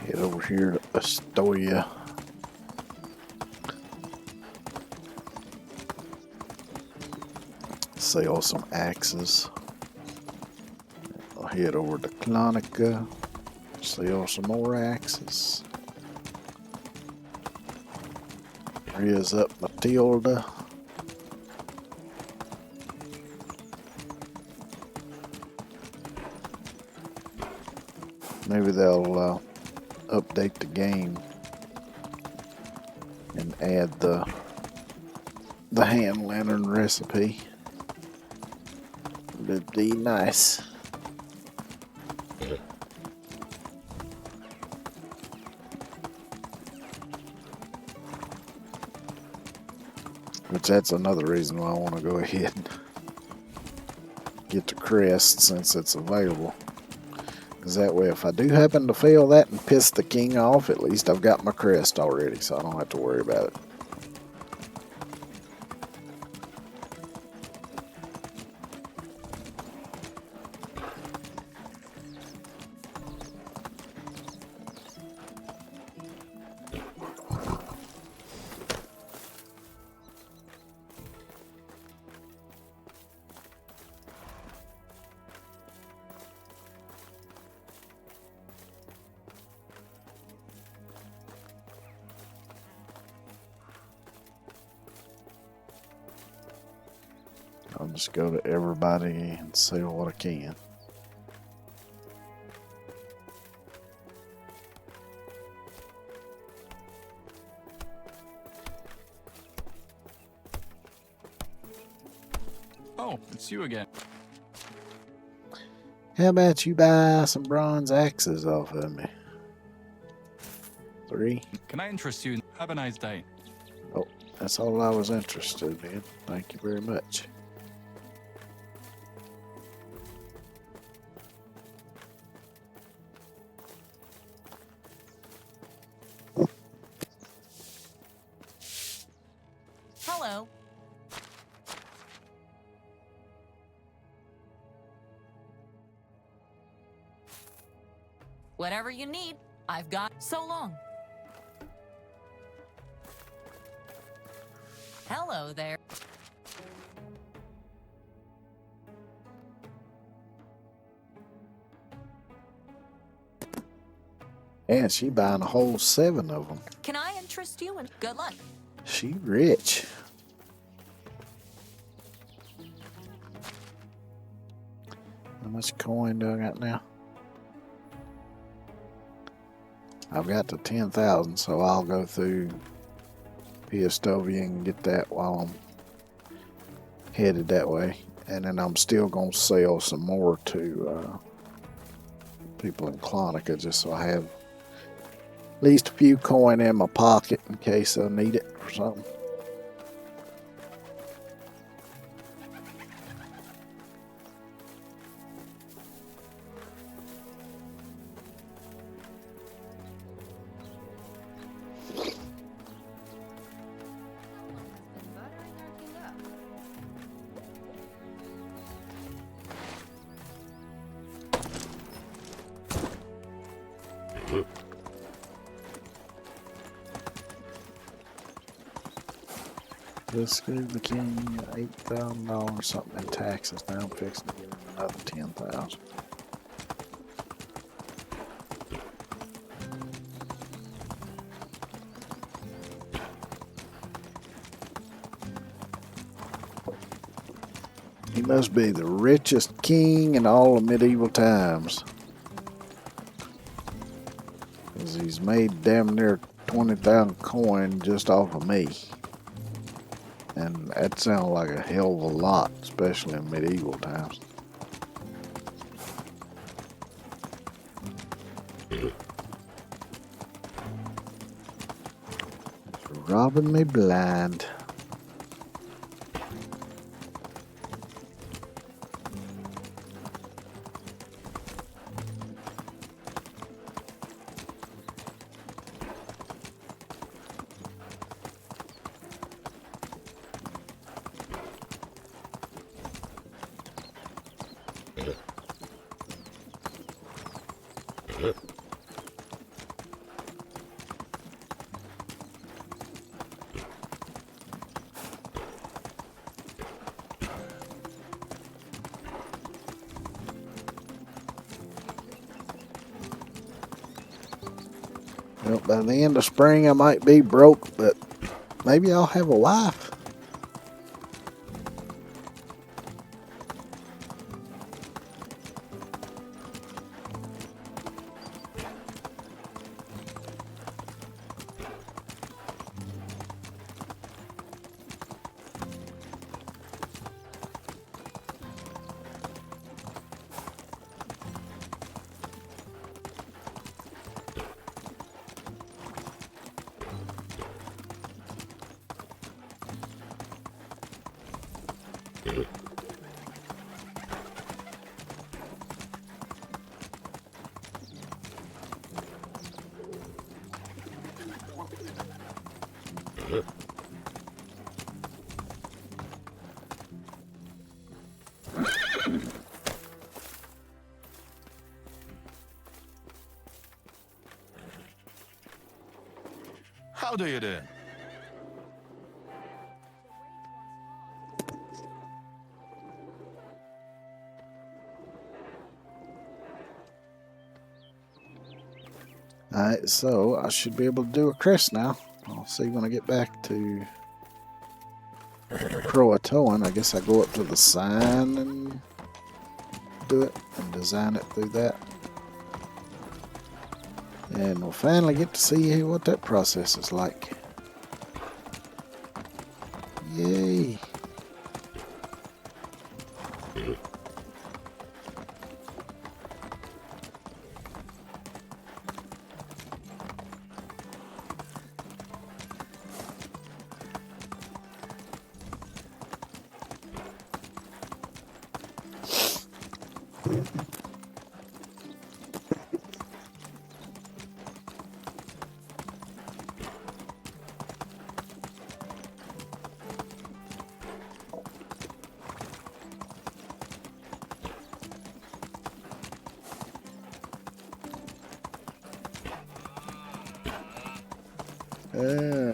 S1: Head over here to Astoria. Sell some axes. I'll head over to Clonica. Sell some more axes. Raise up Matilda. Maybe they'll update the game and add the hand lantern recipe. Would be nice. Which that's another reason why I want to go ahead and get the crest since it's available. Because that way if I do happen to fail that and piss the king off, at least I've got my crest already, so I don't have to worry about it. I'll just go to everybody and sell what I can.
S4: Oh, it's you again.
S1: How about you buy some bronze axes off of me? 3.
S4: Can I interest you? Have a nice day.
S1: Oh, that's all I was interested in. Thank you very much.
S7: Hello. Whatever you need, I've got so long. Hello there.
S1: And she buying a whole 7 of them.
S7: Can I interest you in good luck?
S1: She rich. How much coin do I got now? I've got to 10,000, so I'll go through PSW and get that while I'm headed that way. And then I'm still going to sell some more to people in Clonica just so I have at least a few coin in my pocket in case I need it for something.
S5: Been buttering our king up.
S1: Let's give the king $8,000 something in taxes. Now I'm fixing to give him another 10,000. He must be the richest king in all of medieval times. Because he's made damn near 20,000 coin just off of me. And that sounds like a hell of a lot, especially in medieval times. Robbing me blind. Well, by the end of spring, I might be broke, but maybe I'll have a wife.
S2: How do you do?
S1: Alright, so I should be able to do a crest now. I'll see when I get back to Croatoan. I guess I go up to the sign and do it and design it through that. And we'll finally get to see what that process is like. Yay! Uh,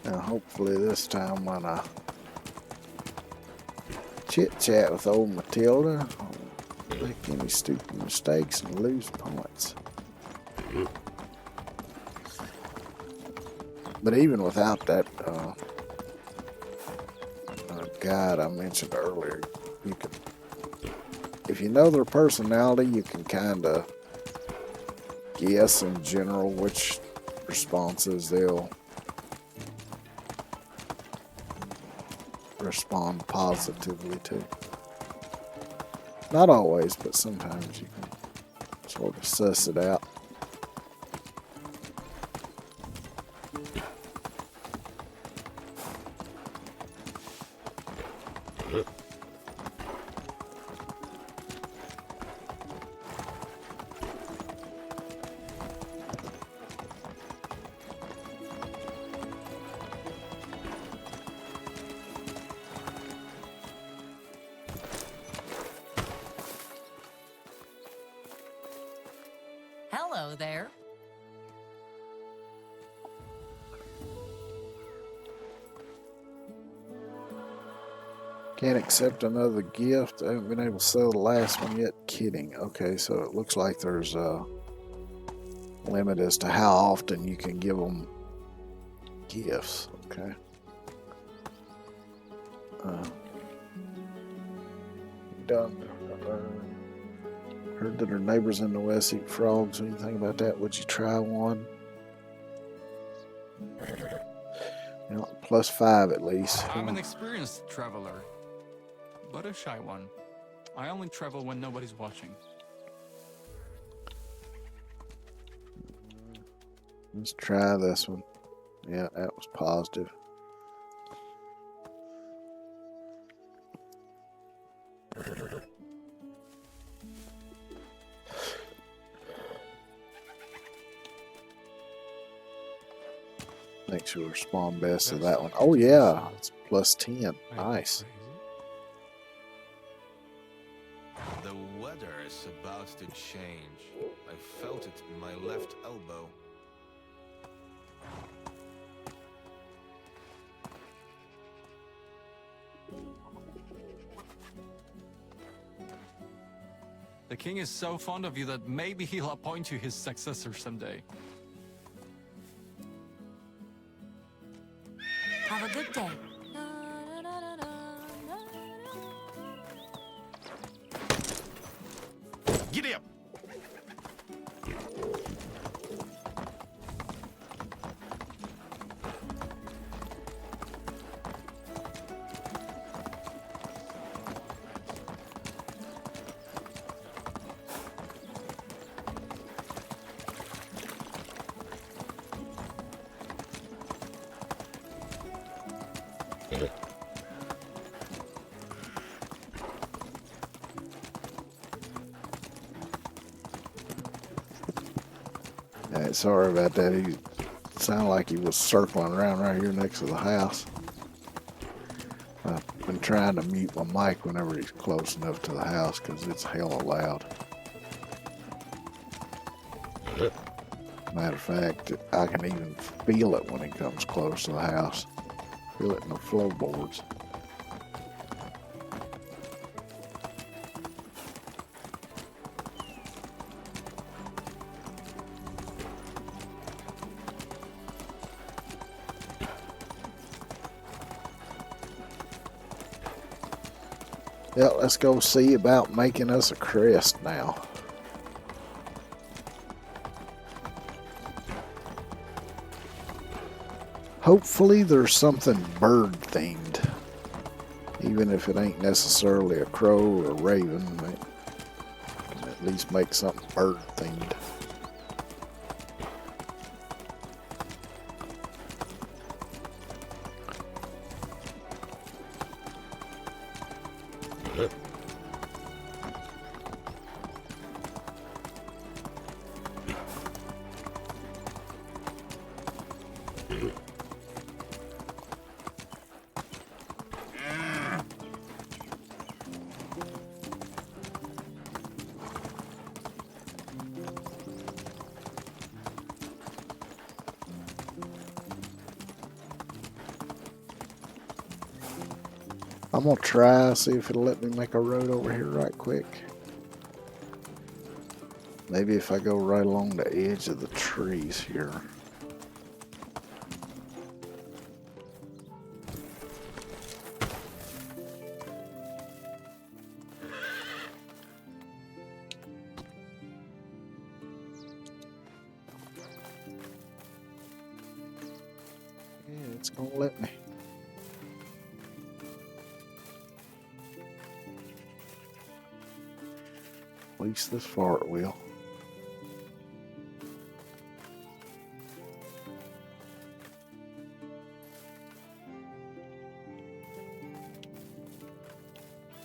S1: Now, hopefully this time when I chit-chat with old Matilda, I won't make any stupid mistakes and lose points. But even without that guide I mentioned earlier, you can, if you know their personality, you can kind of guess in general which responses they'll respond positively to. Not always, but sometimes you can sort of suss it out.
S7: Hello there.
S1: Can't accept another gift. I haven't been able to sell the last one yet. Kidding. Okay, so it looks like there's a limit as to how often you can give them gifts. Okay. Done. Heard that her neighbors in the west eat frogs. What do you think about that? Would you try one? You know, +5 at least.
S4: I'm an experienced traveler, but a shy one. I only travel when nobody's watching.
S1: Let's try this one. Yeah, that was positive. Make sure we respond best to that one. Oh yeah, it's +10. Nice.
S2: The weather is about to change. I felt it in my left elbow.
S4: The king is so fond of you that maybe he'll appoint you his successor someday.
S3: Have a good day.
S2: Giddy up!
S1: Hey, sorry about that. He sounded like he was circling around right here next to the house. I've been trying to mute my mic whenever he's close enough to the house because it's hella loud. Matter of fact, I can even feel it when he comes close to the house. Feel it in the floorboards. Yeah, let's go see about making us a crest now. Hopefully there's something bird themed. Even if it ain't necessarily a crow or a raven, it can at least make something bird themed. I'm gonna try, see if it'll let me make a road over here right quick. Maybe if I go right along the edge of the trees here. Yeah, it's gonna let me. At least this far it will.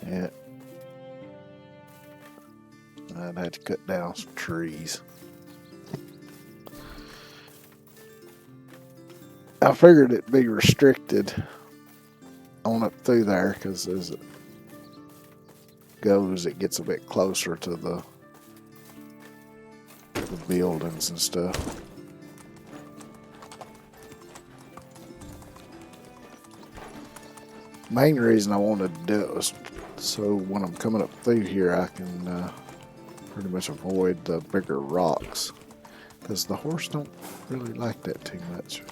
S1: Yeah. I'd have to cut down some trees. I figured it'd be restricted on up through there because as it goes, it gets a bit closer to the buildings and stuff. Main reason I wanted to do it was so when I'm coming up through here, I can pretty much avoid the bigger rocks because the horse don't really like that too much.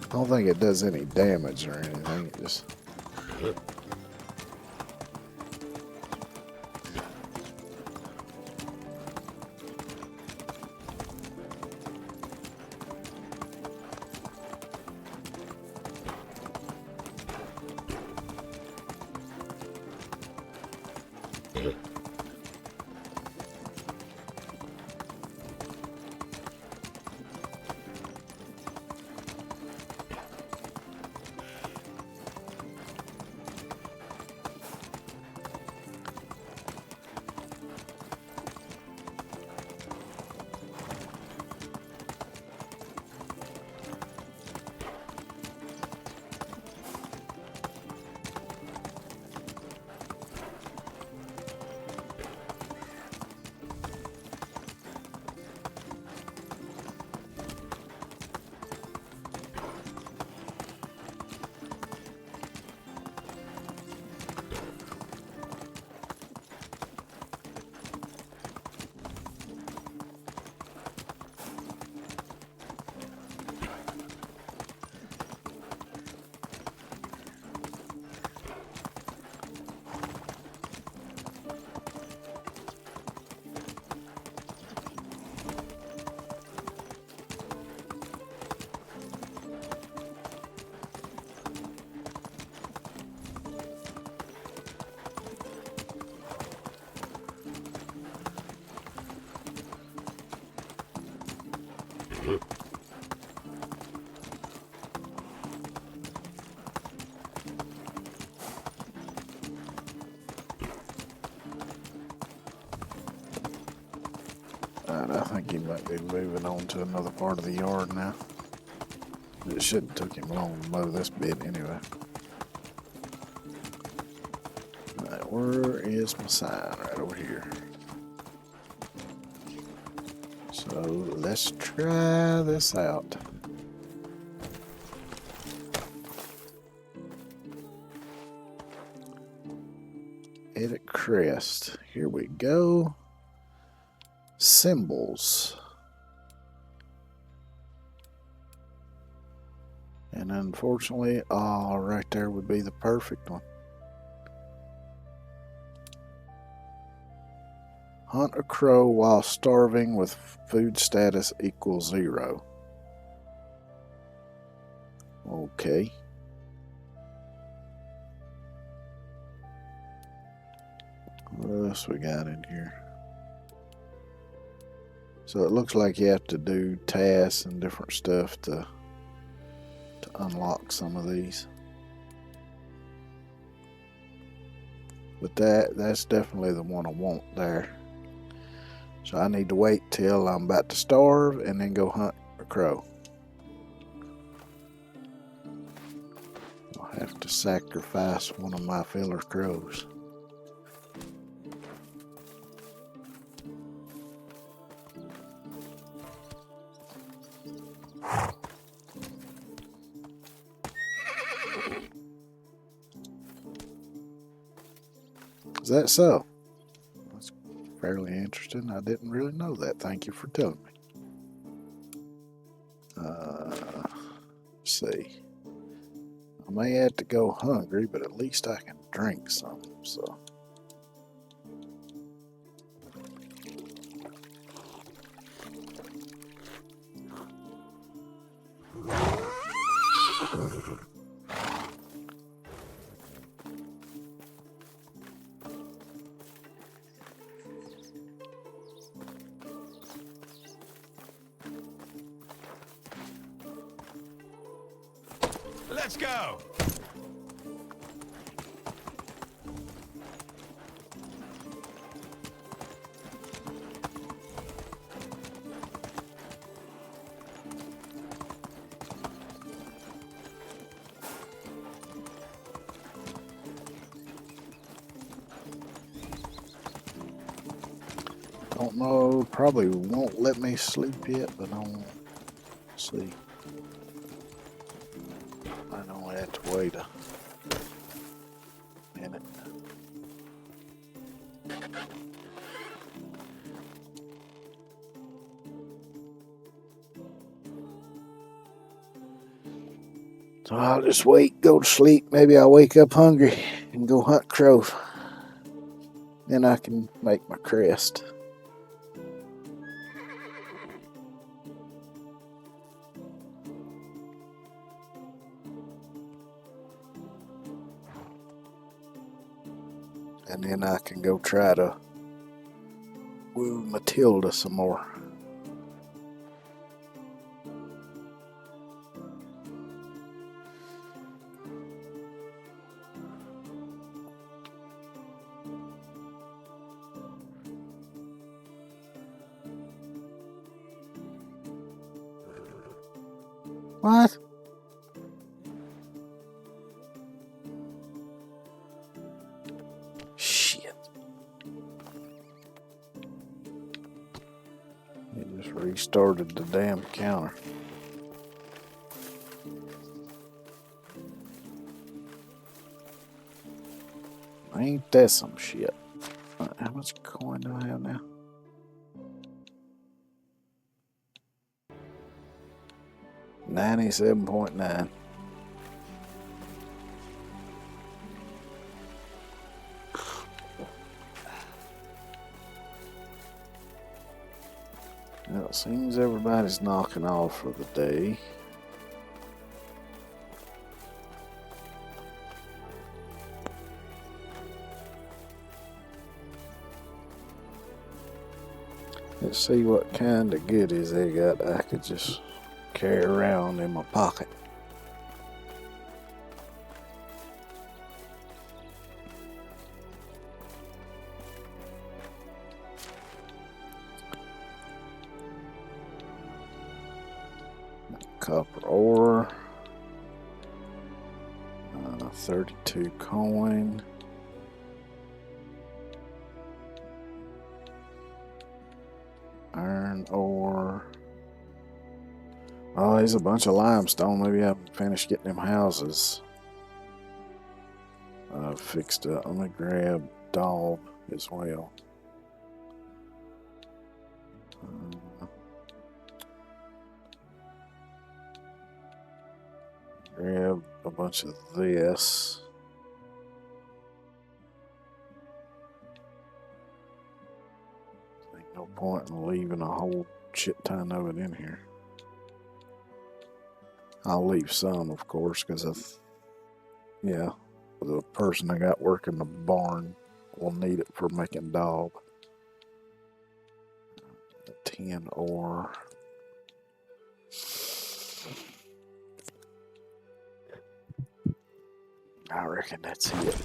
S1: I don't think it does any damage or anything. It just I think he might be moving on to another part of the yard now. It shouldn't took him long to mow this bit anyway. Alright, where is my sign? Right over here. So let's try this out. Edit crest. Here we go. Symbols. And unfortunately, right there would be the perfect one. Hunt a crow while starving with food status equals 0. Okay. What else we got in here? So it looks like you have to do tasks and different stuff to unlock some of these. But that's definitely the one I want there. So I need to wait till I'm about to starve and then go hunt a crow. I'll have to sacrifice one of my filler crows. Is that so? That's fairly interesting. I didn't really know that. Thank you for telling me. Let's see. I may have to go hungry, but at least I can drink some. So.
S2: Let's go!
S1: Don't know, probably won't let me sleep yet, but I won't see. I only have to wait a minute. So I'll just wait, go to sleep. Maybe I'll wake up hungry and go hunt crow. Then I can make my crest. And then I can go try to woo Matilda some more. What? Shit. It just restarted the damn counter. Ain't that some shit? How much coin do I have now? $97.9. Well, it seems everybody's knocking off for the day. Let's see what kind of goodies they got I could just carry around in my pocket. Copper ore, 32 coin. Iron ore. Oh, there's a bunch of limestone. Maybe I haven't finished getting them houses fixed up. I'm gonna grab dog as well. Grab a bunch of this. Ain't no point in leaving a whole shit ton of it in here. I'll leave some, of course, because yeah, the person I got working the barn will need it for making dog. 10 ore. I reckon that's it.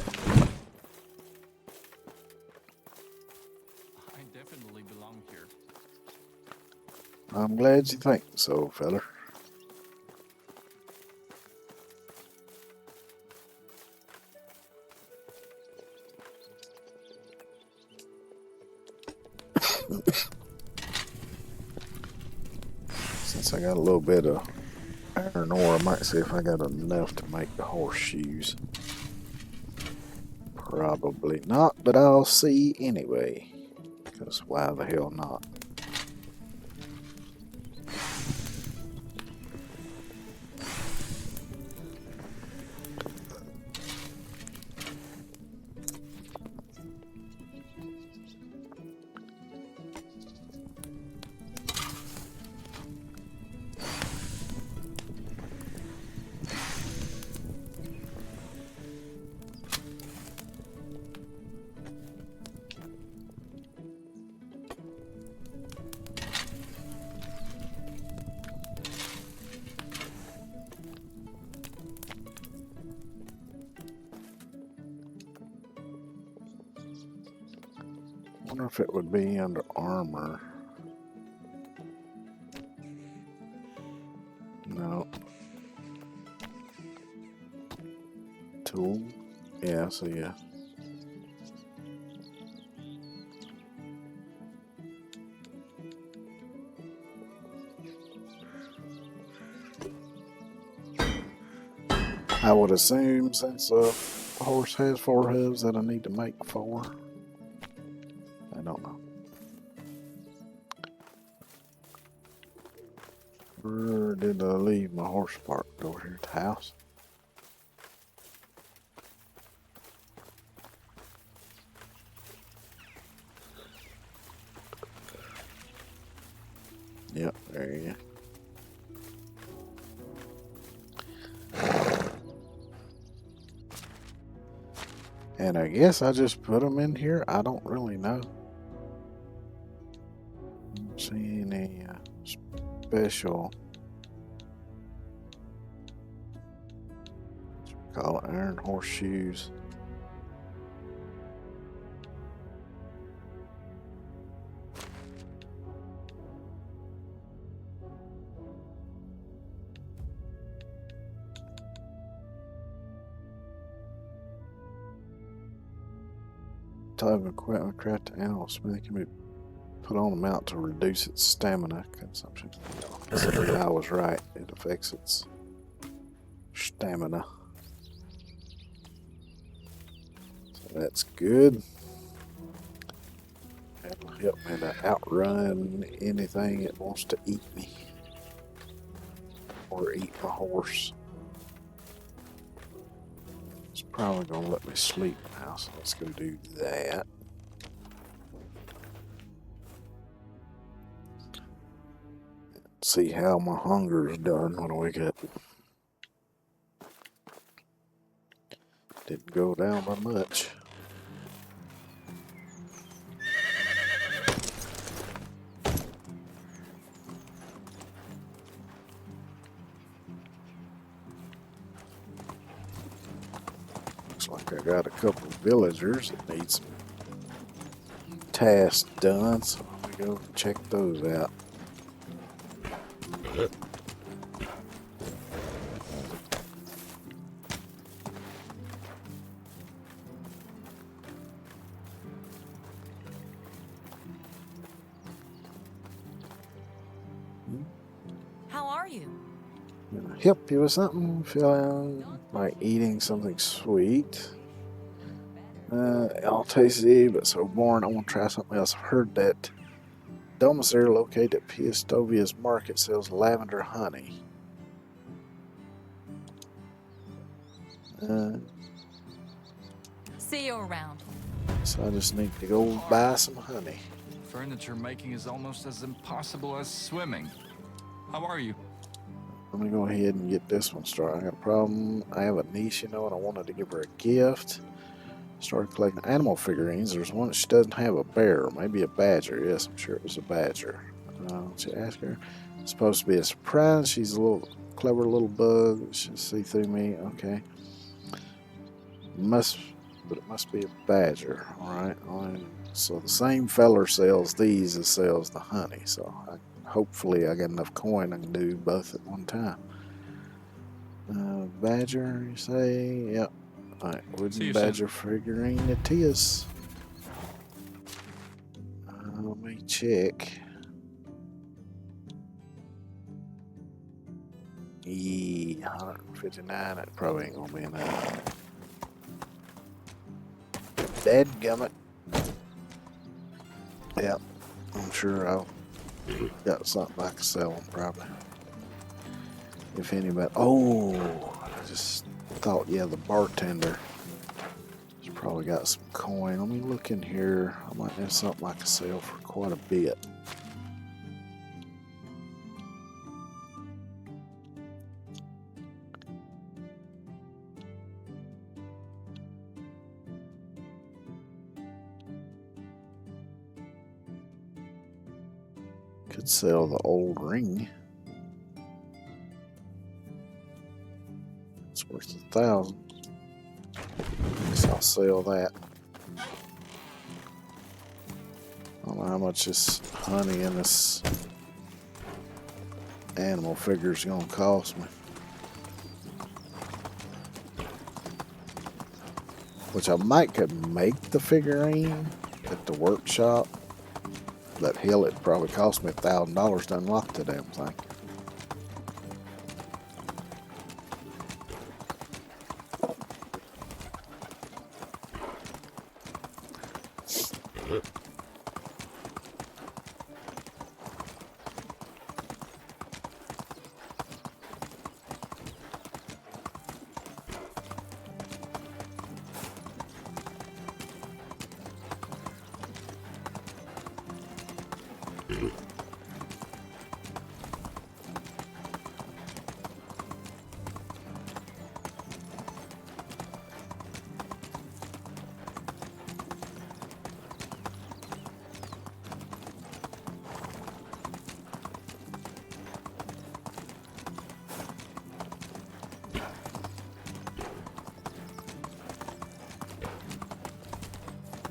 S4: I definitely belong here.
S1: I'm glad you think so, feller. Since I got a little bit of iron ore, I might see if I got enough to make the horseshoes. Probably not, but I'll see anyway. Because why the hell not? wonder if it would be under armor. No. Tool. Yeah, so yeah. I would assume since a horse has 4 hooves that I need to make 4. I don't know. Where did I leave my horse parked? Over here at the house? Yep, there you go. And I guess I just put them in here. I don't really know. Don't see any special. Call it iron horseshoes. Type of equipment craft animal smith can be put on the mount to reduce its stamina consumption. So I was right. It affects its stamina. So that's good. That'll help me to outrun anything that wants to eat me. Or eat my horse. It's probably going to let me sleep now, so let's go do that. See how my hunger is done when I wake up. Didn't go down by much. Looks like I got a couple of villagers that need some tasks done, so we go check those out.
S7: How are you?
S1: Help you with something? Feeling like eating something sweet? All tasty, but so boring. I want to try something else. I've heard that Domicile located at Piastovia's market sells lavender honey.
S7: See you around.
S1: So I just need to go buy some honey.
S4: Furniture making is almost as impossible as swimming. How are you?
S1: I'm gonna go ahead and get this one started. I got a problem. I have a niece, you know, and I wanted to give her a gift. Started collecting animal figurines. There's one that she doesn't have, a bear, maybe a badger. Yes, I'm sure it was a badger. She asked her. It's supposed to be a surprise. She's a little clever little bug. She'll see through me. Okay. But it must be a badger. All right. So the same feller sells these as sells the honey. So hopefully I got enough coin I can do both at one time. Badger, you say? Yep. Alright, wooden badger figurine it is. Let me check. Yeah, 159. That probably ain't gonna be enough. Dadgummit. Yep, I'm sure I'll got something I can sell them probably. If anybody. Oh, I just thought, yeah, the bartender. He's probably got some coin. Let me look in here. I might have something I can sell for quite a bit. Could sell the old ring. It's worth 1,000. Guess I'll sell that. how much this honey and this animal figure is gonna cost me. Which I might could make the figurine at the workshop, but hell, it probably cost me $1,000 to unlock the damn thing.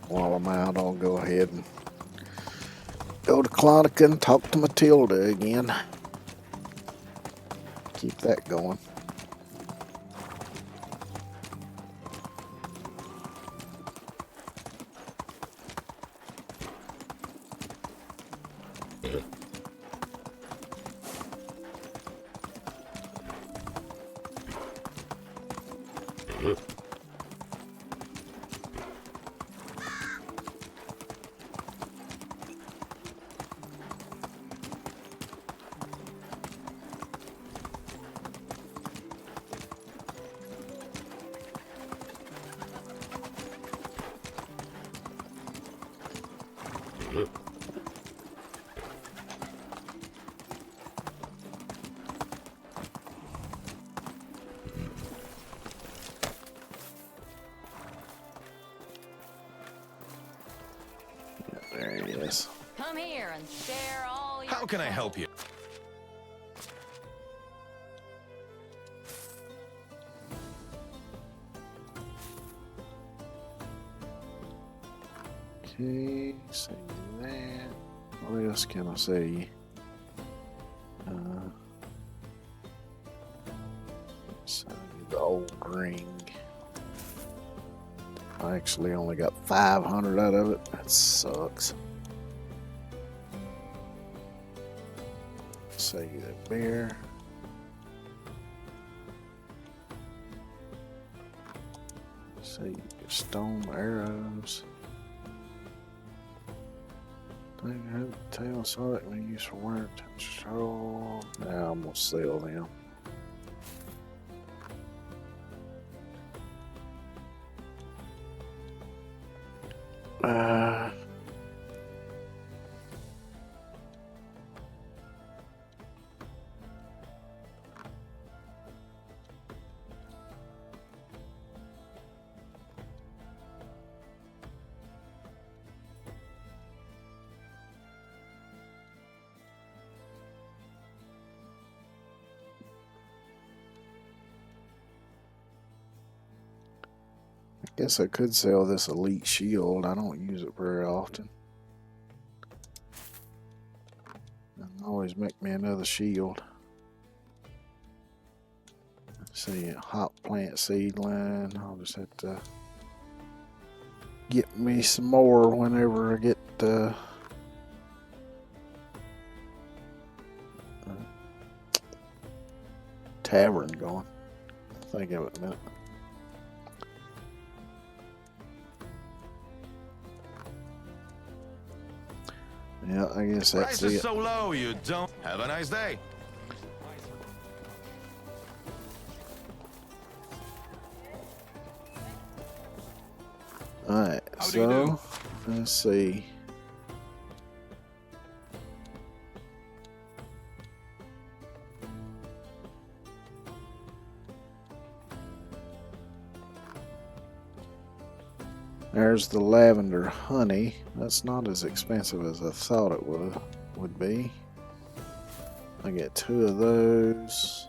S1: While I'm out, I'll go ahead and go to Clonica and talk to Matilda again. Keep that going. There he is.
S5: Come here and share all your
S2: How can I help you?
S1: Okay, say that. What else can I say? So the old ring. I actually only got 500 out of it. That sucks. Say that bear. Say stone arrows. Tail saw that when used for work. So now I'm gonna sell them. Guess I could sell this elite shield. I don't use it very often. I can always make me another shield. Let's see, hop plant seedling. I'll just have to get me some more whenever I get tavern going. Think of it a minute. Yeah, I guess that's
S2: Price is
S1: it.
S2: so low you don't. Have a nice day.
S1: Alright,
S4: How do you do?
S1: so let's see. There's the lavender honey. That's not as expensive as I thought it would be. I get 2 of those.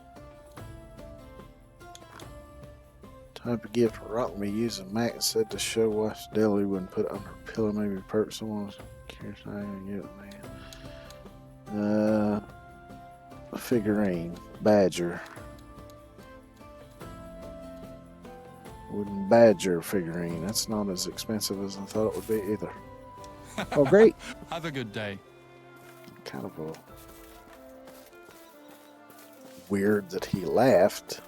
S1: Type of gift rocked me using Mac said to show watch Deli wouldn't put it under a pillow, maybe perk someone's Here's how you get it, man. A figurine, badger. Wooden badger figurine. That's not as expensive as I thought it would be either. Oh, great.
S4: Have a good day.
S1: Kind of a weird that he laughed.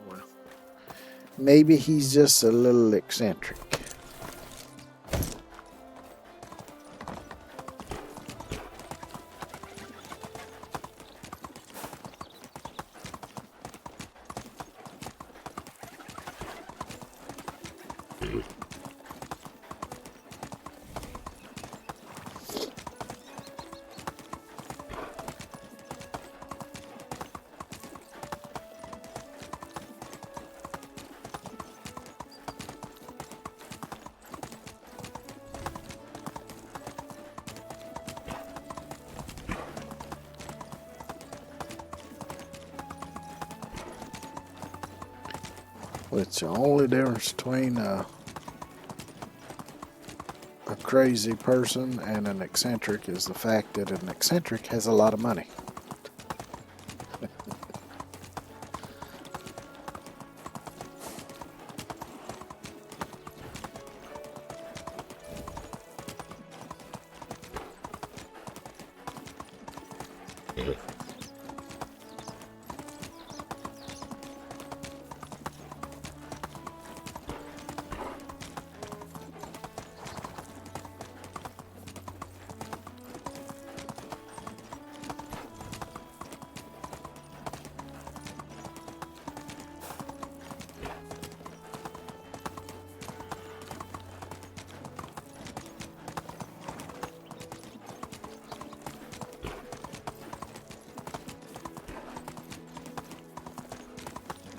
S1: Well, maybe he's just a little eccentric. Which the only difference between a crazy person and an eccentric is the fact that an eccentric has a lot of money.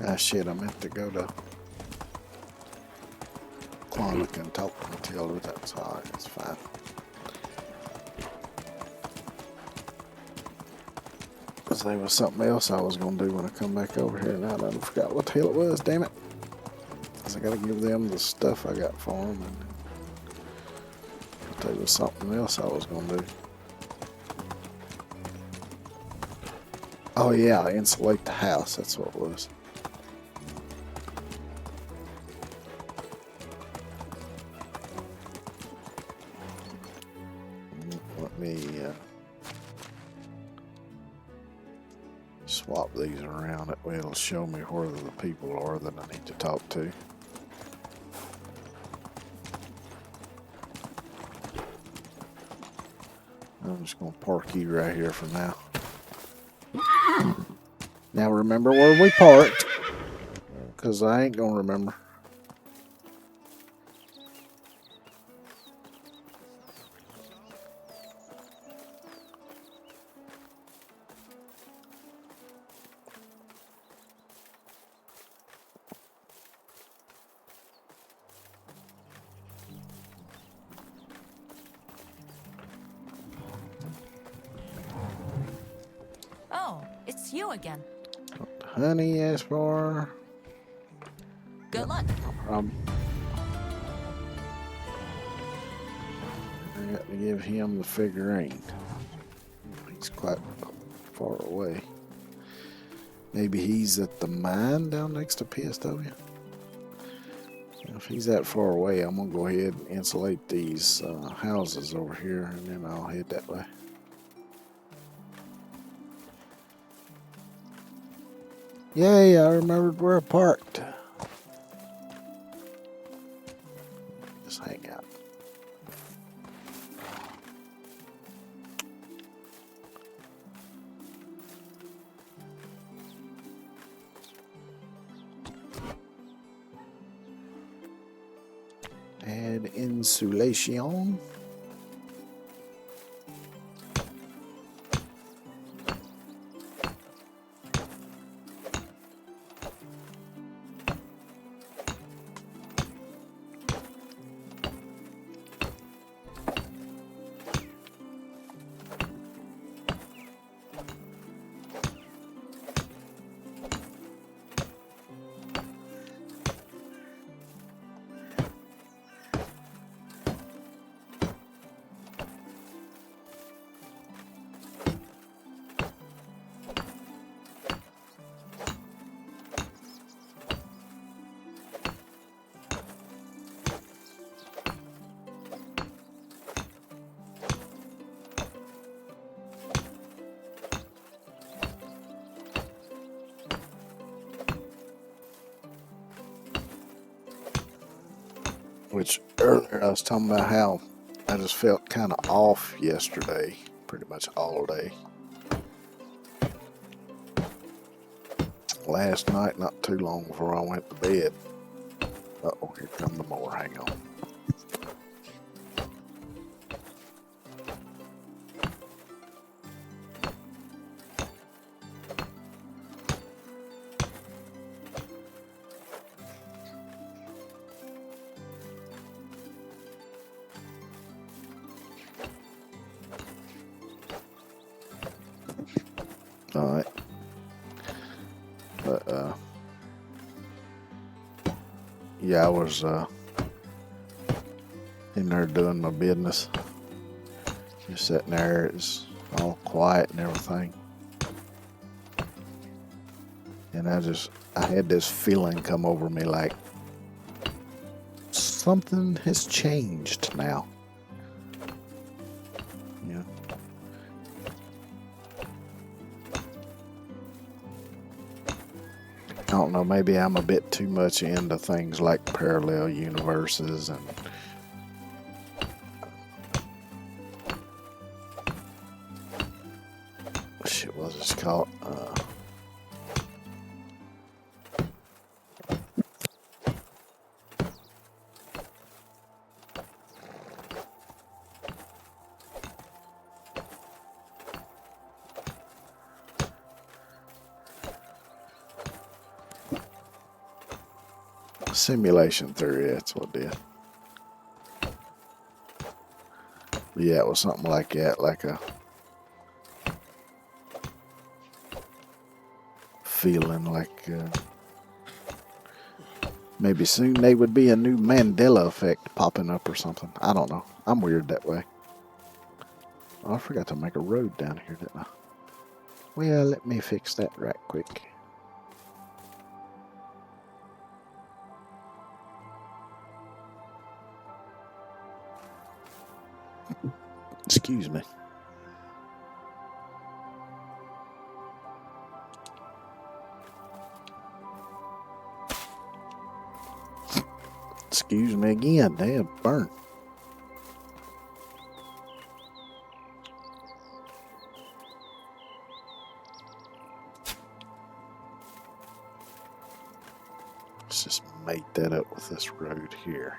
S1: Ah, shit, I meant to go to Klondike and talk to Matilda. That's alright, it's fine. Because there was something else I was going to do when I come back over here, and I done forgot what the hell it was, damn it. Because I got to give them the stuff I got for them, and there was something else I was going to do. Oh yeah, insulate the house, that's what it was. Let me swap these around. That way it'll show me where the people are that I need to talk to. I'm just going to park you right here for now. Now remember where we parked, because I ain't going to remember.
S3: Oh, it's you again.
S1: Honey asked for.
S3: Good luck.
S1: I got to give him the figurine. He's quite far away. Maybe he's at the mine down next to PSW. If he's that far away, I'm gonna go ahead and insulate these houses over here, and then I'll head that way. Yay, I remembered where I parked. Just hang out. Add insulation. Which earlier I was talking about how I just felt kind of off yesterday, pretty much all day. Last night, not too long before I went to bed. Uh-oh, here come the more. Hang on. Alright. But, yeah, I was, in there doing my business. Just sitting there, it's all quiet and everything. And I had this feeling come over me like something has changed now. Yeah. I don't know, maybe I'm a bit too much into things like parallel universes and shit, what's it called? Simulation theory, that's what it is. Yeah, it was something like that, like a feeling like maybe soon there would be a new Mandela effect popping up or something. I don't know. I'm weird that way. Oh, I forgot to make a road down here, didn't I? Well, let me fix that right quick. Excuse me. Excuse me again. Damn, burn. Let's just mate that up with this road here.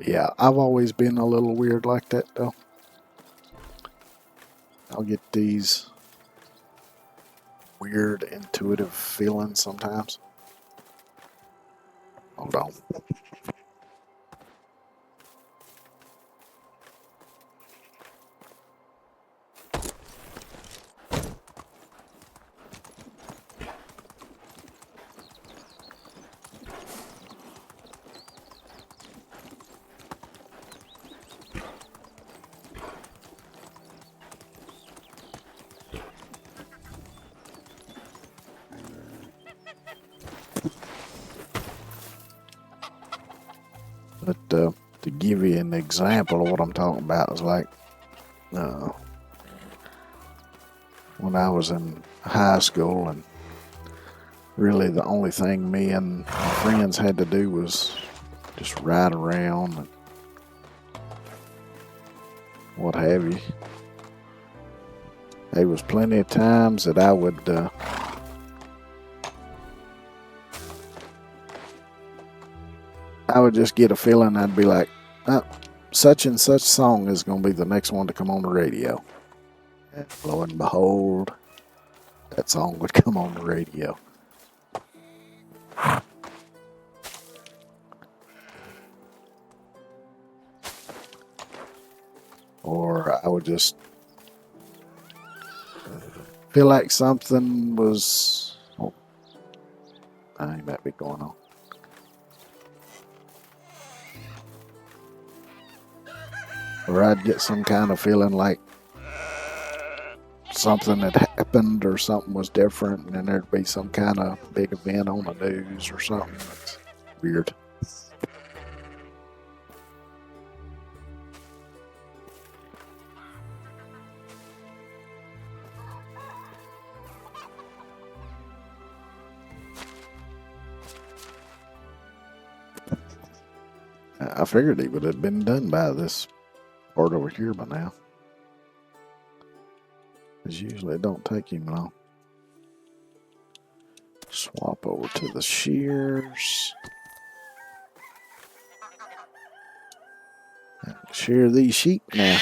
S1: Yeah, I've always been a little weird like that, though. I'll get these weird intuitive feelings sometimes. Hold on. But to give you an example of what I'm talking about is like when I was in high school, and really the only thing me and my friends had to do was just ride around and what have you. There was plenty of times that I would just get a feeling. I'd be like, oh, such and such song is going to be the next one to come on the radio. And lo and behold, that song would come on the radio. Or I would just Feel like something was. Oh, I might be going on. Or I'd get some kind of feeling like something had happened or something was different, and then there'd be some kind of big event on the news or something. It's weird. I figured he would have been done by this part over here by now. Because usually it don't take him long. Swap over to the shears. Shear these sheep now.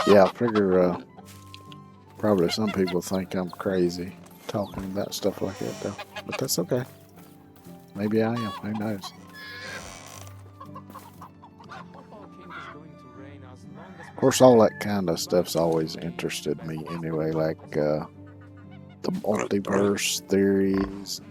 S1: Yeah, I figure probably some people think I'm crazy talking about stuff like that, though. But that's okay. Maybe I am. Who knows? Of course, all that kind of stuff's always interested me anyway, like the multiverse theories.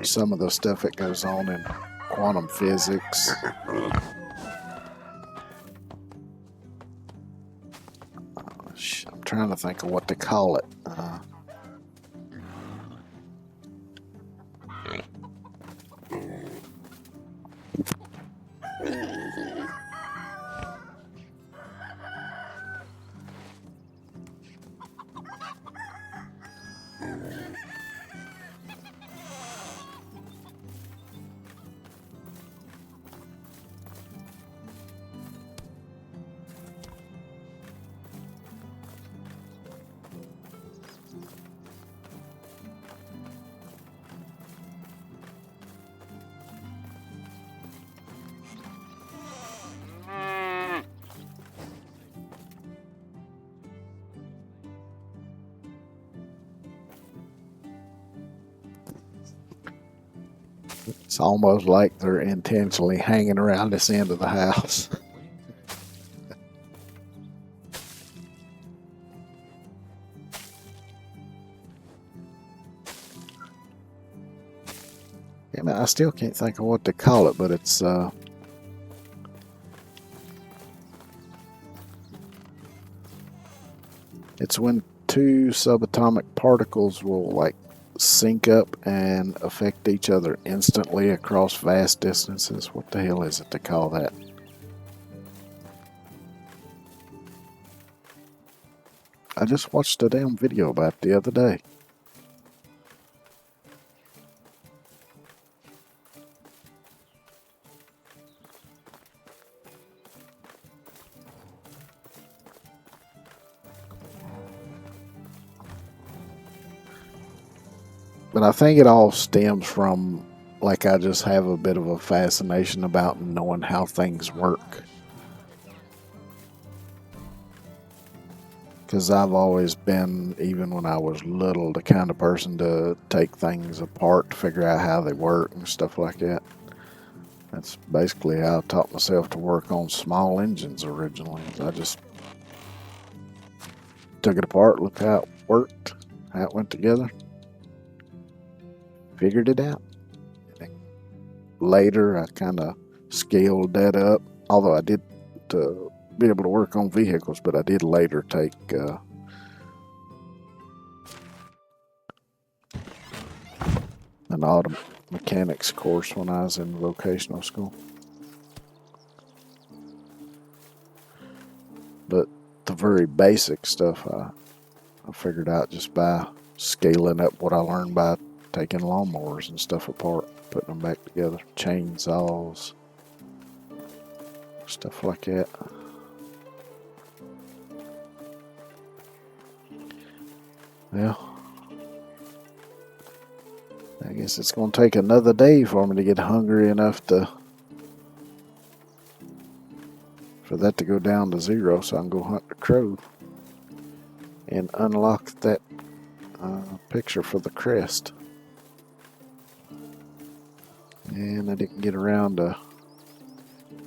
S1: Some of the stuff that goes on in quantum physics. I'm trying to think of what to call it. It's almost like they're intentionally hanging around this end of the house. And I still can't think of what to call it, but it's when two subatomic particles will like sync up and affect each other instantly across vast distances. What the hell is it to call that? I just watched a damn video about it the other day. But I think it all stems from, like, I just have a bit of a fascination about knowing how things work. Because I've always been, even when I was little, the kind of person to take things apart to figure out how they work and stuff like that. That's basically how I taught myself to work on small engines originally. I just took it apart, looked how it worked, how it went together, figured it out. Later, I kind of scaled that up, although I did to be able to work on vehicles, but I did later take an auto mechanics course when I was in vocational school. But the very basic stuff I figured out just by scaling up what I learned by taking lawnmowers and stuff apart, putting them back together, chainsaws, stuff like that. Well, I guess it's going to take another day for me to get hungry enough for that to go down to 0 so I can go hunt the crow and unlock that picture for the crest. And I didn't get around to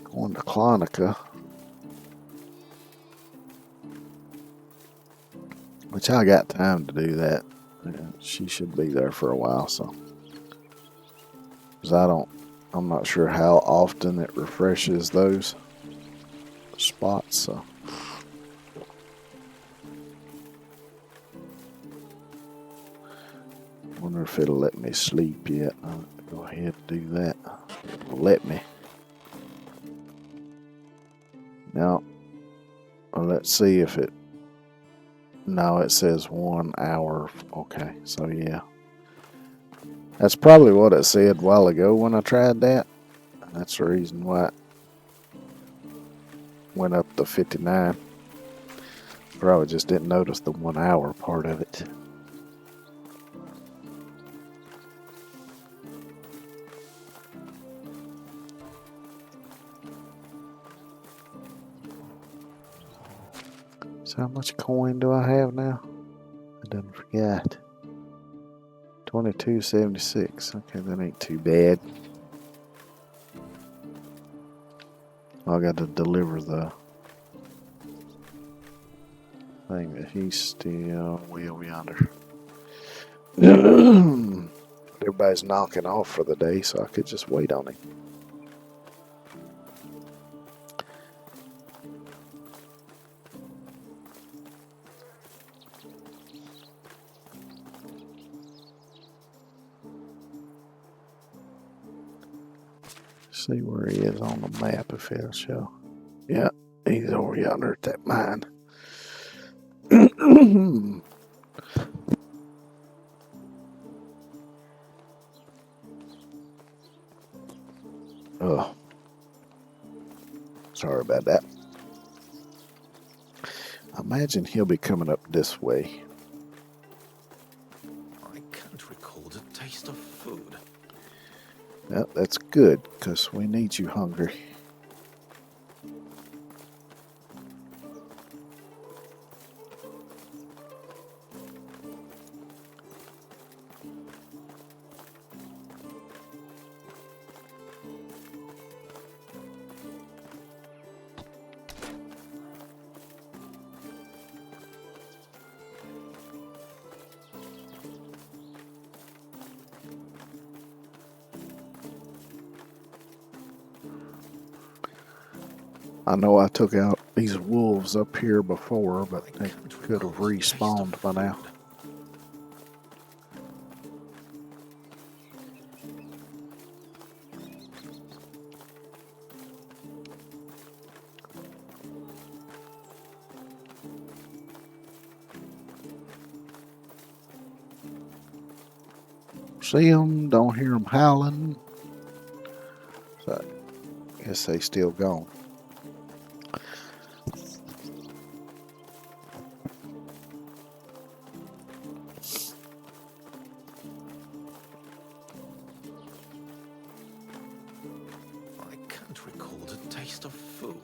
S1: going to Clonica, which I got time to do that. She should be there for a while, so. Because I'm not sure how often it refreshes those spots, so. Wonder if it'll let me sleep yet. I'll go ahead and do that. It'll let me. Now, let's see if it. No, it says 1 hour. Okay, so yeah. That's probably what it said a while ago when I tried that. That's the reason why it went up to 59. Probably just didn't notice the 1 hour part of it. So how much coin do I have now? I done forgot. 22.76. Okay, that ain't too bad. I got to deliver the thing that he's still way over yonder. Everybody's knocking off for the day, so I could just wait on him. See where he is on the map if it'll show. Yeah, he's over yonder at that mine. Oh, sorry about that. I imagine he'll be coming up this way.
S2: I can't recall the taste of food.
S1: Yeah, that's good, because we need you hungry. I know I took out these wolves up here before, but they could have respawned by now. See them, don't hear them howling. So I guess they still gone.
S2: I can't recall the taste of food.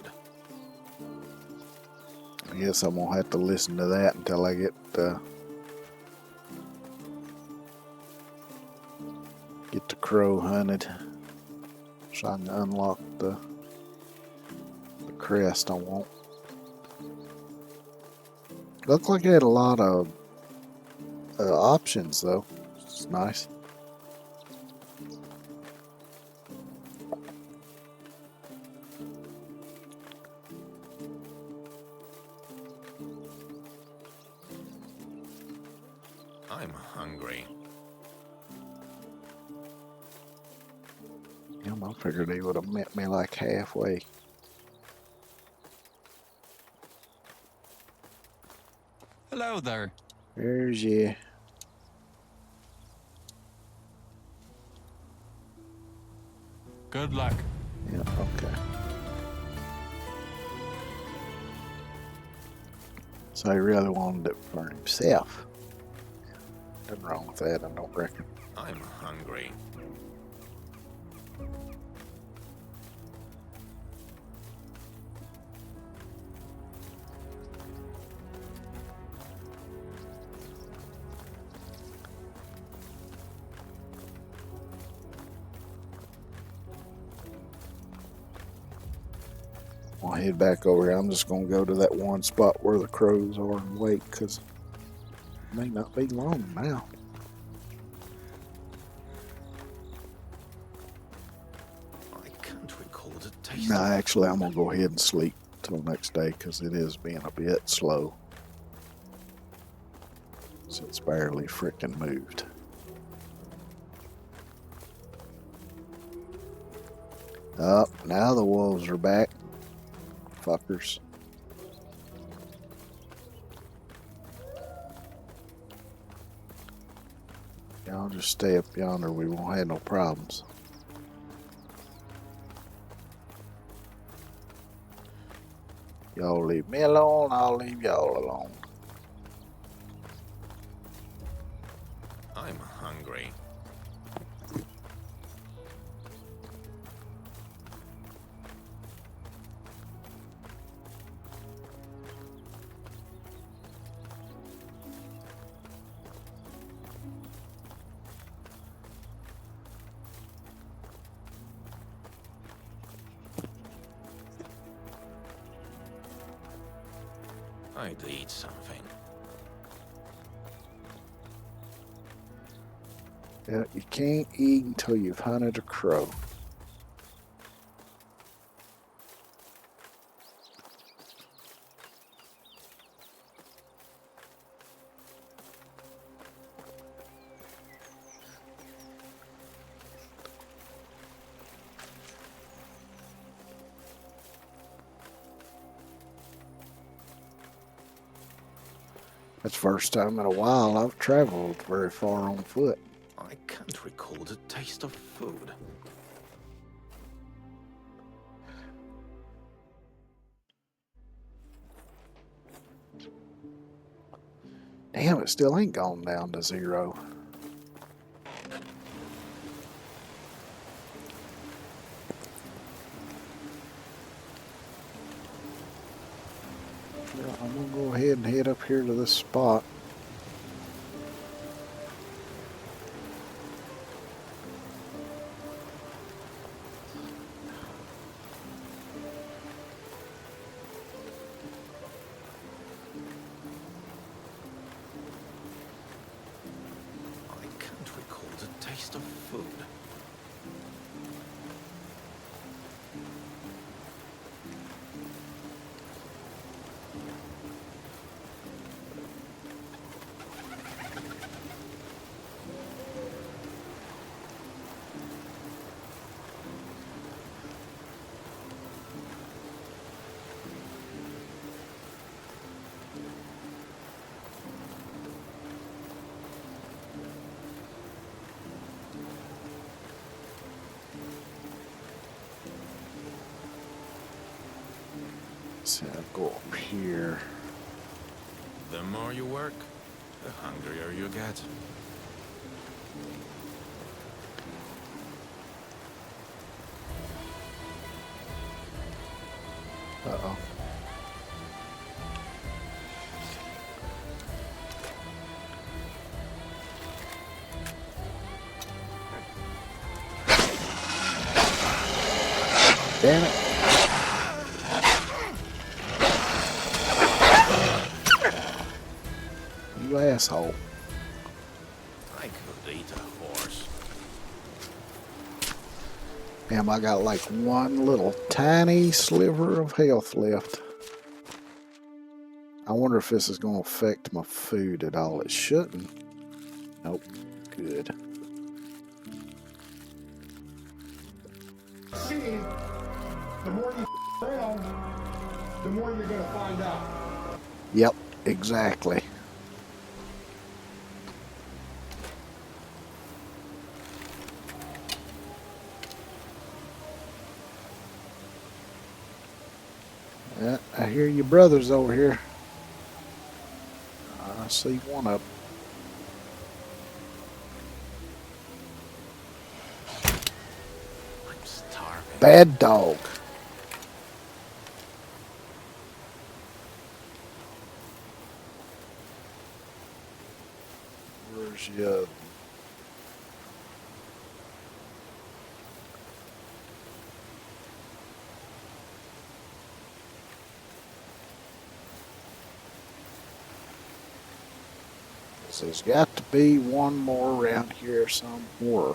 S1: I guess I'm gonna have to listen to that until I get the crow hunted, so I can unlock the crest I want. Looked like it had a lot of options though. It's nice.
S2: I'm hungry.
S1: I figured he would have met me like halfway.
S4: Hello there.
S1: There's you.
S4: Good luck.
S1: Yeah, okay. So he really wanted it for himself. Nothing wrong with that, I don't reckon.
S2: I'm hungry.
S1: I'll head back over here. I'm just going to go to that one spot where the crows are and wait, because it may not be long now.
S2: I can't recall the taste.
S1: No, actually, I'm going to go ahead and sleep till next day, because it is being a bit slow. So it's barely freaking moved. Up, now the wolves are back. Fuckers. Y'all just stay up yonder, we won't have no problems. Y'all leave me alone, I'll leave y'all alone.
S2: I'm hungry. I'd eat something.
S1: Yeah, you can't eat until you've hunted a crow. That's the first time in a while I've traveled very far on foot.
S2: I can't recall the taste of food.
S1: Damn, it still ain't gone down to 0. Yeah, I'm gonna go ahead and head up here to this spot.
S2: I can't recall the taste of food.
S1: So I'll go up here.
S2: The more you work, the hungrier you get.
S1: Uh-oh. Damn it. You asshole.
S2: I could eat a horse.
S1: Damn, I got like one little tiny sliver of health left. I wonder if this is going to affect my food at all. It shouldn't. Nope. Good.
S8: See, the more you around, the more you're going to find out.
S1: Yep, exactly. Yeah, I hear your brothers over here. I see one of them.
S2: I'm starving.
S1: Bad dog. Where's your... There's got to be one more around here somewhere.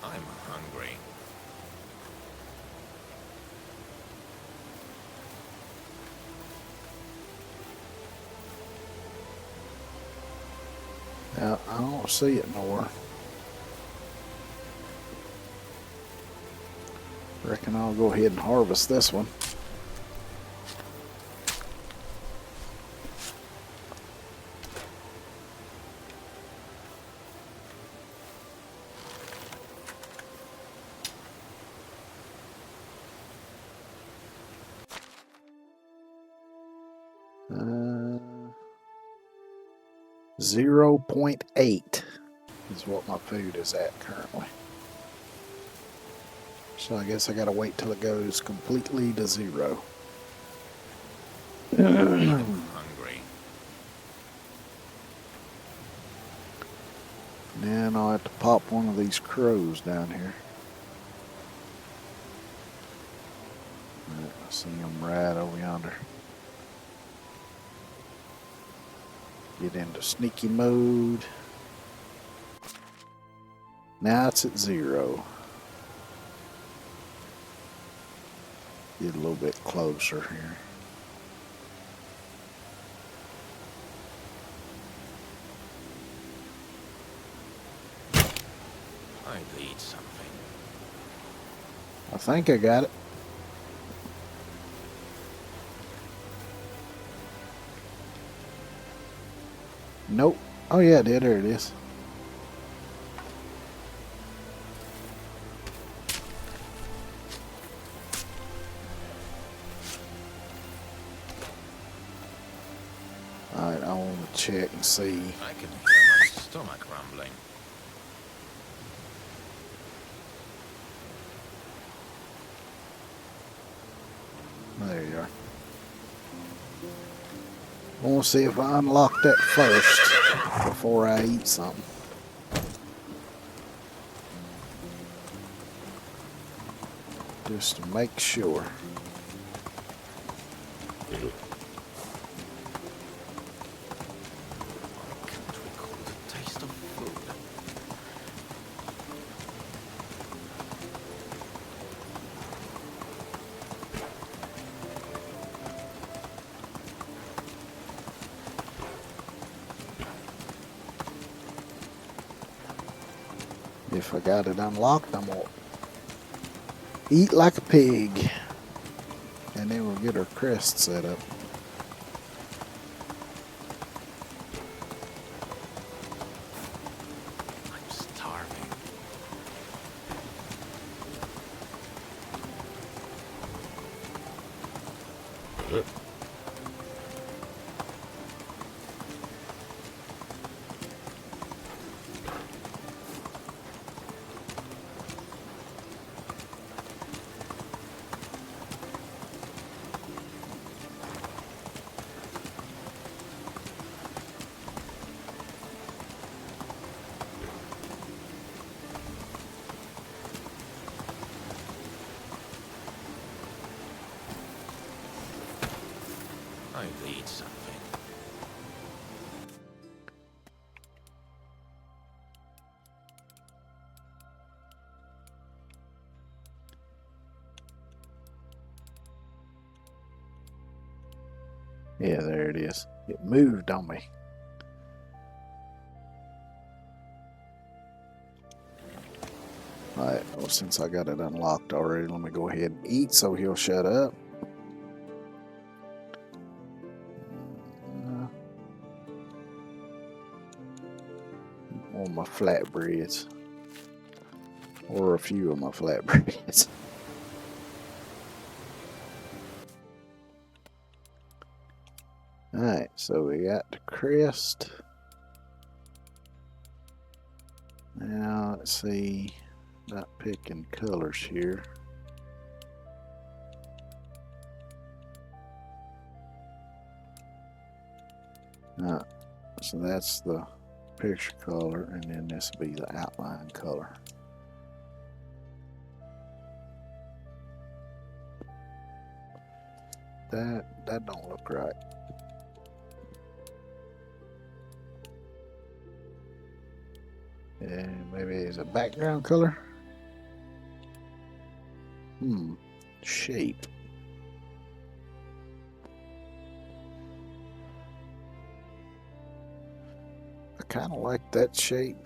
S2: I'm hungry.
S1: Now, I don't see it nowhere. Reckon I'll go ahead and harvest this one. Uh, 0.8 is what my food is at currently. So I guess I gotta wait till it goes completely to 0.
S2: I'm hungry.
S1: Then I'll have to pop one of these crows down here. I see them right over yonder. Get into sneaky mode. Now it's at 0. Get a little bit closer here.
S2: I'd eat something.
S1: I think I got it. Nope. Oh yeah, there it is. Alright, I want to check and see.
S2: I can hear my stomach rumbling.
S1: There you are. I want to see if I unlock that first before I eat something. Just to make sure.
S2: I can't recall the taste of food.
S1: If I got it unlocked, I'm gonna eat like a pig. And then we'll get our crest set up.
S2: I'm starving. I read something.
S1: Yeah, there it is. It moved on me. Alright, well, since I got it unlocked already, let me go ahead and eat so he'll shut up. On my flatbreads. Or a few of my flatbreads. Alright, so we got the crest. Now, let's see. Not picking colors here. So that's the picture color, and then this will be the outline color. That don't look right. And maybe it's a background color. Shape. I kind of like that shape.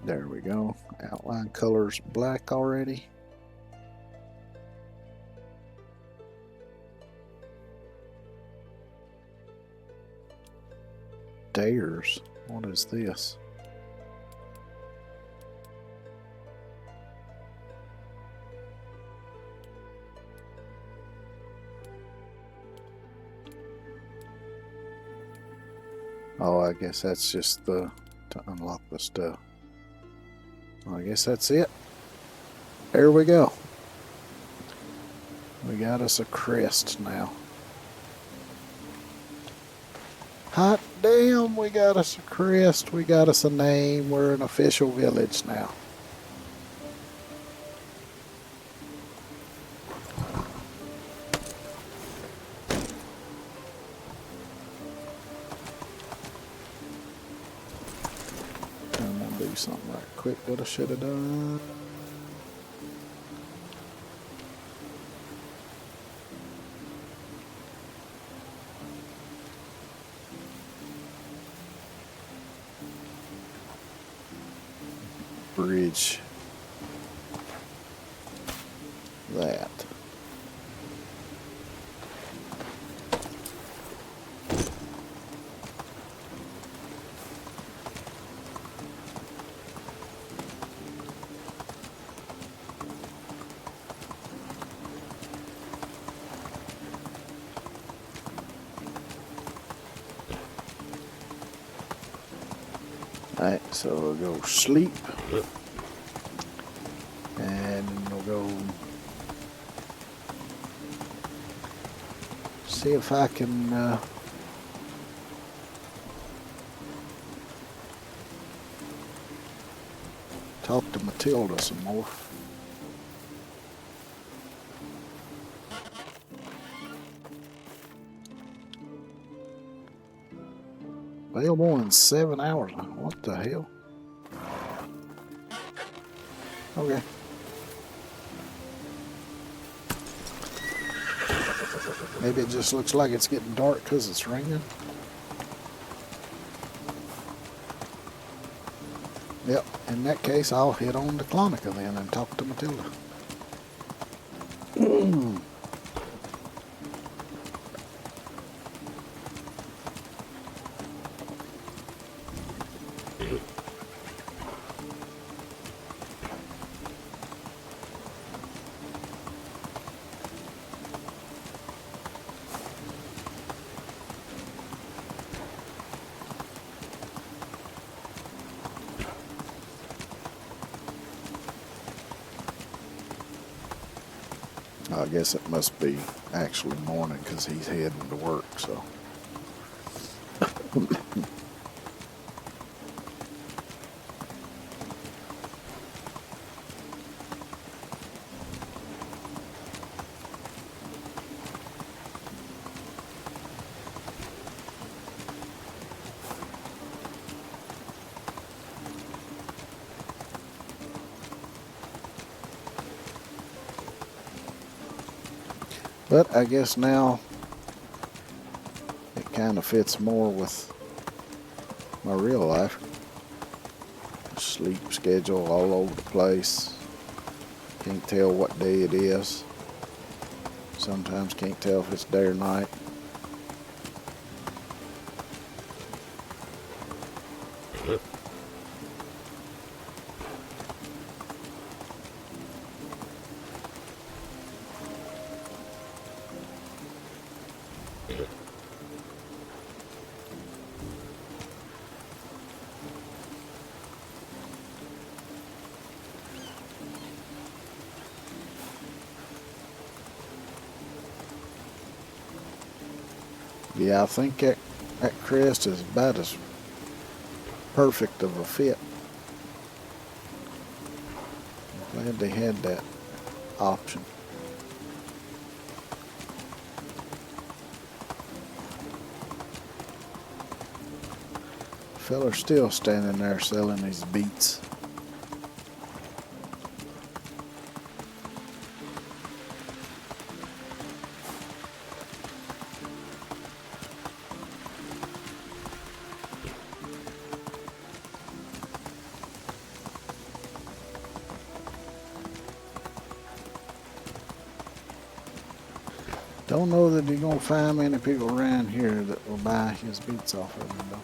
S1: There we go. Outline color's black already. Stairs. What is this? Oh, I guess that's just to unlock the stuff. Well, I guess that's it. There we go. We got us a crest now. Hot damn, we got us a crest. We got us a name. We're an official village now. I'm gonna do something right quick that I should have done. Bridge that. Alright, so we'll go sleep. And we'll go see if I can talk to Matilda some more. Available in 7 hours. What the hell? Okay. Maybe it just looks like it's getting dark because it's raining. Yep, in that case, I'll head on to Clonica then and talk to Matilda. I guess it must be actually morning because he's heading to work, so. But I guess now it kind of fits more with my real life. Sleep schedule all over the place. Can't tell what day it is. Sometimes can't tell if it's day or night. Yeah, I think that crest is about as perfect of a fit. I'm glad they had that option. Feller's still standing there selling these beets. Don't know that you're gonna find many people around here that will buy his beets off of him though.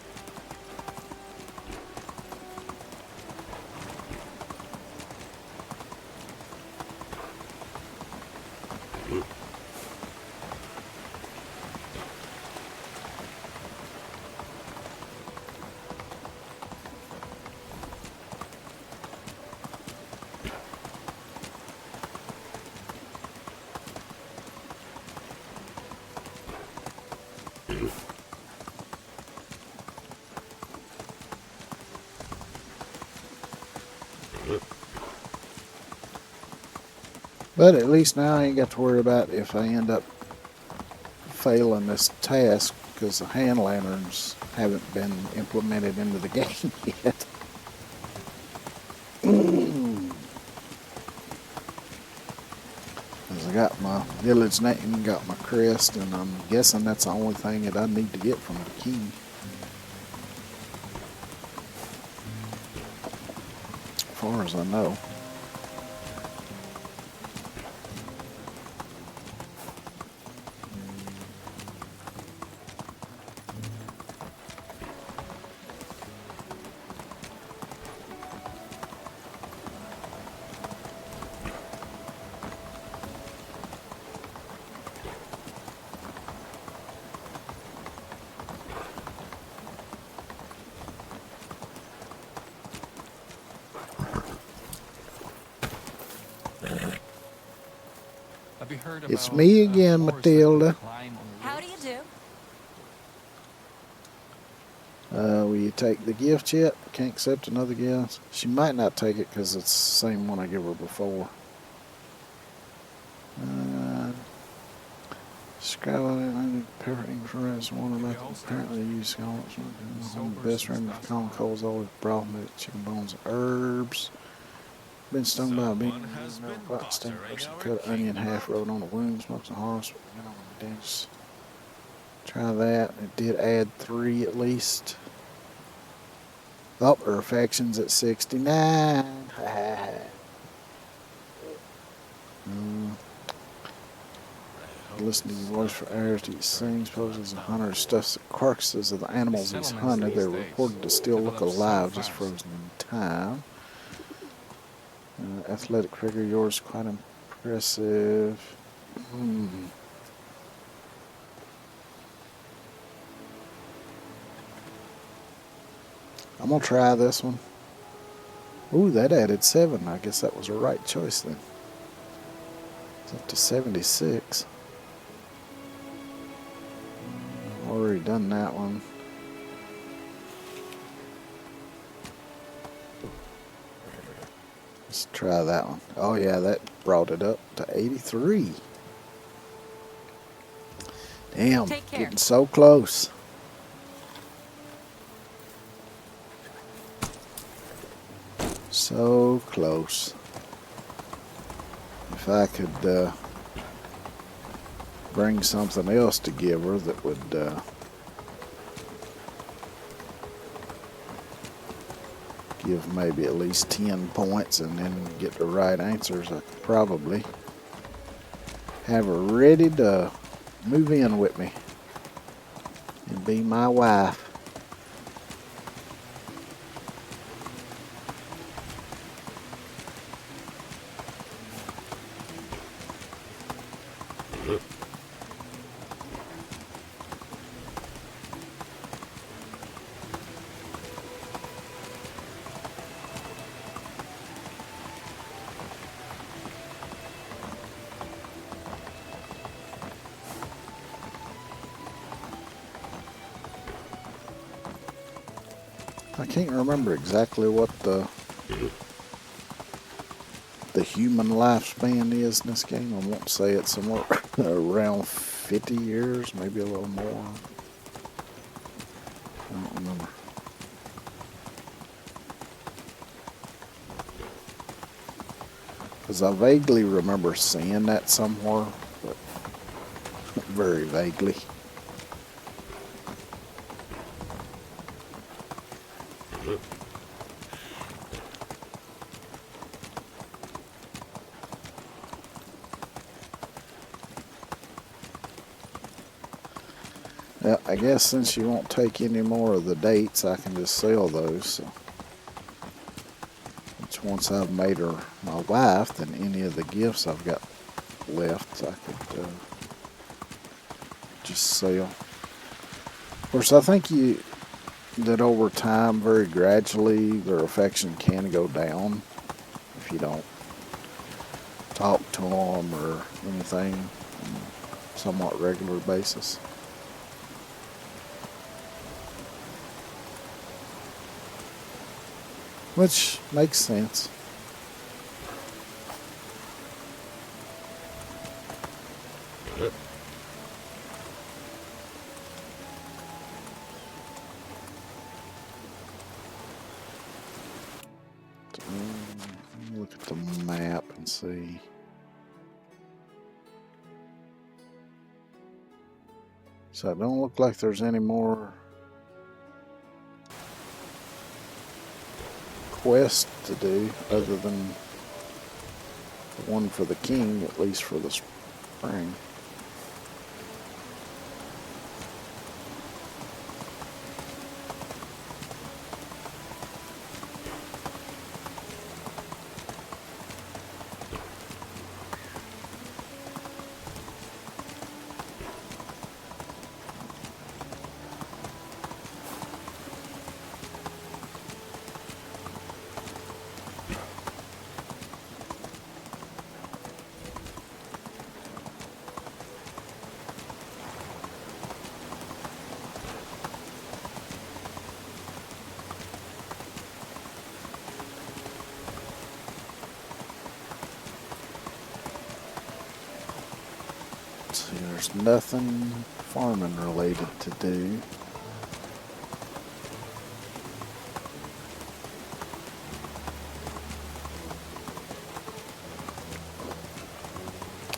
S1: But at least now I ain't got to worry about if I end up failing this task because the hand lanterns haven't been implemented into the game yet. Because I got my village name, got my crest, and I'm guessing that's the only thing that I need to get from the key. As far as I know.
S4: Have you heard
S1: It's
S4: about
S1: me
S4: a
S1: again,
S4: horse that can
S1: Matilda.
S4: climb on the
S3: How
S4: roof?
S3: do you do?
S1: Will you take the gift yet? Can't accept another gift. She might not take it because it's the same one I gave her before. Skyline pepper insurance one of them apparently use scallops. The best room of common coals always broth meat, chicken bones, and herbs. Been stung by a bee.
S2: Someone has been
S1: Rock sting
S2: bothering
S1: person
S2: our
S1: cut onion
S2: king.
S1: half rolled on the wound, smoked some horse. Try that. It did add 3 at least. Oh, her affection's at 69. Listening to your voice for hours to eat sings, poses, and hunter stuffs the carcasses of the animals he's hunted. They're reported to still look alive, just frozen in time. Athletic figure, yours quite impressive. I'm gonna try this one. Ooh, that added 7. I guess that was the right choice then. It's up to 76. I've already done that one. Let's try that one. Oh yeah, that brought it up to 83. Damn,
S7: Take care.
S1: getting so close. So close. If I could bring something else to give her that would give maybe at least 10 points and then get the right answers, I could probably have her ready to move in with me and be my wife. I can't remember exactly what the human lifespan is in this game. I won't say it's somewhere around 50 years, maybe a little more. I don't remember. Because I vaguely remember seeing that somewhere, but very vaguely. Yeah, I guess since you won't take any more of the dates, I can just sell those. So. Which once I've made her my wife, then any of the gifts I've got left, I could just sell. Of course, I think that over time, very gradually, their affection can go down if you don't talk to them or anything on a somewhat regular basis. Which makes sense. Look at the map and see. So it don't look like there's any more quest to do other than the one for the king, at least for the spring. See, there's nothing farming related to do.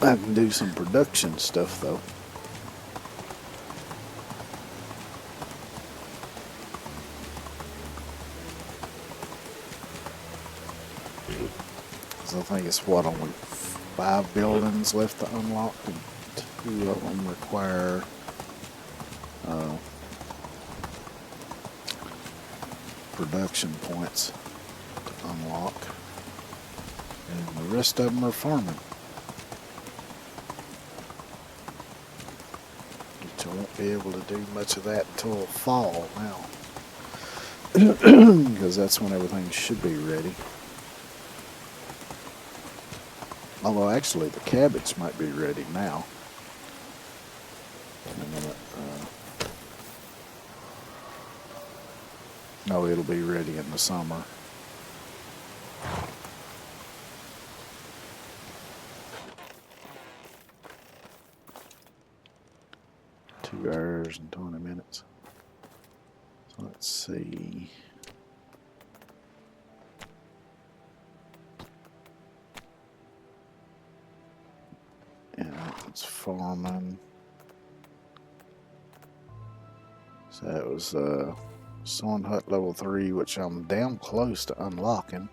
S1: I can do some production stuff though. So I think it's what, only 5 buildings left to unlock, and 2 of them require production points to unlock, and the rest of them are farming. Which I won't be able to do much of that until fall now, because that's when everything should be ready. Although actually the cabbage might be ready now. In a minute. No, it'll be ready in the summer. 2 hours and 20 minutes. So let's see. Yeah, it's farming. So that was Sewing Hut level 3, which I'm damn close to unlocking.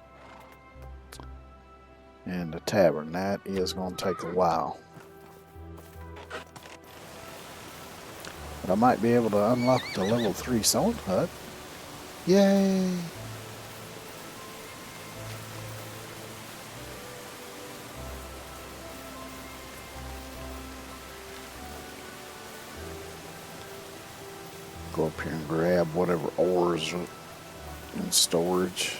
S1: And the tavern, that is going to take a while. But I might be able to unlock the level 3 Sewing Hut. Yay! Go up here and grab whatever ores are in storage.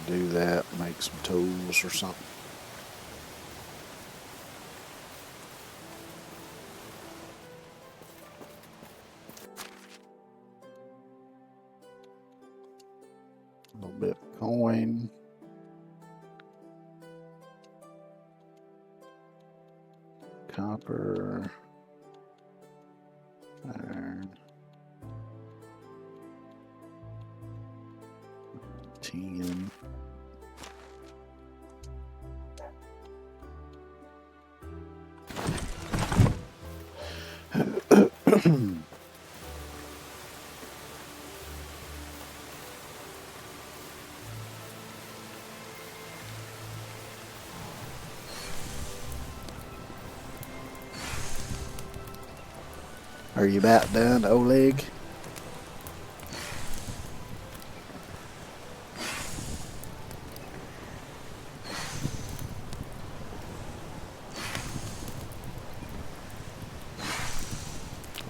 S1: Do that, make some tools or something. A little bit of coin. Copper. Iron. Tin. Are you about done, Oleg?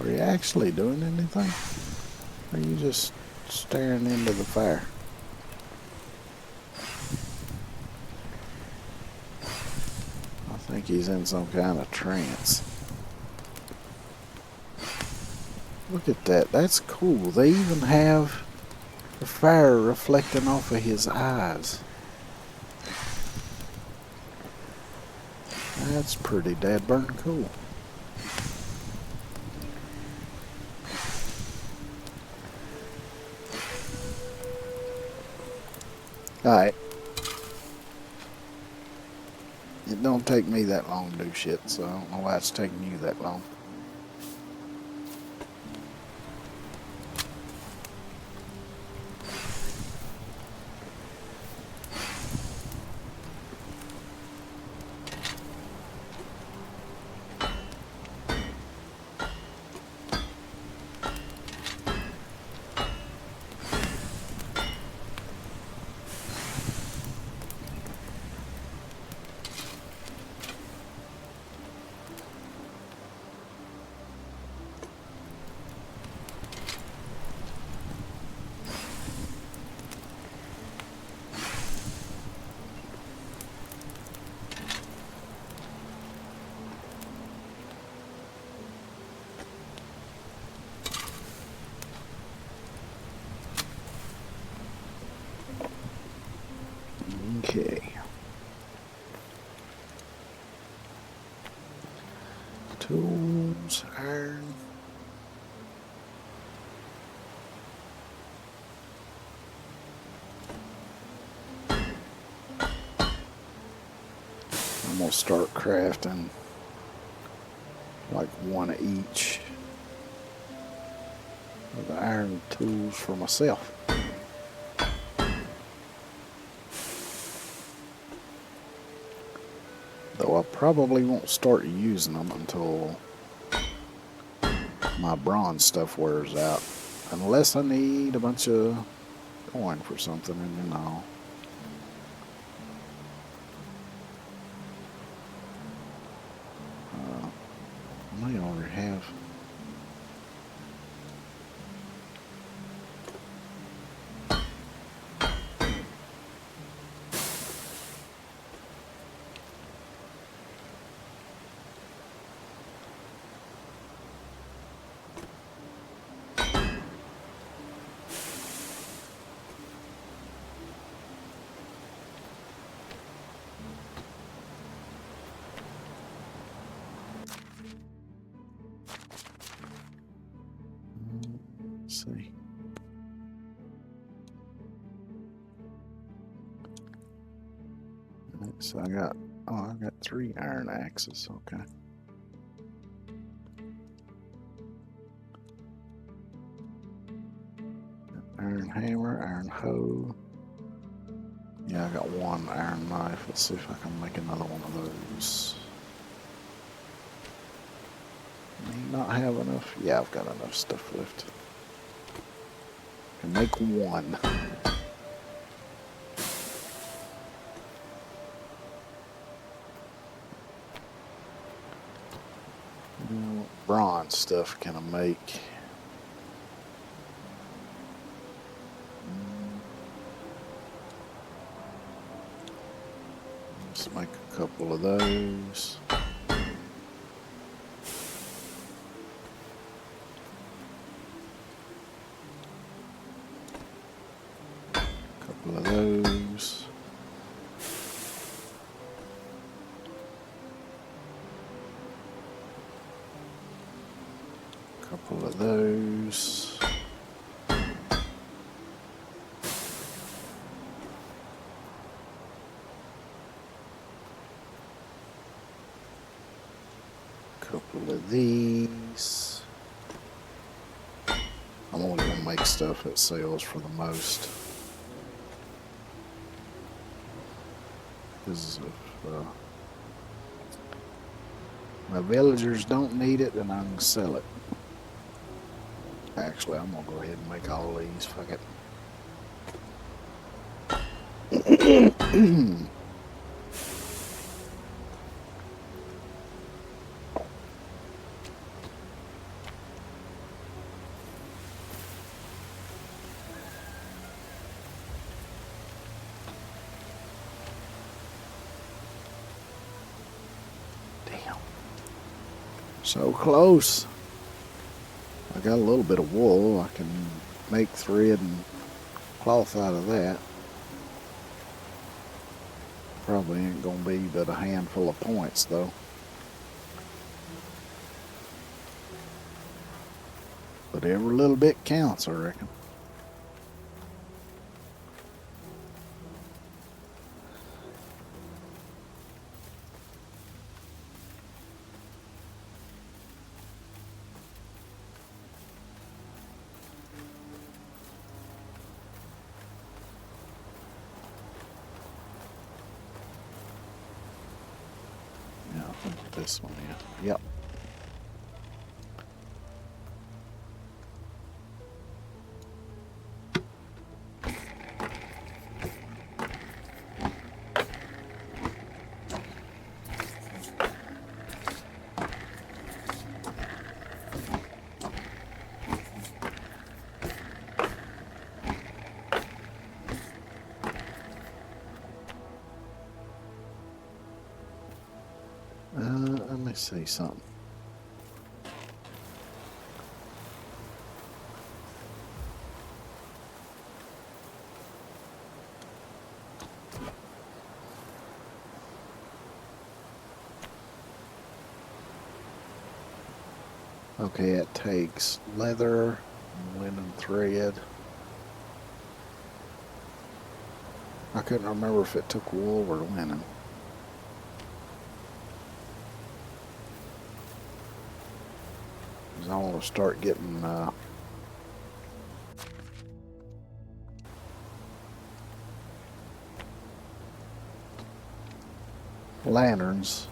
S1: Are you actually doing anything? Or are you just staring into the fire? I think he's in some kind of trance. Look at that. That's cool. They even have the fire reflecting off of his eyes. That's pretty dadburn cool. Alright. It don't take me that long to do shit, so I don't know why it's taking you that long. Okay. Tools, iron. I'm gonna start crafting like one of each of the iron tools for myself. Though I probably won't start using them until my bronze stuff wears out. Unless I need a bunch of coin for something, and then I'll... I may already have... see. Alright, so I got 3 iron axes. Okay. Iron hammer, iron hoe. Yeah, I got 1 iron knife. Let's see if I can make another one of those. May not have enough. Yeah, I've got enough stuff left. Can make 1. What bronze stuff can I make? Let's make a couple of those. Couple of those. Couple of those. Couple of these. I'm only gonna make stuff that sells for the most. Because if my villagers don't need it, then I can sell it. Actually, I'm gonna go ahead and make all these. Fuck it. Damn. So close. I got a little bit of wool. I can make thread and cloth out of that. Probably ain't gonna be but a handful of points though. But every little bit counts, I reckon. Yeah, I think this one, yeah. Yep. Let me see something. Okay, it takes leather, linen thread. I couldn't remember if it took wool or linen. I want to start getting lanterns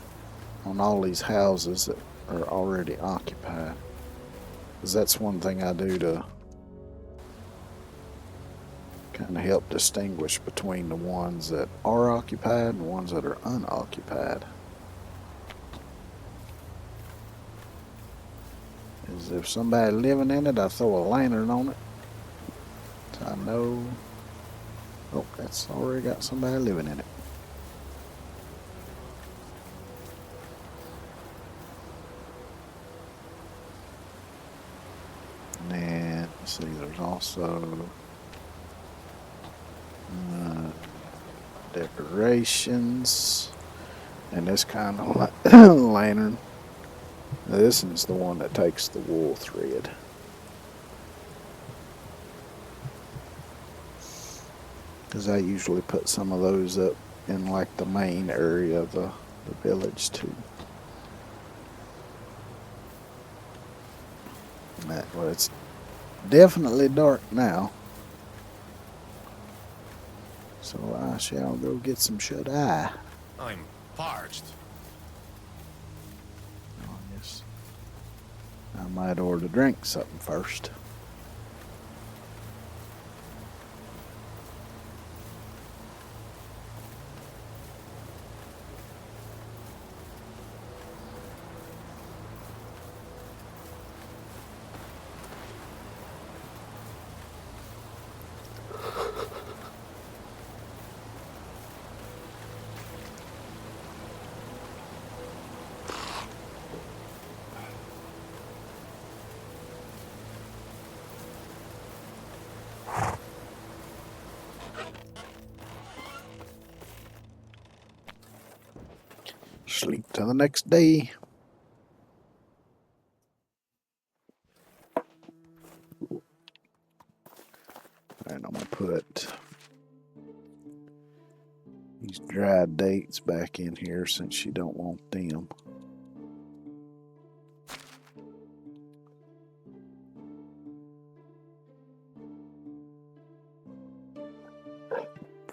S1: on all these houses that are already occupied, because that's one thing I do to kind of help distinguish between the ones that are occupied and the ones that are unoccupied. Is if somebody living in it, I throw a lantern on it, so I know, oh, that's already got somebody living in it. And then, let's see, there's also decorations, and this kind of lantern. Now, this is the one that takes the wool thread. because I usually put some of those up in like the main area of the village too. Well, it's definitely dark now, so I shall go get some shut-eye.
S2: I'm parched.
S1: I guess I might order to drink something first. Sleep till the next day. And I'm gonna put these dried dates back in here since you don't want them.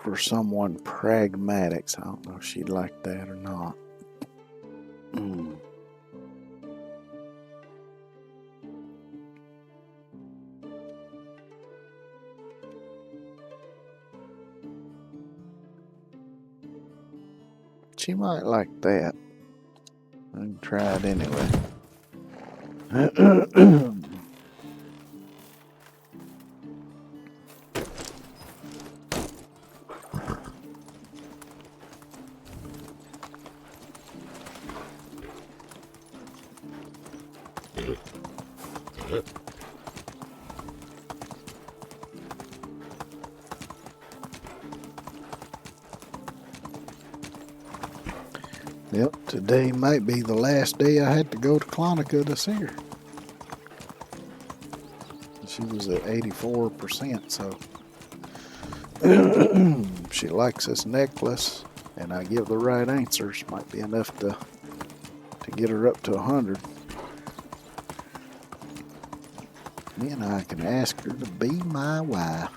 S1: For someone pragmatic, so I don't know if she'd like that or not. She might like that. I can try it anyway. Yep, today might be the last day I had to go to Clonica to see her. She was at 84%, so she likes this necklace, and I give the right answers. Might be enough to get her up to 100. Then I can ask her to be my wife.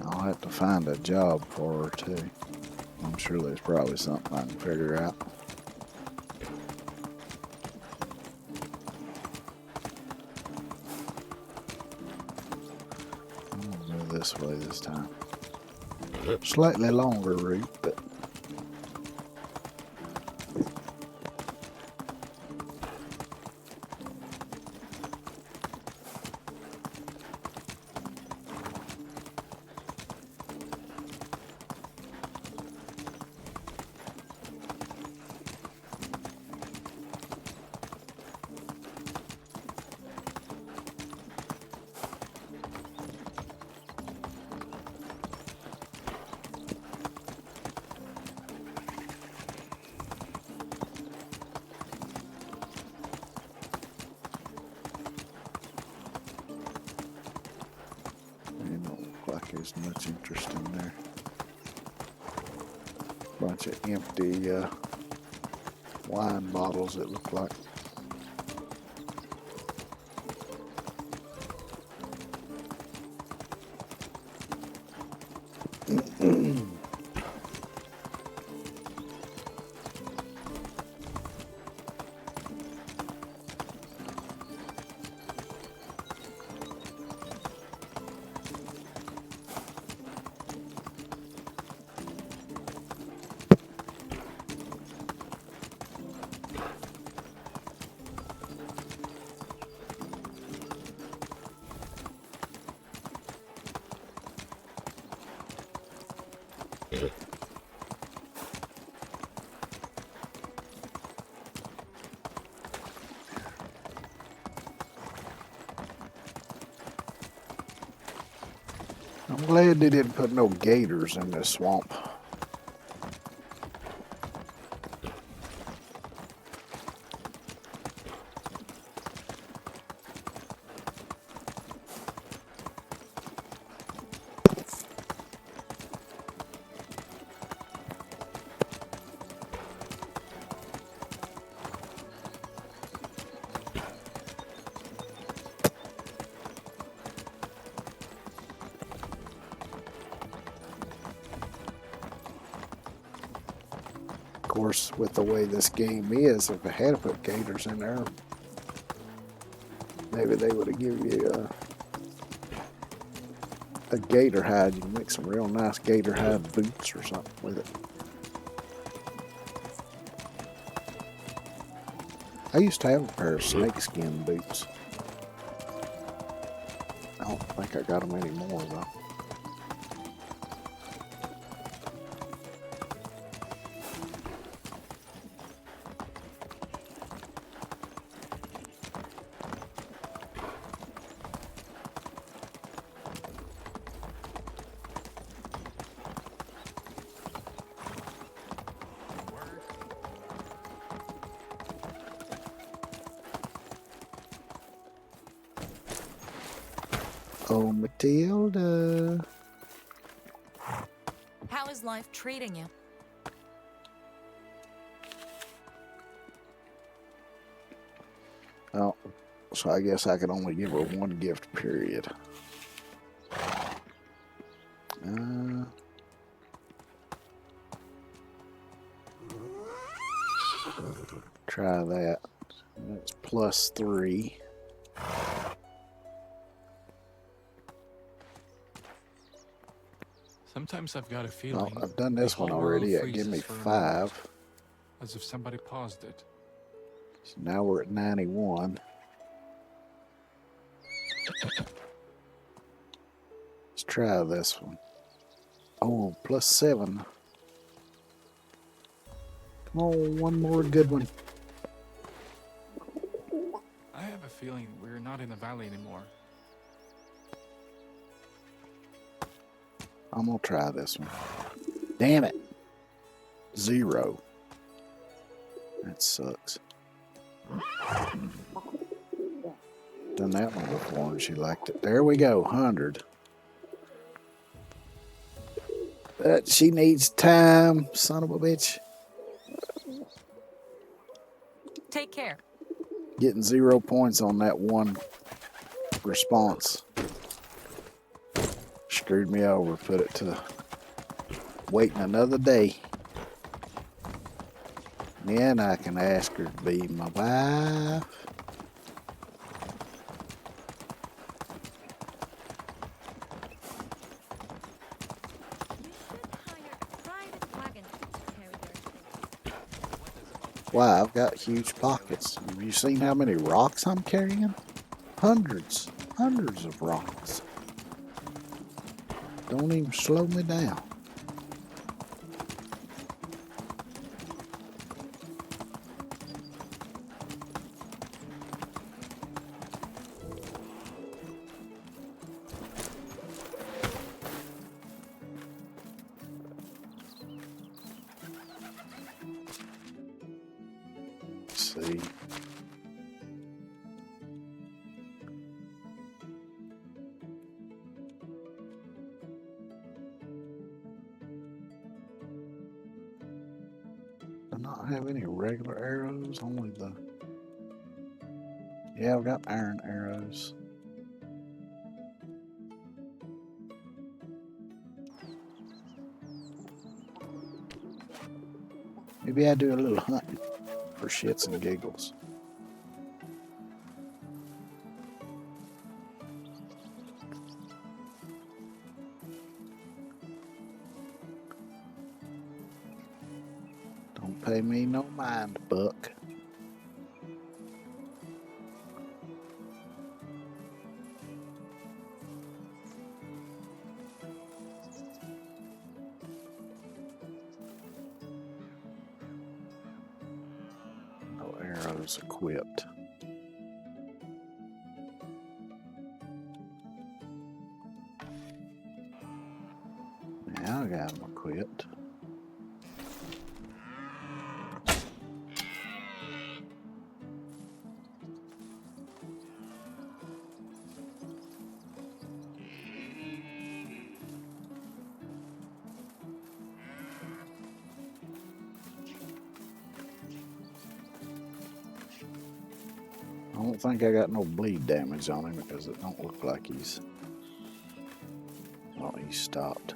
S1: I'll have to find a job for her too. I'm sure there's probably something I can figure out. I'll go this way this time. Slightly longer route, but it don't look like there's much interest in there. Bunch of empty wine bottles, it looked like. I'm glad they didn't put no gators in this swamp. Of course, with the way this game is, if I had put gators in there, maybe they would have given you a gator hide. You can make some real nice gator hide boots or something with it. I used to have a pair of snakeskin boots. I don't think I got them anymore though. Oh, Matilda.
S7: How is life treating you?
S1: Oh, so I guess I could only give her one gift, period. Try that. That's +3.
S4: Sometimes I've got a
S1: Oh,
S4: feeling
S1: I've done
S4: the
S1: this one
S4: whole world
S1: already. Give
S4: freezes
S1: me
S4: for a
S1: 5.
S4: moment, as if somebody paused it.
S1: So now we're at 91. Let's try this one. Oh, +7. Come on, one more good one.
S4: I have a feeling we're not in the valley anymore.
S1: I'm gonna try this one. Damn it. 0. That sucks. Done that one before and she liked it. There we go, 100. But she needs time, son of a bitch.
S7: Take care.
S1: Getting 0 points on that one response. Screwed me over, put it to waiting another day. Then I can ask her to be my wife. Wow, I've got huge pockets. Have you seen how many rocks I'm carrying? Hundreds of rocks. Don't even slow me down. Let's see. Do not have any regular arrows, only the... Yeah, I've got iron arrows. Maybe I do a little hunting for shits and giggles. Don't pay me no mind, buck. No arrows equipped. Now I got them equipped. I don't think I got no bleed damage on him because it don't look like he's... Oh, he stopped.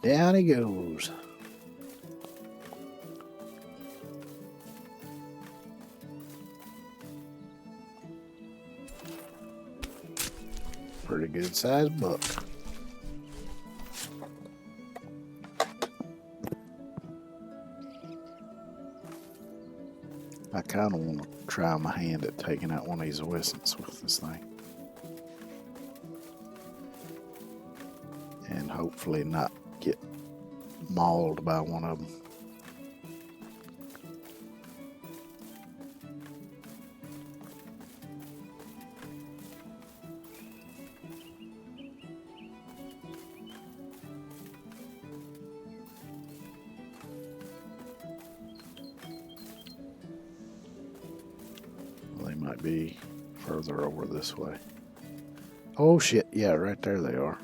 S1: Down he goes. Pretty good sized buck. I kind of want to try my hand at taking out one of these Oissons with this thing. And hopefully not get mauled by one of them. They might be further over this way. Oh shit, yeah, right there they are.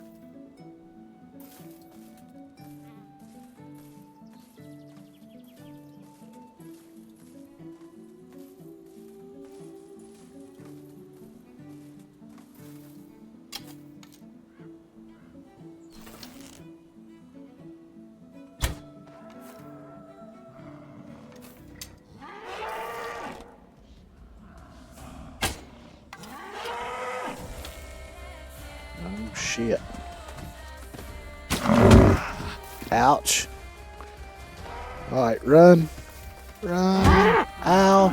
S1: Oh shit. Ouch. Alright, run. Run. Ow.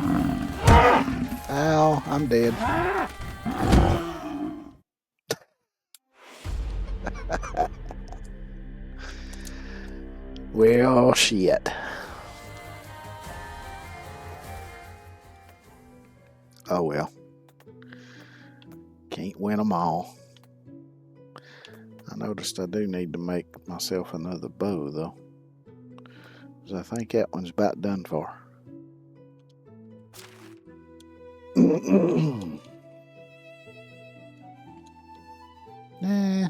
S1: Ow, I'm dead. Well, shit. Oh well. Can't win them all. I noticed I do need to make myself another bow though, because I think that one's about done for. Nah.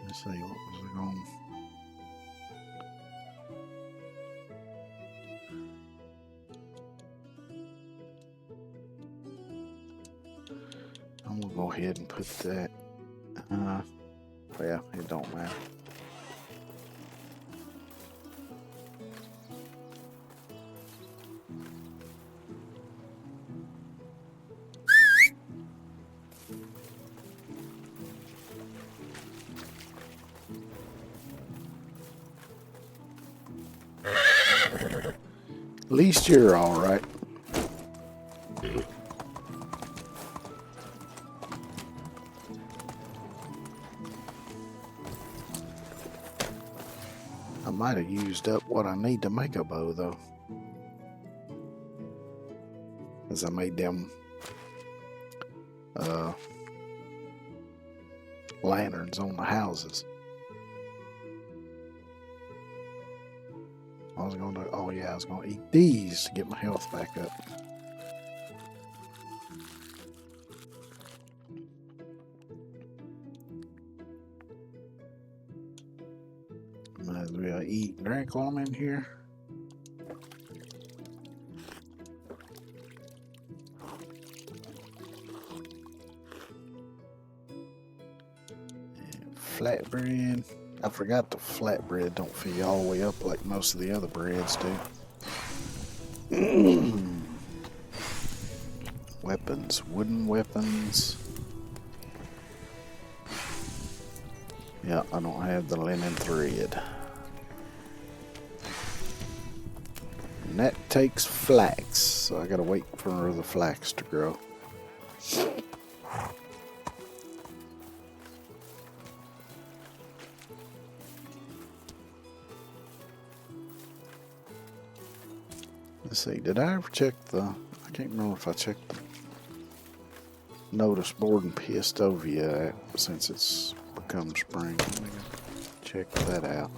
S1: Let's see, what was it on? I'm gonna go ahead and put that. Well, it don't matter. At least you're all right. I might have used up what I need to make a bow though, as I made them lanterns on the houses. I was gonna, oh yeah, I was gonna eat these to get my health back up. Might as well eat and drink while I'm in here. And flatbread. I forgot the flatbread don't fill you all the way up like most of the other breads do. Weapons, wooden weapons. Yeah, I don't have the linen thread. And that takes flax, so I gotta wait for the flax to grow. Let's see, did I ever check I can't remember if I checked the notice board in Piestovia since it's become spring. Let me check that out.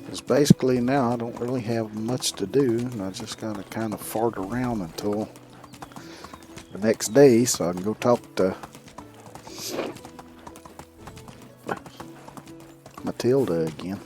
S1: Because basically now I don't really have much to do, and I just gotta kind of fart around until the next day so I can go talk to Matilda again.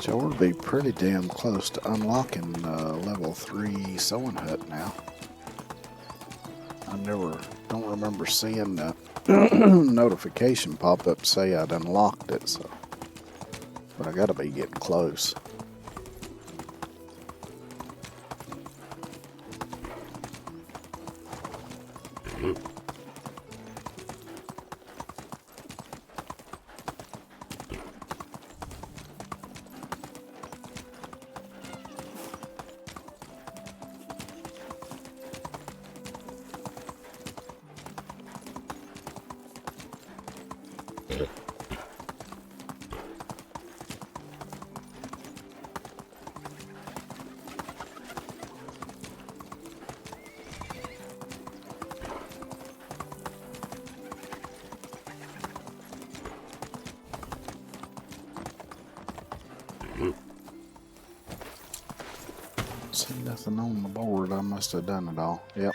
S1: So we'll be pretty damn close to unlocking level 3 sewing hut now. I don't remember seeing the notification pop up say I'd unlocked it, so. But I gotta be getting close. See nothing on the board. I must have done it all. Yep.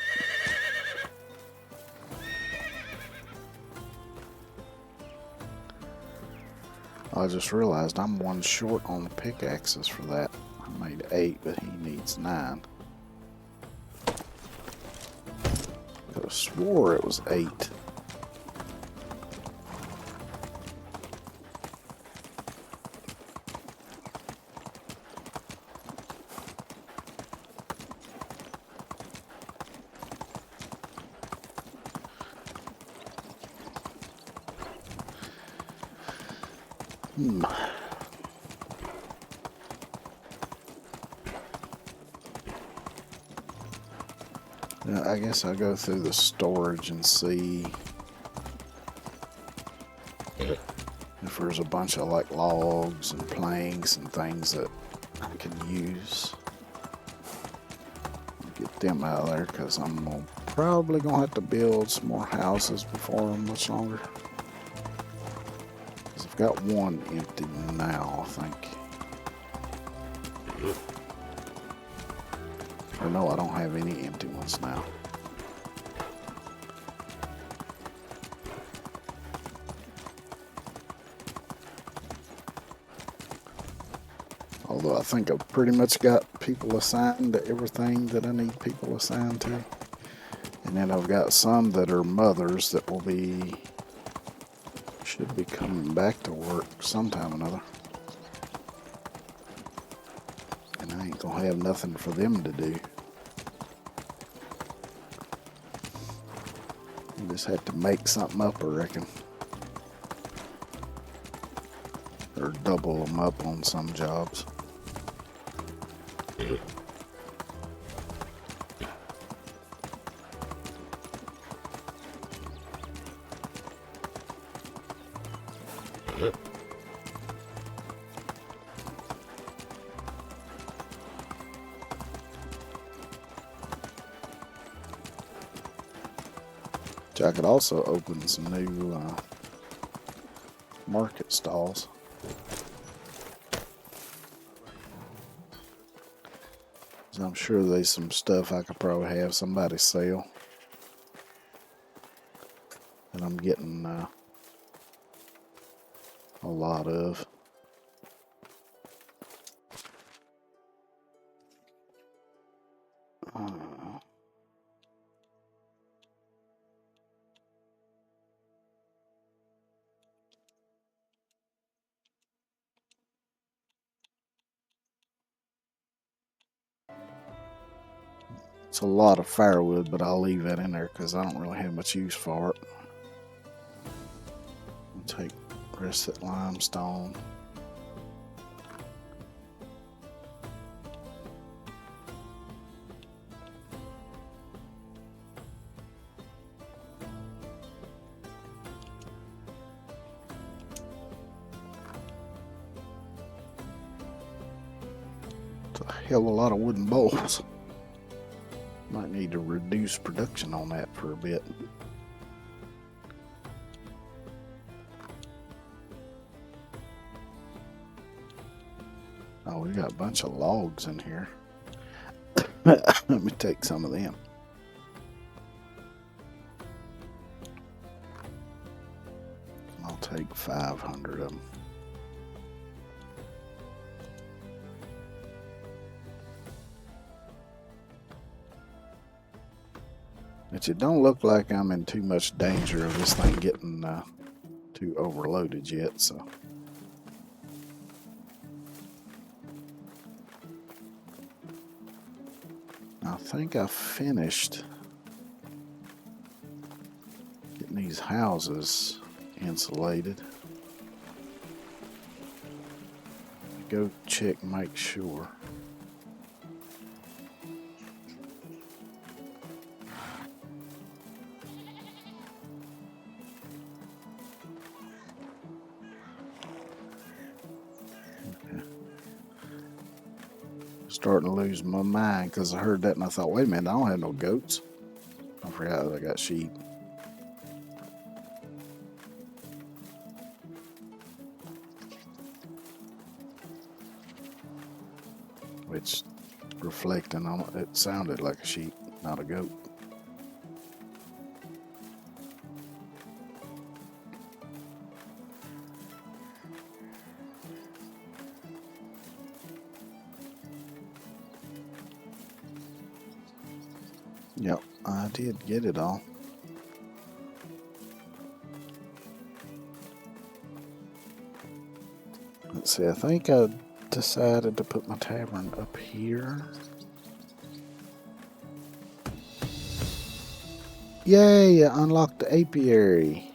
S1: I just realized I'm one short on the pickaxes for that. I made 8, but he needs 9. I swore it was 8. Yeah, I guess I'll go through the storage and see if there's a bunch of like logs and planks and things that I can use. Get them out of there because I'm probably gonna have to build some more houses before I'm much longer. Because I've got one empty now, I think. Or no, I don't have any empty ones now. Although I think I've pretty much got people assigned to everything that I need people assigned to. And then I've got some that are mothers that should be coming back to work sometime or another. And I ain't gonna have nothing for them to do. You just have to make something up, I reckon. Or double them up on some jobs. I could also open some new market stalls. 'Cause I'm sure there's some stuff I could probably have somebody sell. And I'm getting a lot of. It's a lot of firewood, but I'll leave that in there because I don't really have much use for it. I'll take the rest of that limestone. It's a hell of a lot of wooden bowls. Might need to reduce production on that for a bit. Oh, we got a bunch of logs in here. Let me take some of them. I'll take 500 of them. But it don't look like I'm in too much danger of this thing getting too overloaded yet, so. I think I finished getting these houses insulated. Go check, make sure. Starting to lose my mind because I heard that and I thought, wait a minute, I don't have no goats. I forgot that I got sheep. Which, reflecting on it, it sounded like a sheep, not a goat. Yep, I did get it all. Let's see, I think I decided to put my tavern up here. Yay, I unlocked the apiary.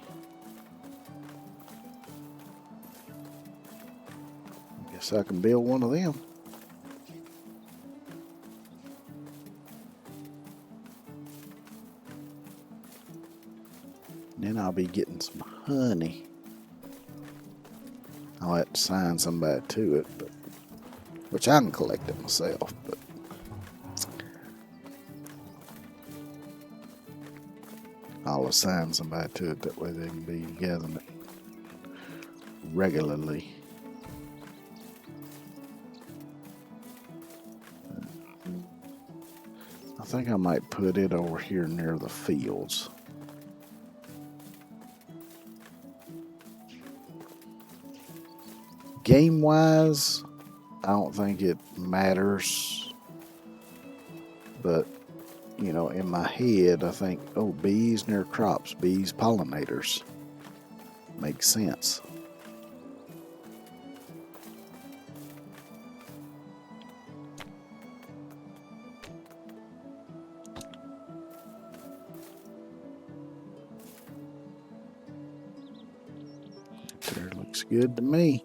S1: Guess I can build one of them. Then I'll be getting some honey. I'll have to sign somebody to it, but which I can collect it myself, but I'll assign somebody to it, that way they can be gathering it regularly. I think I might put it over here near the fields. Game wise, I don't think it matters, but you know, in my head, I think, oh, bees near crops, bees, pollinators, makes sense. There looks good to me.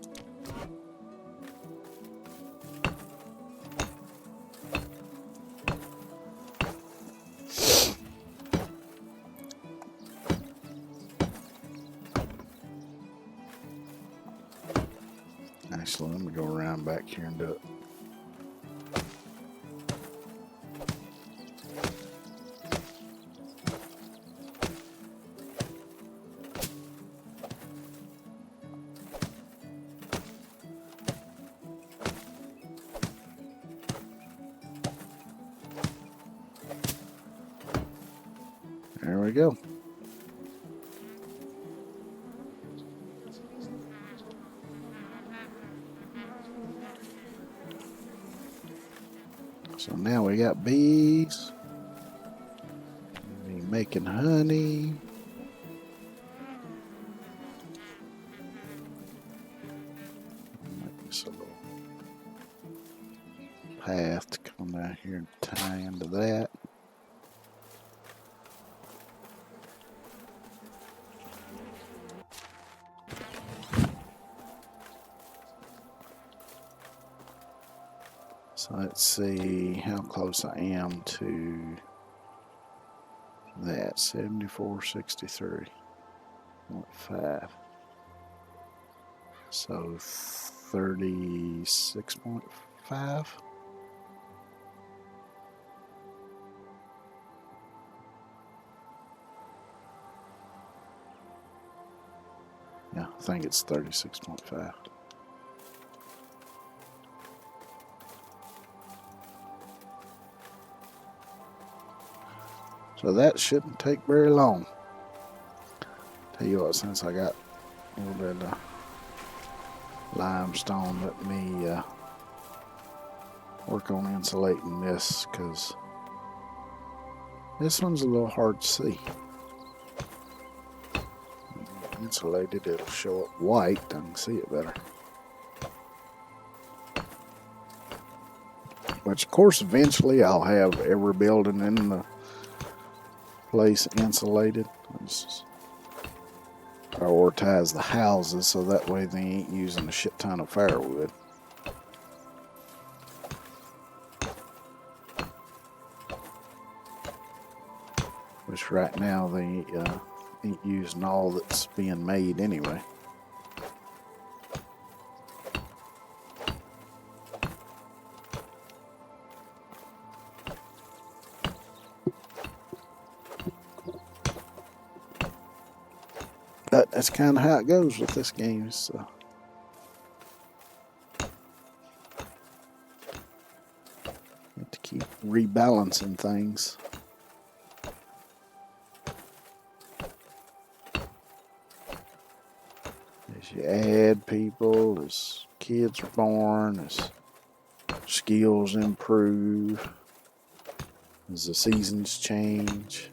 S1: Actually, let me go around back here and do it. we go. So now we got bees. Be making honey. Make this a little path to come down here and tie into that. So let's see how close I am to that. 7463.5. So 36.5. Yeah, I think it's 36.5. So that shouldn't take very long. Tell you what, since I got a little bit of limestone, let me work on insulating this, because this one's a little hard to see. Insulated, it'll show up white. I can see it better. Which, of course, eventually I'll have every building in the place insulated. Just prioritize the houses so that way they ain't using a shit ton of firewood. Which right now they ain't using all that's being made anyway. But that's kind of how it goes with this game. So. Have to keep rebalancing things. As you add people, as kids are born, as skills improve, as the seasons change.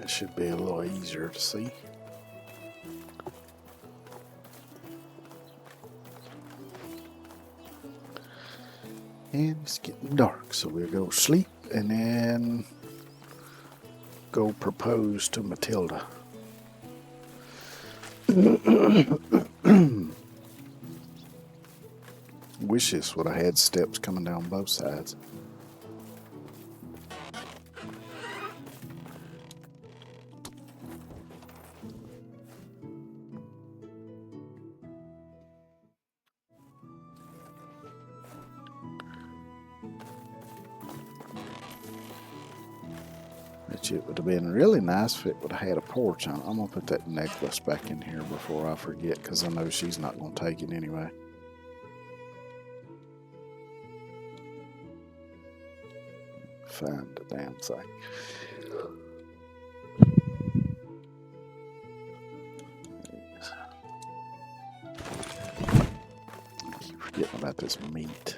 S1: It should be a little easier to see. And it's getting dark, so we'll go sleep and then go propose to Matilda. Wish this would have had steps coming down both sides. It would have been really nice if it would have had a porch on it. I'm going to put that necklace back in here before I forget, because I know she's not going to take it anyway. Find the damn thing. I keep forgetting about this meat.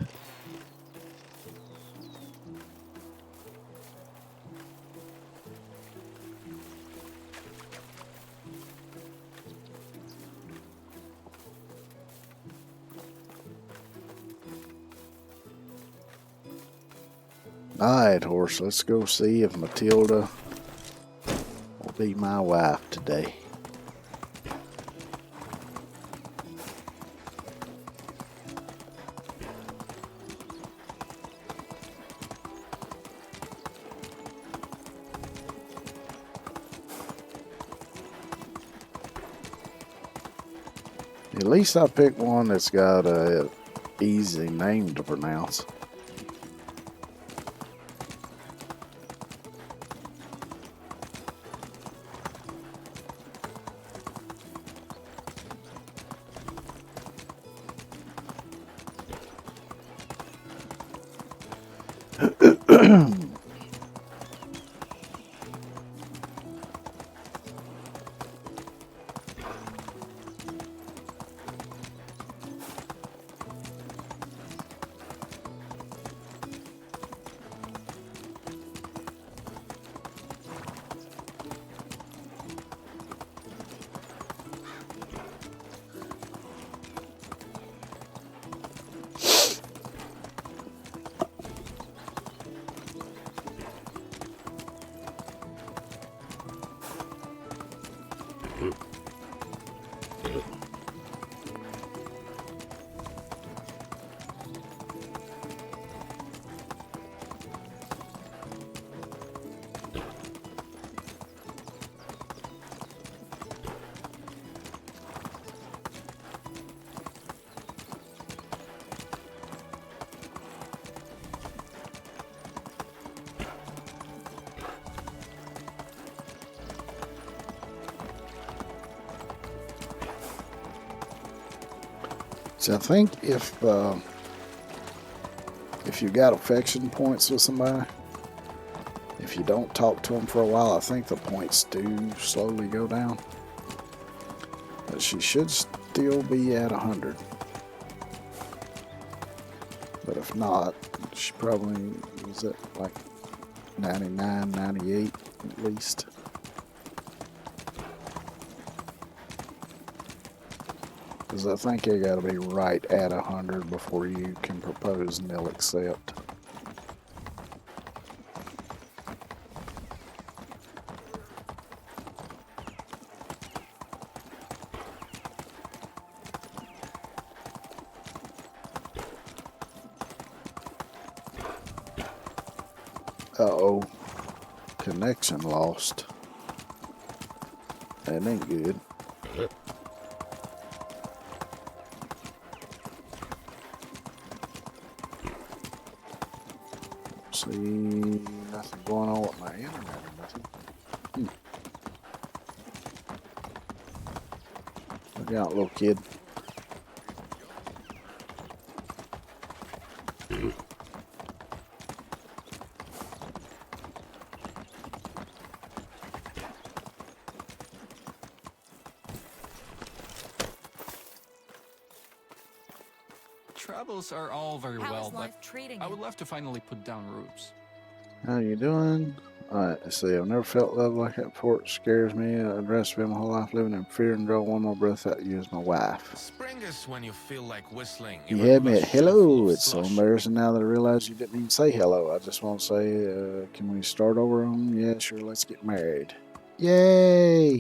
S1: Alright, horse, let's go see if Matilda will be my wife today. At least I picked one that's got a easy name to pronounce. So I think if you got affection points with somebody, if you don't talk to them for a while, I think the points do slowly go down. But she should still be at 100. But if not, she probably is at like 99, 98 at least. Because I think you got to be right at 100 before you can propose and they'll accept. Uh-oh. Connection lost. That ain't good. See, nothing going on with my internet or nothing. Look out, little kid.
S4: Travels are all very
S3: How
S4: well,
S3: is
S4: but
S3: life treating
S4: I
S3: you?
S4: would love to finally put down roots.
S1: How you doing? Alright, let's see. I've never felt love like that before. It scares me. I'd rather spend my whole life living in fear and draw one more breath out you as my wife.
S2: Spring is when you feel like whistling.
S1: You
S2: in a
S1: had me at
S2: lush shovel
S1: hello.
S2: of
S1: It's so
S2: slush.
S1: embarrassing now that I realize you didn't even say hello. I just want to say, can we start over on? Yeah, sure. Let's get married. Yay!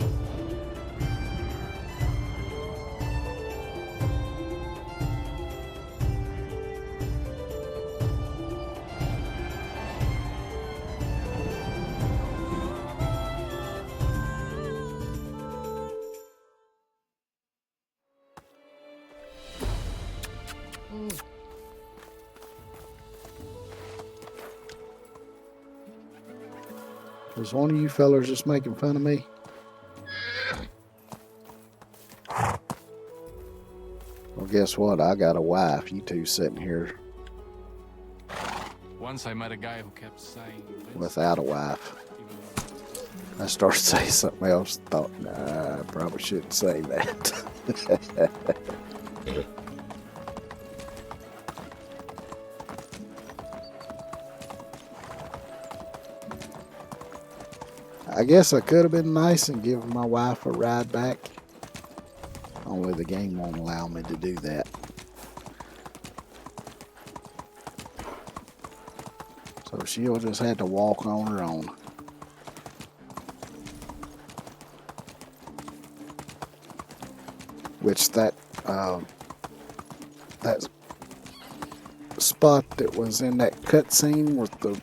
S1: Was one of you fellers just making fun of me? Well, guess what? I got a wife. You two sitting here
S4: Once I met a guy who kept saying this,
S1: without a wife.
S4: even
S1: I started saying something else. Thought, nah, I probably shouldn't say that. I guess I could have been nice and given my wife a ride back. Only the game won't allow me to do that. So she'll just have to walk on her own. Which that spot that was in that cutscene with the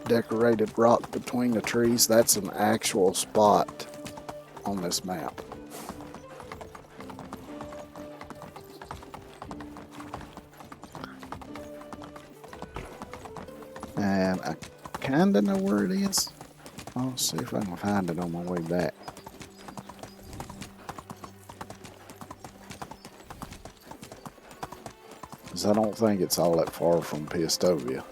S1: decorated rock between the trees, that's an actual spot on this map. And I kind of know where it is. I'll see if I can find it on my way back. Because I don't think it's all that far from Piastovia.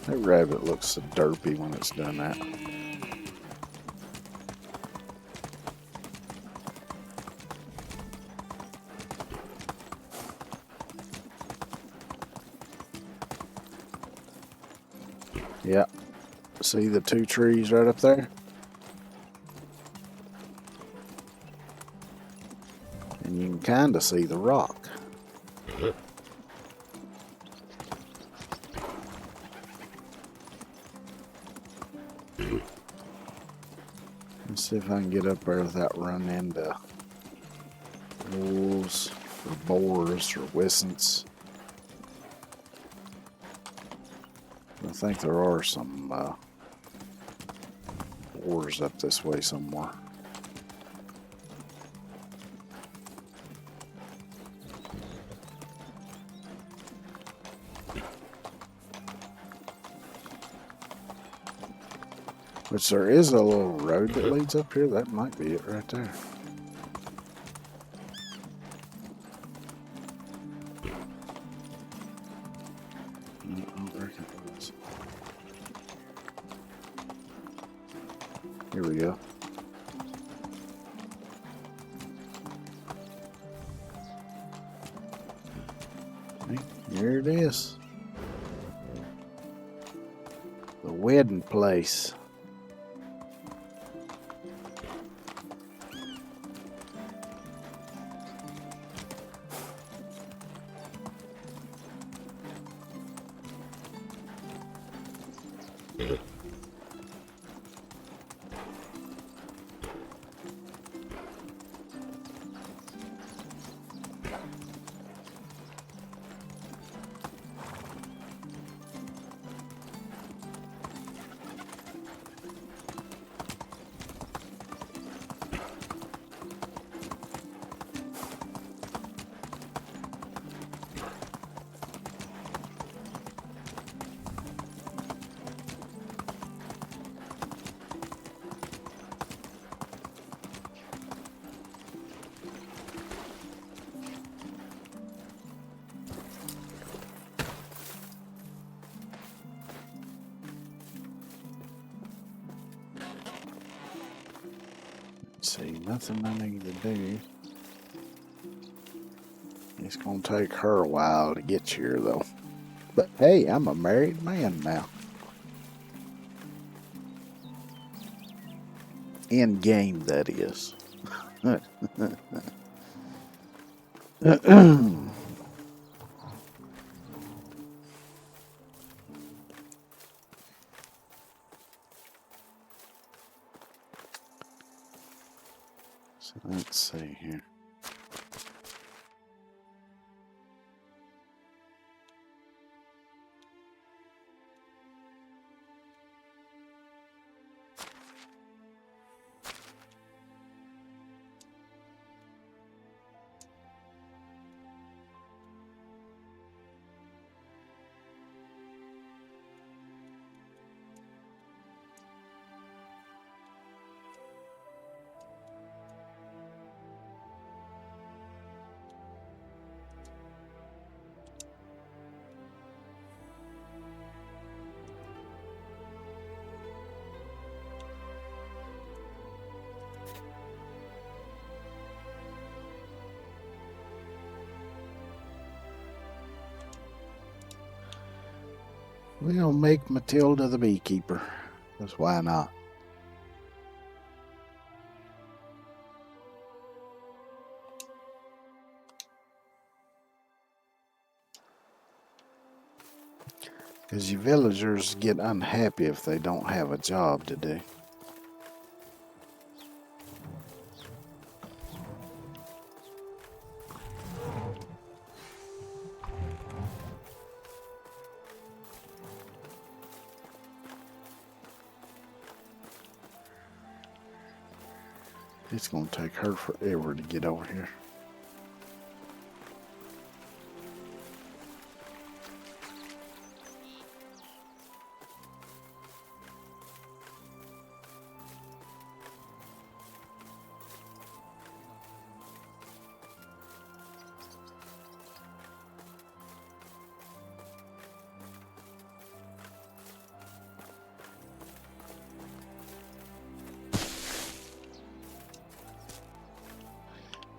S1: That rabbit looks so derpy when it's done that. Yep. See the two trees right up there? And you can kind of see the rock. Let's see if I can get up there without running into wolves or boars or wisents. I think there are some boars up this way somewhere. Which there is a little road that leads up here. That might be it right there. I don't reckon it was. Here we go. Hey, here it is. The wedding place. See, nothing I need to do. It's gonna take her a while to get here though. But hey, I'm a married man now. In game, that is. So let's see here. We'll make Matilda the beekeeper. Because why not? Because you villagers get unhappy if they don't have a job to do. It's going to take her forever to get over here.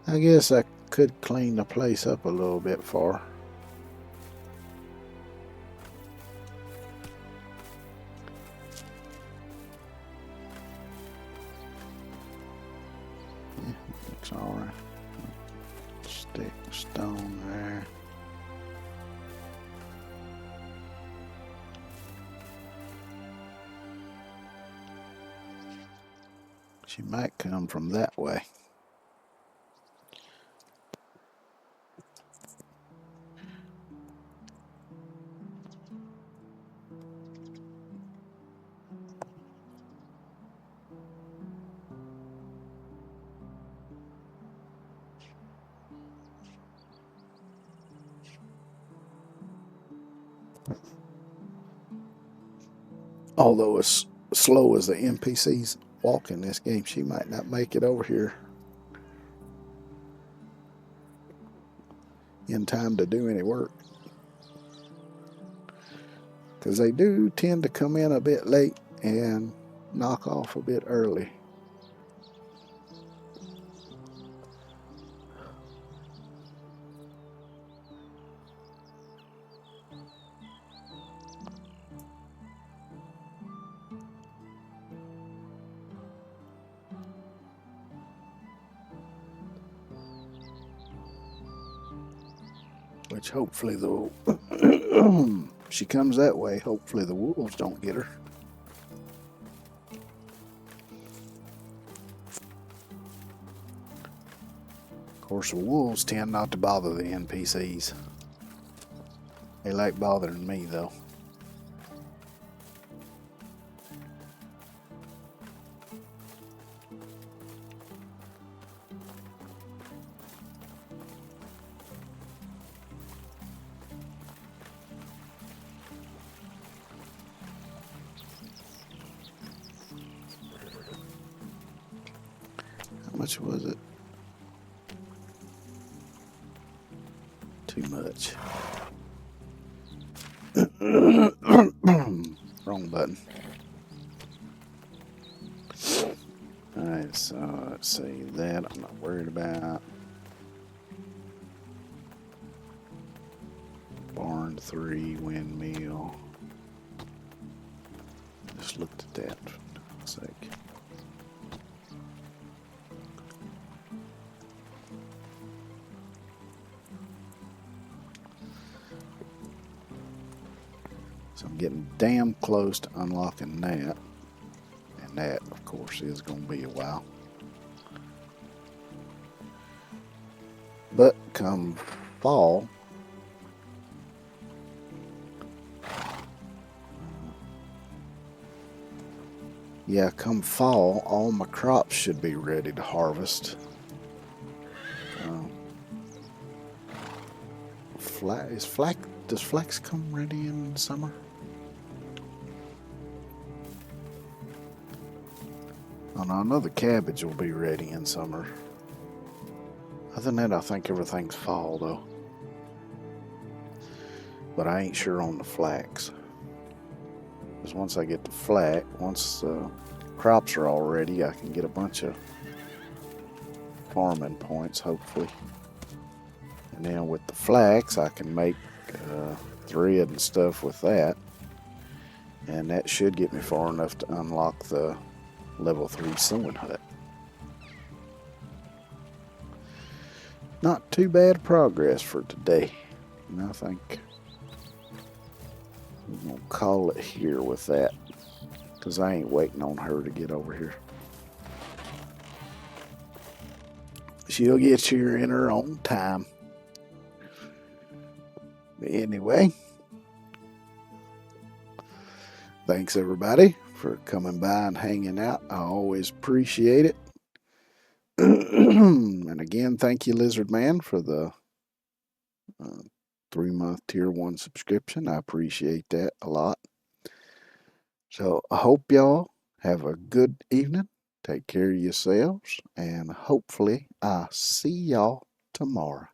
S1: I guess I could clean the place up a little bit for her. Yeah, looks alright. Stick stone there. She might come from that way. Although as slow as the NPCs walk in this game, she might not make it over here in time to do any work. Because they do tend to come in a bit late and knock off a bit early. Which hopefully the she comes that way. Hopefully the wolves don't get her. Of course, the wolves tend not to bother the NPCs. They like bothering me though. How much was it? Too much. Wrong button. Alright, so let's see that I'm not worried about. Barn 3, windmill. Just looked at that for a sec. So I'm getting damn close to unlocking that. And that, of course, is going to be a while. But come fall, yeah, come fall, all my crops should be ready to harvest. Does flax come ready in summer? Oh no, another cabbage will be ready in summer. Other than that, I think everything's fall though. But I ain't sure on the flax. Because once I get the flax, once crops are all ready, I can get a bunch of farming points, hopefully. And then with the flax, I can make thread and stuff with that. And that should get me far enough to unlock the level 3 sewing hut. Not too bad progress for today. And I think we're going to call it here with that, because I ain't waiting on her to get over here. She'll get here in her own time. But anyway, thanks everybody for coming by and hanging out. I always appreciate it. And again, thank you, Lizard Man, for the 3-month tier 1 subscription. I appreciate that a lot. So I hope y'all have a good evening. Take care of yourselves, and hopefully I'll see y'all tomorrow.